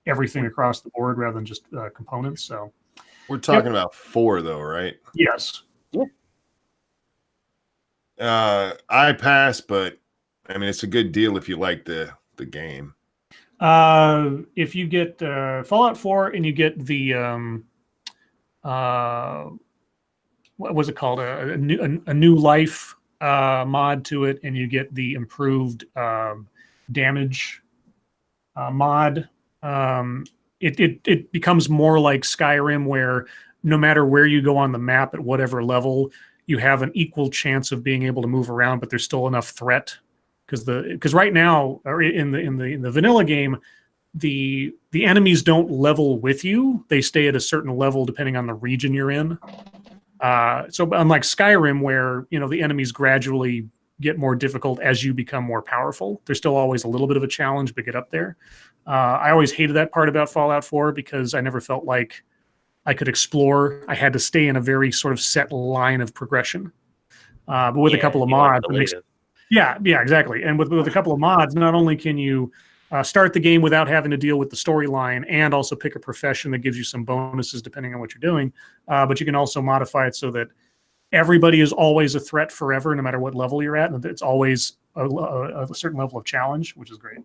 everything across the board rather than just components. So we're talking about 4, though, right? Yes. I pass, but I mean, it's a good deal if you like the game. If you get Fallout 4 and you get the what was it called, a new life mod to it, and you get the improved damage mod, it becomes more like Skyrim, where no matter where you go on the map at whatever level, you have an equal chance of being able to move around, but there's still enough threat. Because right now, or in the vanilla game, the enemies don't level with you; they stay at a certain level depending on the region you're in. So unlike Skyrim, where the enemies gradually get more difficult as you become more powerful, there's still always a little bit of a challenge to get up there. I always hated that part about Fallout 4 because I never felt like I could explore. I had to stay in a very sort of set line of progression. But with a couple of mods, yeah, exactly. And with a couple of mods, not only can you start the game without having to deal with the storyline and also pick a profession that gives you some bonuses depending on what you're doing, but you can also modify it so that everybody is always a threat forever, no matter what level you're at, and it's always a certain level of challenge, which is great.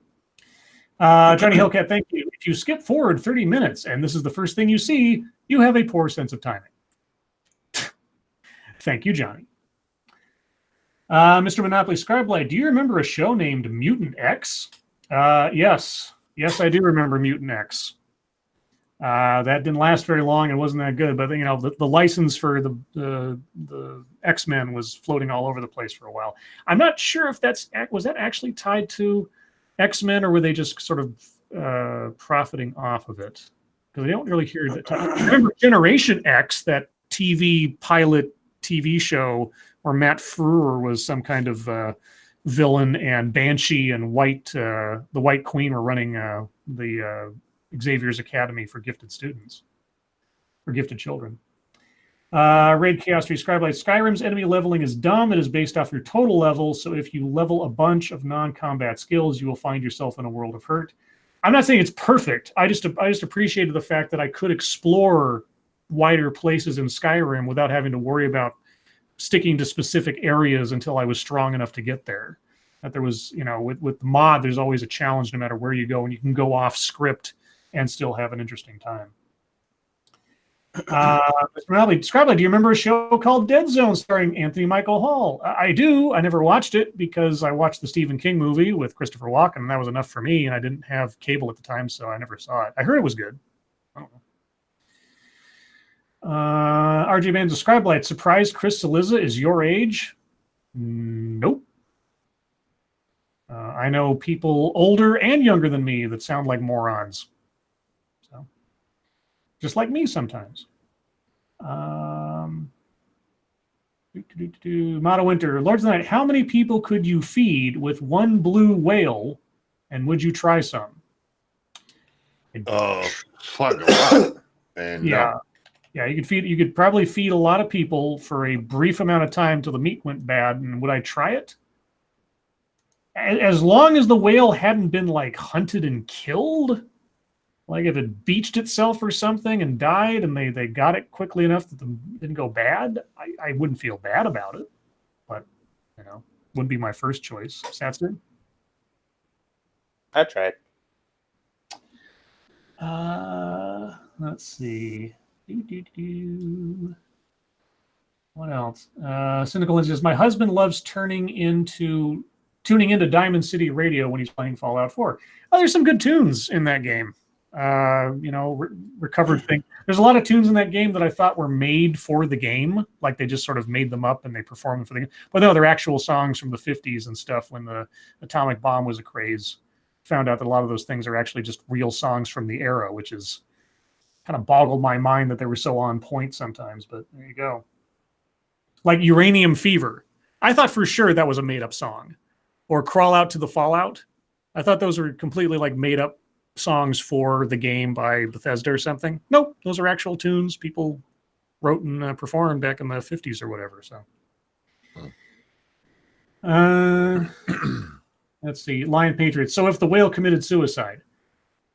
Johnny Hillcat, thank you. If you skip forward 30 minutes and this is the first thing you see, you have a poor sense of timing. Thank you, Johnny. Mr. Monopoly Scribe, do you remember a show named Mutant X? Yes, I do remember Mutant X. That didn't last very long and wasn't that good, but the license for the X-Men was floating all over the place for a while. I'm not sure if was that actually tied to X-Men, or were they just sort of profiting off of it? Because I don't really hear that. I remember Generation X, that pilot TV show where Matt Frewer was some kind of villain, and Banshee and the White Queen were running the Xavier's Academy for gifted students, for gifted children. Raid Chaos Tree Scribe, Skyrim's enemy leveling is dumb. It is based off your total level, so if you level a bunch of non-combat skills, you will find yourself in a world of hurt. I'm not saying it's perfect. I just appreciated the fact that I could explore wider places in Skyrim without having to worry about sticking to specific areas until I was strong enough to get there. That there was, with the mod, there's always a challenge no matter where you go, and you can go off script and still have an interesting time. Mr. Ronaldo, Scribe, do you remember a show called Dead Zone starring Anthony Michael Hall? I do. I never watched it because I watched the Stephen King movie with Christopher Walken, and that was enough for me, and I didn't have cable at the time, so I never saw it. I heard it was good. I don't know. RJ Man's Scribe, surprised Chris Saliza is your age? Nope. I know people older and younger than me that sound like morons. So, just like me sometimes. Motto Winter, Lords of the Night, how many people could you feed with one blue whale, and would you try some? Fuck a lot. And yeah. Yeah, you could probably feed a lot of people for a brief amount of time till the meat went bad. And would I try it? As long as the whale hadn't been like hunted and killed, like if it beached itself or something and died and they got it quickly enough that it didn't go bad, I wouldn't feel bad about it. But, wouldn't be my first choice. Satsu? I tried. Let's see. What else? Cynical Lens says, my husband loves tuning into Diamond City Radio when he's playing Fallout 4. Oh, there's some good tunes in that game. Recovered thing. There's a lot of tunes in that game that I thought were made for the game, like they just sort of made them up and they performed them for the game. But no, they're actual songs from the 50s and stuff when the atomic bomb was a craze. Found out that a lot of those things are actually just real songs from the era, which is kind of boggled my mind that they were so on point sometimes. But there you go. Like Uranium Fever. I thought for sure that was a made-up song. Or Crawl Out to the Fallout. I thought those were completely like made-up songs for the game by Bethesda or something. Nope, those are actual tunes people wrote and performed back in the 50s or whatever. So, let's see. Lion Patriots. So if the whale committed suicide,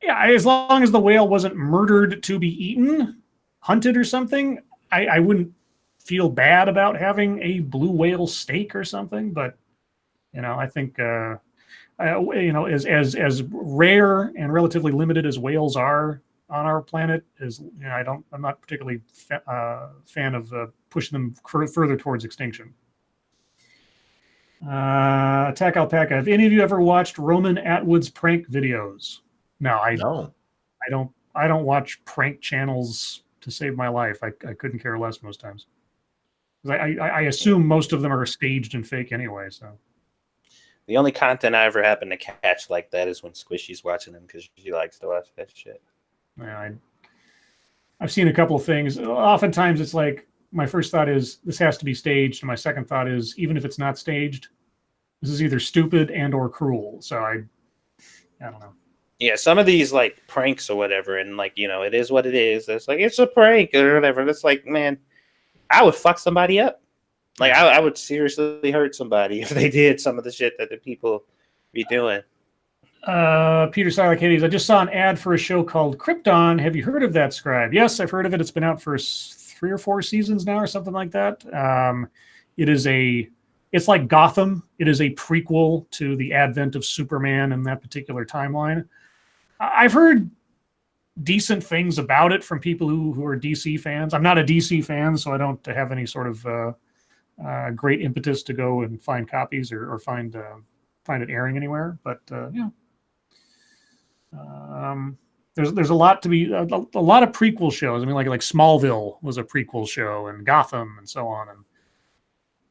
yeah, as long as the whale wasn't murdered to be eaten, hunted or something, I wouldn't feel bad about having a blue whale steak or something. But I think as rare and relatively limited as whales are on our planet, I'm not particularly fan of pushing them further towards extinction. Attack Alpaca. Have any of you ever watched Roman Atwood's prank videos? No, I don't watch prank channels to save my life. I couldn't care less most times. I assume most of them are staged and fake anyway. So the only content I ever happen to catch like that is when Squishy's watching them because she likes to watch that shit. Yeah, I've seen a couple of things. Oftentimes it's like my first thought is this has to be staged, and my second thought is even if it's not staged, this is either stupid and or cruel. So I don't know. Yeah, some of these like pranks or whatever, and like it is what it is. It's like it's a prank or whatever. It's like, man, I would fuck somebody up. Like I would seriously hurt somebody if they did some of the shit that the people be doing. Peter Silent Hades, I just saw an ad for a show called Krypton. Have you heard of that, Scribe? Yes, I've heard of it. It's been out for 3 or 4 seasons now or something like that. It's like Gotham. It is a prequel to the advent of Superman in that particular timeline. I've heard decent things about it from people who are DC fans. I'm not a DC fan, so I don't have any sort of great impetus to go and find copies or find it airing anywhere. But there's a lot to be a lot of prequel shows. I mean, like Smallville was a prequel show, and Gotham, and so on. And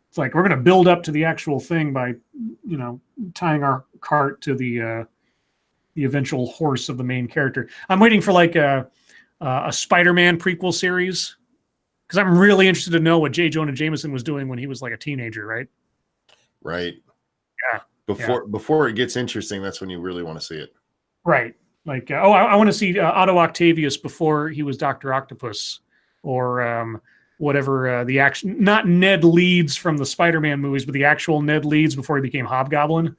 it's like we're going to build up to the actual thing by tying our cart to the eventual horse of the main character. I'm waiting for like a Spider-Man prequel series because I'm really interested to know what J. Jonah Jameson was doing when he was like a teenager, right? Right. Yeah. Before it gets interesting, that's when you really want to see it. Right. Like, I want to see Otto Octavius before he was Dr. Octopus, or whatever the action, not Ned Leeds from the Spider-Man movies, but the actual Ned Leeds before he became Hobgoblin.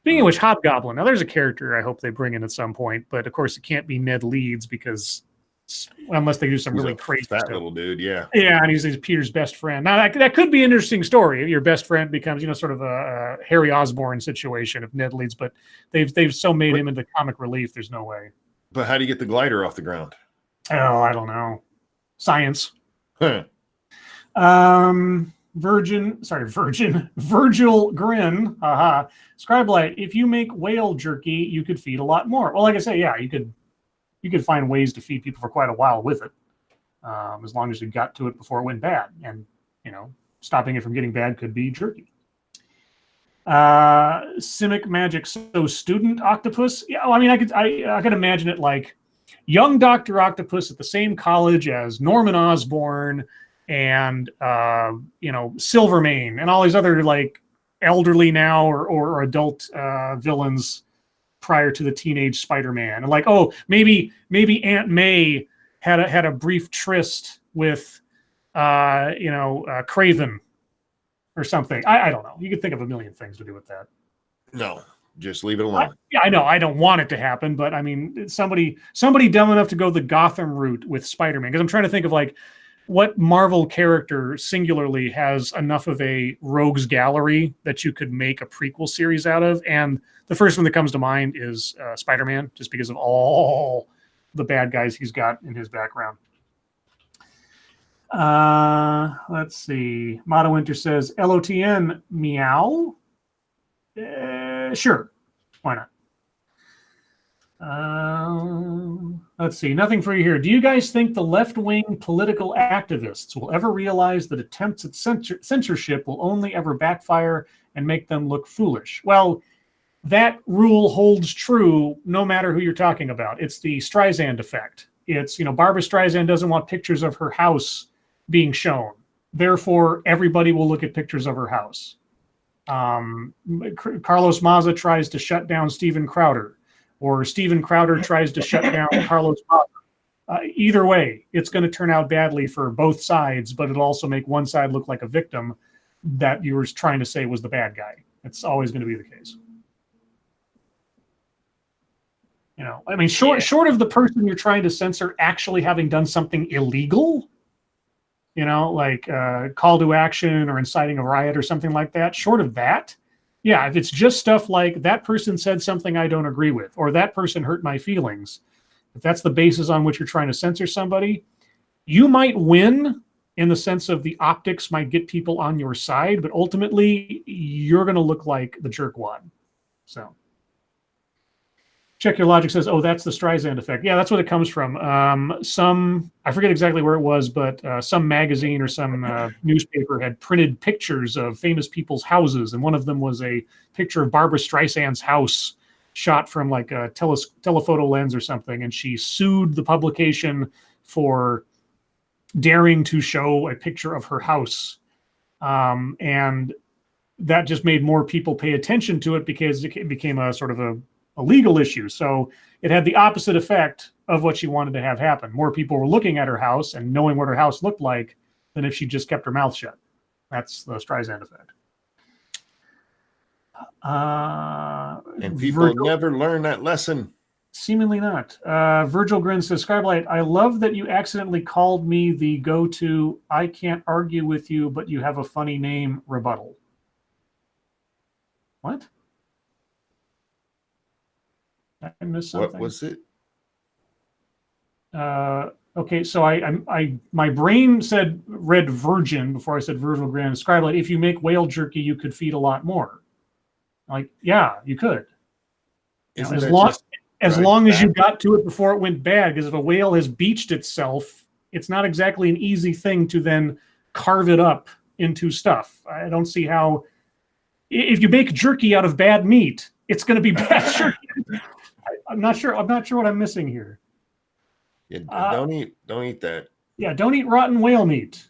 Speaking of which, Hobgoblin, now there's a character I hope they bring in at some point, but of course it can't be Ned Leeds because unless they do some really crazy stuff. Little dude, yeah. Yeah, and he's Peter's best friend. Now that could be an interesting story. Your best friend becomes, sort of a Harry Osborn situation if Ned Leeds, but they've so made him into comic relief. There's no way. But how do you get the glider off the ground? Oh, I don't know. Science. Huh. Virgil Grin. Haha. Scribelight, if you make whale jerky, you could feed a lot more. Well, like I say, yeah, you could find ways to feed people for quite a while with it, as long as you got to it before it went bad. And, stopping it from getting bad could be jerky. Simic Magic. So student octopus. Yeah, well, I mean, I could imagine it like young Dr. Octopus at the same college as Norman Osborn and Silvermane and all these other like elderly now or adult villains prior to the teenage Spider-Man. And like, oh, maybe Aunt May had a brief tryst with Craven or something. I don't know. You could think of a million things to do with that. No, just leave it alone. I know. I don't want it to happen, but I mean, somebody dumb enough to go the Gotham route with Spider-Man. Because I'm trying to think of like what Marvel character singularly has enough of a rogues gallery that you could make a prequel series out of. And the first one that comes to mind is Spider-Man, just because of all the bad guys he's got in his background. Let's see. Motto Winter says LOTN meow. Sure, why not? Let's see. Nothing for you here. Do you guys think the left-wing political activists will ever realize that attempts at censorship will only ever backfire and make them look foolish? Well, that rule holds true no matter who you're talking about. It's the Streisand effect. It's, Barbara Streisand doesn't want pictures of her house being shown. Therefore, everybody will look at pictures of her house. Carlos Maza tries to shut down Steven Crowder, or Steven Crowder tries to shut down Carlos Maza. Either way, it's going to turn out badly for both sides, but it'll also make one side look like a victim that you were trying to say was the bad guy. It's always going to be the case. I mean, short of the person you're trying to censor actually having done something illegal, like call to action or inciting a riot or something like that. Short of that, yeah, if it's just stuff like that person said something I don't agree with, or that person hurt my feelings, if that's the basis on which you're trying to censor somebody, you might win in the sense of the optics might get people on your side, but ultimately you're going to look like the jerkwad. So. Check Your Logic says, oh, that's the Streisand effect. Yeah, that's what it comes from. I forget exactly where it was, but some magazine or some newspaper had printed pictures of famous people's houses, and one of them was a picture of Barbara Streisand's house shot from like a telephoto lens or something, and she sued the publication for daring to show a picture of her house. And that just made more people pay attention to it because it became a sort of a legal issue. So it had the opposite effect of what she wanted to have happen. More people were looking at her house and knowing what her house looked like than if she just kept her mouth shut. That's the Streisand effect. And people never learn that lesson. Seemingly not. Virgil Grin says, Scribe, I love that you accidentally called me the go-to I can't argue with you, but you have a funny name rebuttal. What? I missed something. What was it? Okay, so my brain read virgin before I said Virgil Grand. Scribe, if you make whale jerky, you could feed a lot more. Like, yeah, you could. As long as you got to it before it went bad, because if a whale has beached itself, it's not exactly an easy thing to then carve it up into stuff. I don't see how, if you make jerky out of bad meat, it's going to be bad jerky. I'm not sure what I'm missing here. Yeah, don't eat that. Yeah, don't eat rotten whale meat.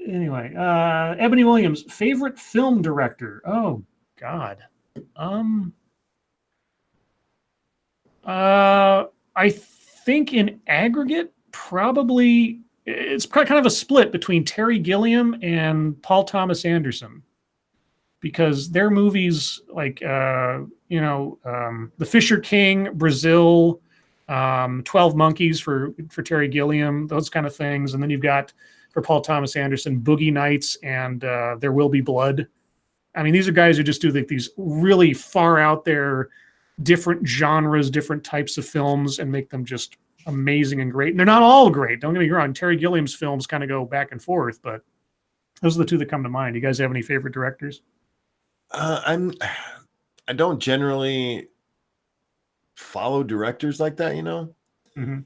Anyway, Ebony Williams, favorite film director. Oh God. I think in aggregate, probably it's kind of a split between Terry Gilliam and Paul Thomas Anderson, because their movies like The Fisher King, Brazil, 12 Monkeys for Terry Gilliam, those kind of things, and then you've got for Paul Thomas Anderson, Boogie Nights and There Will Be Blood. I mean, these are guys who just do like these really far out there, different genres, different types of films, and make them just amazing and great. And they're not all great. Don't get me wrong. Terry Gilliam's films kind of go back and forth, but those are the two that come to mind. You guys have any favorite directors? I don't generally follow directors like that, Mm-hmm.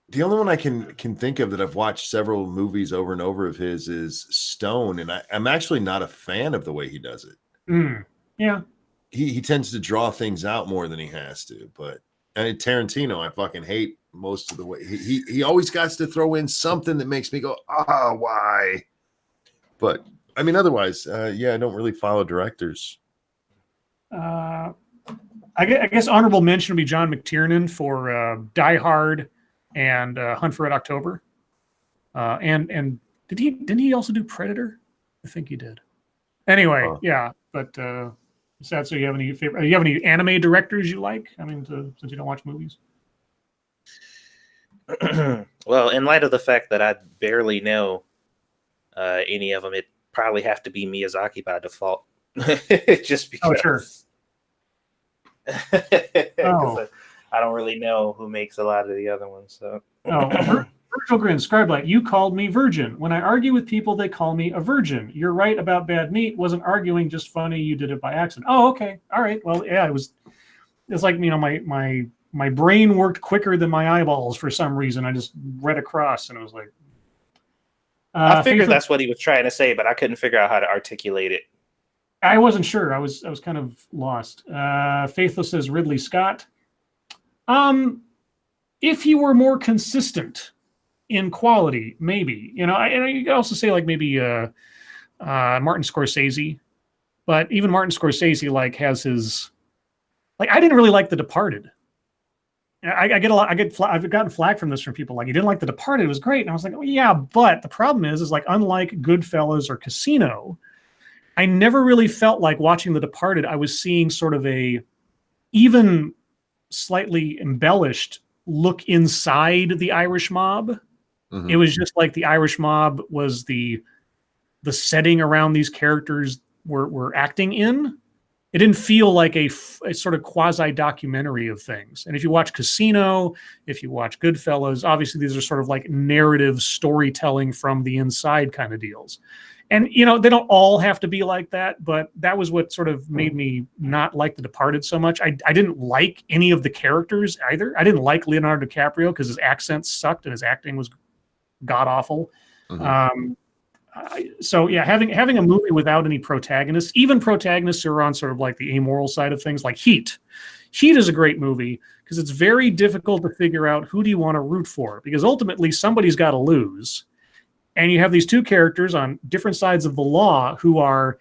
The only one I can think of that I've watched several movies over and over of his is Stone, and I'm actually not a fan of the way he does it. Yeah. He tends to draw things out more than he has to, but and Tarantino, I fucking hate most of the way he always got to throw in something that makes me go, why? But I mean, otherwise, I don't really follow directors. I guess honorable mention would be John McTiernan for Die Hard and Hunt for Red October. And didn't he also do Predator? I think he did. Anyway, yeah. But Satsu, you have any favorite? You have any anime directors you like? I mean, since you don't watch movies. Well, in light of the fact that I barely know any of them, it probably have to be Miyazaki by default. Just because. Oh, sure. I don't really know who makes a lot of the other ones. So. Virtual Grin, Scribe, you called me virgin. When I argue with people, they call me a virgin. You're right about bad meat. Wasn't arguing, just funny. You did it by accident. Oh, okay. All right. Well, yeah, it's like, my brain worked quicker than my eyeballs for some reason. I just read across and it was like. I figured that's what he was trying to say, but I couldn't figure out how to articulate it. I wasn't sure. I was kind of lost. Faithless says Ridley Scott. If he were more consistent in quality, maybe. And you could also say maybe Martin Scorsese, but even Martin Scorsese has his I didn't really like The Departed. I've gotten flack from this from people you didn't like The Departed. It was great, and I was like, yeah, but the problem is unlike Goodfellas or Casino, I never really felt like watching The Departed. I was seeing sort of a even slightly embellished look inside the Irish mob. Mm-hmm. It was just like the Irish mob was the setting around these characters were acting in. It didn't feel like a sort of quasi-documentary of things. And if you watch Casino, if you watch Goodfellas, obviously these are sort of narrative storytelling from the inside kind of deals. And, they don't all have to be like that, but that was what sort of made me not like The Departed so much. I didn't like any of the characters either. I didn't like Leonardo DiCaprio because his accent sucked and his acting was god-awful. Mm-hmm. So yeah, having a movie without any protagonists, even protagonists who are on sort of the amoral side of things, like Heat. Heat is a great movie because it's very difficult to figure out who do you want to root for, because ultimately somebody's got to lose. And you have these two characters on different sides of the law who are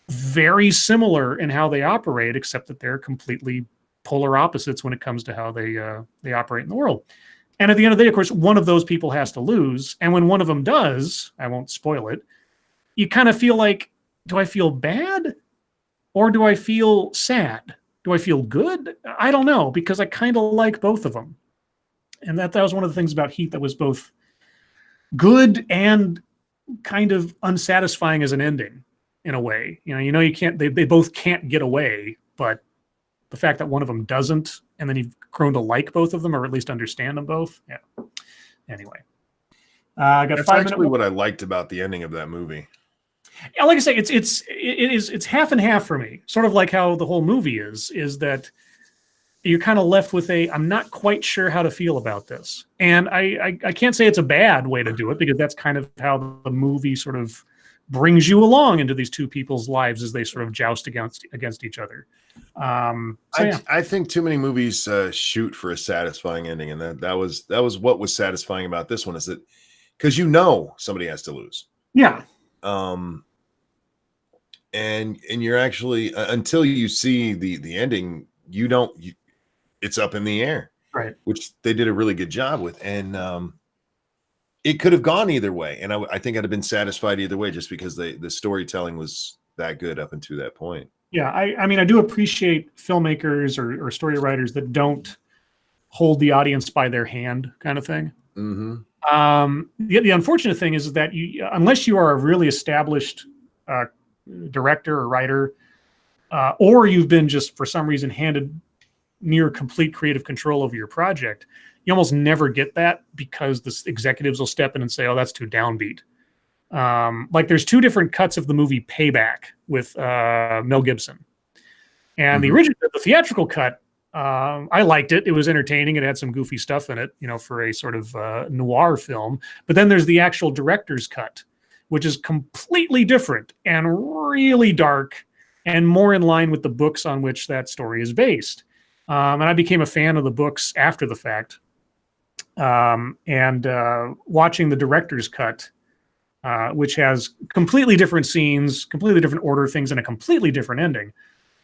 very similar in how they operate, except that they're completely polar opposites when it comes to how they operate in the world. And at the end of the day, of course, one of those people has to lose. And when one of them does, I won't spoil it, you kind of feel do I feel bad or do I feel sad? Do I feel good? I don't know, because I kind of like both of them. And that was one of the things about Heat that was both good and kind of unsatisfying as an ending in a way. You can't, they both can't get away, but the fact that one of them doesn't, and then you've grown to like both of them, or at least understand them both. Yeah. Anyway, I got That's 5 actually minutes. What I liked about the ending of that movie. Yeah, like I say, it's half and half for me. Sort of like how the whole movie is that you're kind of left with I'm not quite sure how to feel about this, and I can't say it's a bad way to do it, because that's kind of how the movie sort of brings you along into these two people's lives as they sort of joust against each other. I think too many movies shoot for a satisfying ending, and that was what was satisfying about this one, is that because somebody has to lose. Yeah. And you're actually until you see the ending, it's up in the air, right? Which they did a really good job with, and it could have gone either way, and I think I'd have been satisfied either way, just because the storytelling was that good up until that point. Yeah, I mean, I do appreciate filmmakers or story writers that don't hold the audience by their hand, kind of thing. Mm-hmm. The unfortunate thing is that unless you are a really established director or writer, or you've been just for some reason handed near complete creative control over your project, you almost never get that, because the executives will step in and say, "Oh, that's too downbeat." There's two different cuts of the movie Payback with Mel Gibson, and the theatrical cut I liked it. It was entertaining. It had some goofy stuff in it, for a sort of noir film. But then there's the actual director's cut, which is completely different and really dark and more in line with the books on which that story is based. And I became a fan of the books after the fact. And watching the director's cut, which has completely different scenes, completely different order of things, and a completely different ending.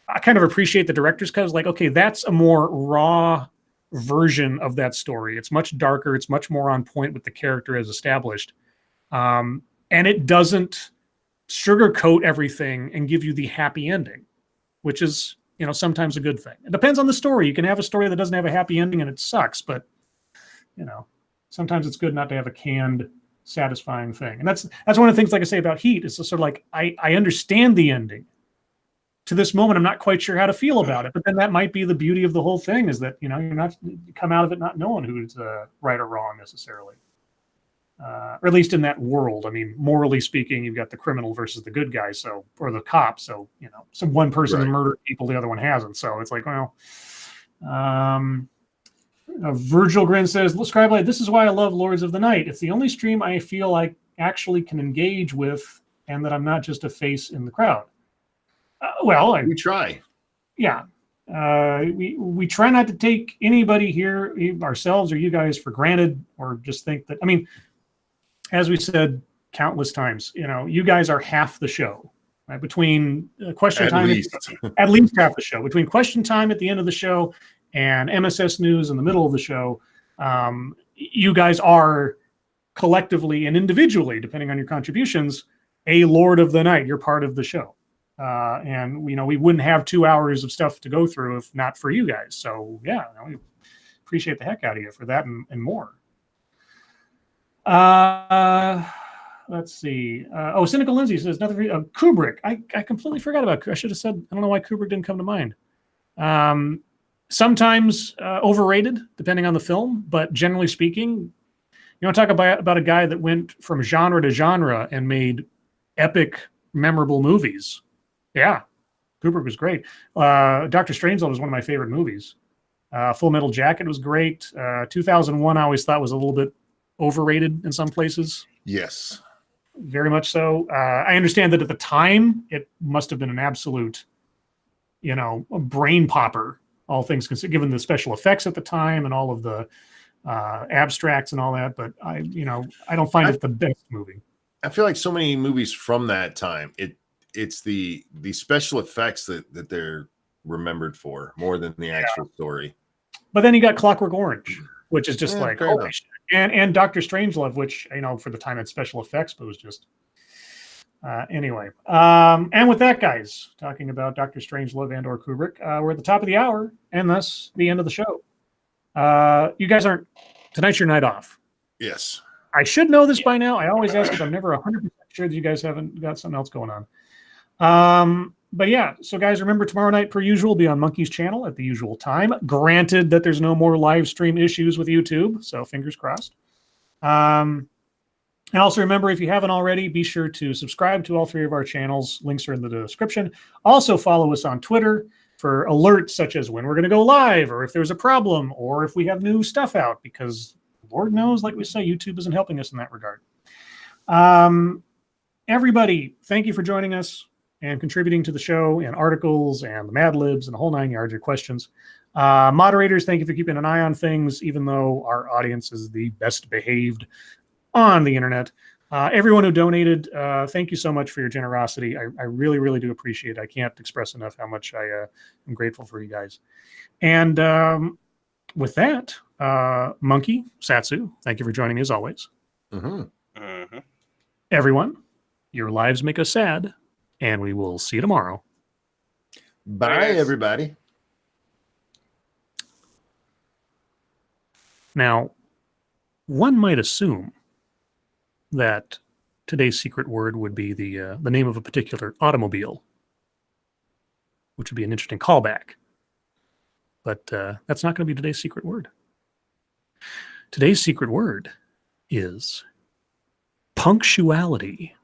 I kind of appreciate the director's cut. It's like, okay, that's a more raw version of that story. It's much darker. It's much more on point with the character as established. And it doesn't sugarcoat everything and give you the happy ending, which is, sometimes a good thing. It depends on the story. You can have a story that doesn't have a happy ending and it sucks, but, sometimes it's good not to have a canned, satisfying thing. And that's one of the things, like I say about Heat, is sort of like, I understand the ending. To this moment, I'm not quite sure how to feel about it. But then that might be the beauty of the whole thing, is that, you come out of it not knowing who's right or wrong necessarily. Or at least in that world. I mean, morally speaking, you've got the criminal versus the good guy, or the cop. So, some one person's murdered people, the other one hasn't. So it's like, well, Virgil Grin says, Scribe Light, this is why I love Lords of the Night. It's the only stream I feel I actually can engage with, and that I'm not just a face in the crowd. We try. Yeah. We try not to take anybody here, ourselves or you guys, for granted, or just think that, as we said countless times, you guys are half the show, right? Between question time, at least half the show. Between question time at the end of the show and MSS News in the middle of the show, you guys are collectively and individually, depending on your contributions, a Lord of the Night. You're part of the show. And we wouldn't have 2 hours of stuff to go through if not for you guys. So yeah, we appreciate the heck out of you for that and more. Let's see. Cynical Lindsay says nothing. Kubrick. I completely forgot about. I should have said. I don't know why Kubrick didn't come to mind. Sometimes overrated, depending on the film, but generally speaking, talk about a guy that went from genre to genre and made epic, memorable movies. Yeah, Kubrick was great. Dr. Strangelove was one of my favorite movies. Full Metal Jacket was great. 2001 I always thought was a little bit overrated in some places. Yes. Very much so. I understand that at the time, it must have been an absolute, a brain popper, all things considered, given the special effects at the time and all of the abstracts and all that. But I don't find it the best movie. I feel like so many movies from that time, it's the special effects that they're remembered for more than the actual story. But then you got Clockwork Orange, which is just like holy shit. And Dr. Strangelove, which for the time had special effects, but was just anyway. And with that, guys, talking about Dr. Strangelove and or Kubrick, we're at the top of the hour, and thus the end of the show. You guys tonight's your night off. Yes. I should know this by now. I always ask because I'm never 100% sure that you guys haven't got something else going on. But yeah, so guys, remember tomorrow night, per usual, will be on Monkey's channel at the usual time. Granted that there's no more live stream issues with YouTube, so fingers crossed. And also remember, if you haven't already, be sure to subscribe to all 3 of our channels. Links are in the description. Also follow us on Twitter for alerts such as when we're going to go live, or if there's a problem, or if we have new stuff out, because Lord knows, like we say, YouTube isn't helping us in that regard. Everybody, thank you for joining us and contributing to the show and articles and the Mad Libs and the whole 9 yards, your questions. Moderators, thank you for keeping an eye on things, even though our audience is the best behaved on the internet. Everyone who donated, thank you so much for your generosity. I really, really do appreciate it. I can't express enough how much I am grateful for you guys. And with that, Monkey, Satsu, thank you for joining me as always. Everyone, your lives make us sad, and we will see you tomorrow. Bye, everybody. Now, one might assume that today's secret word would be the name of a particular automobile, which would be an interesting callback. But that's not going to be today's secret word. Today's secret word is punctuality.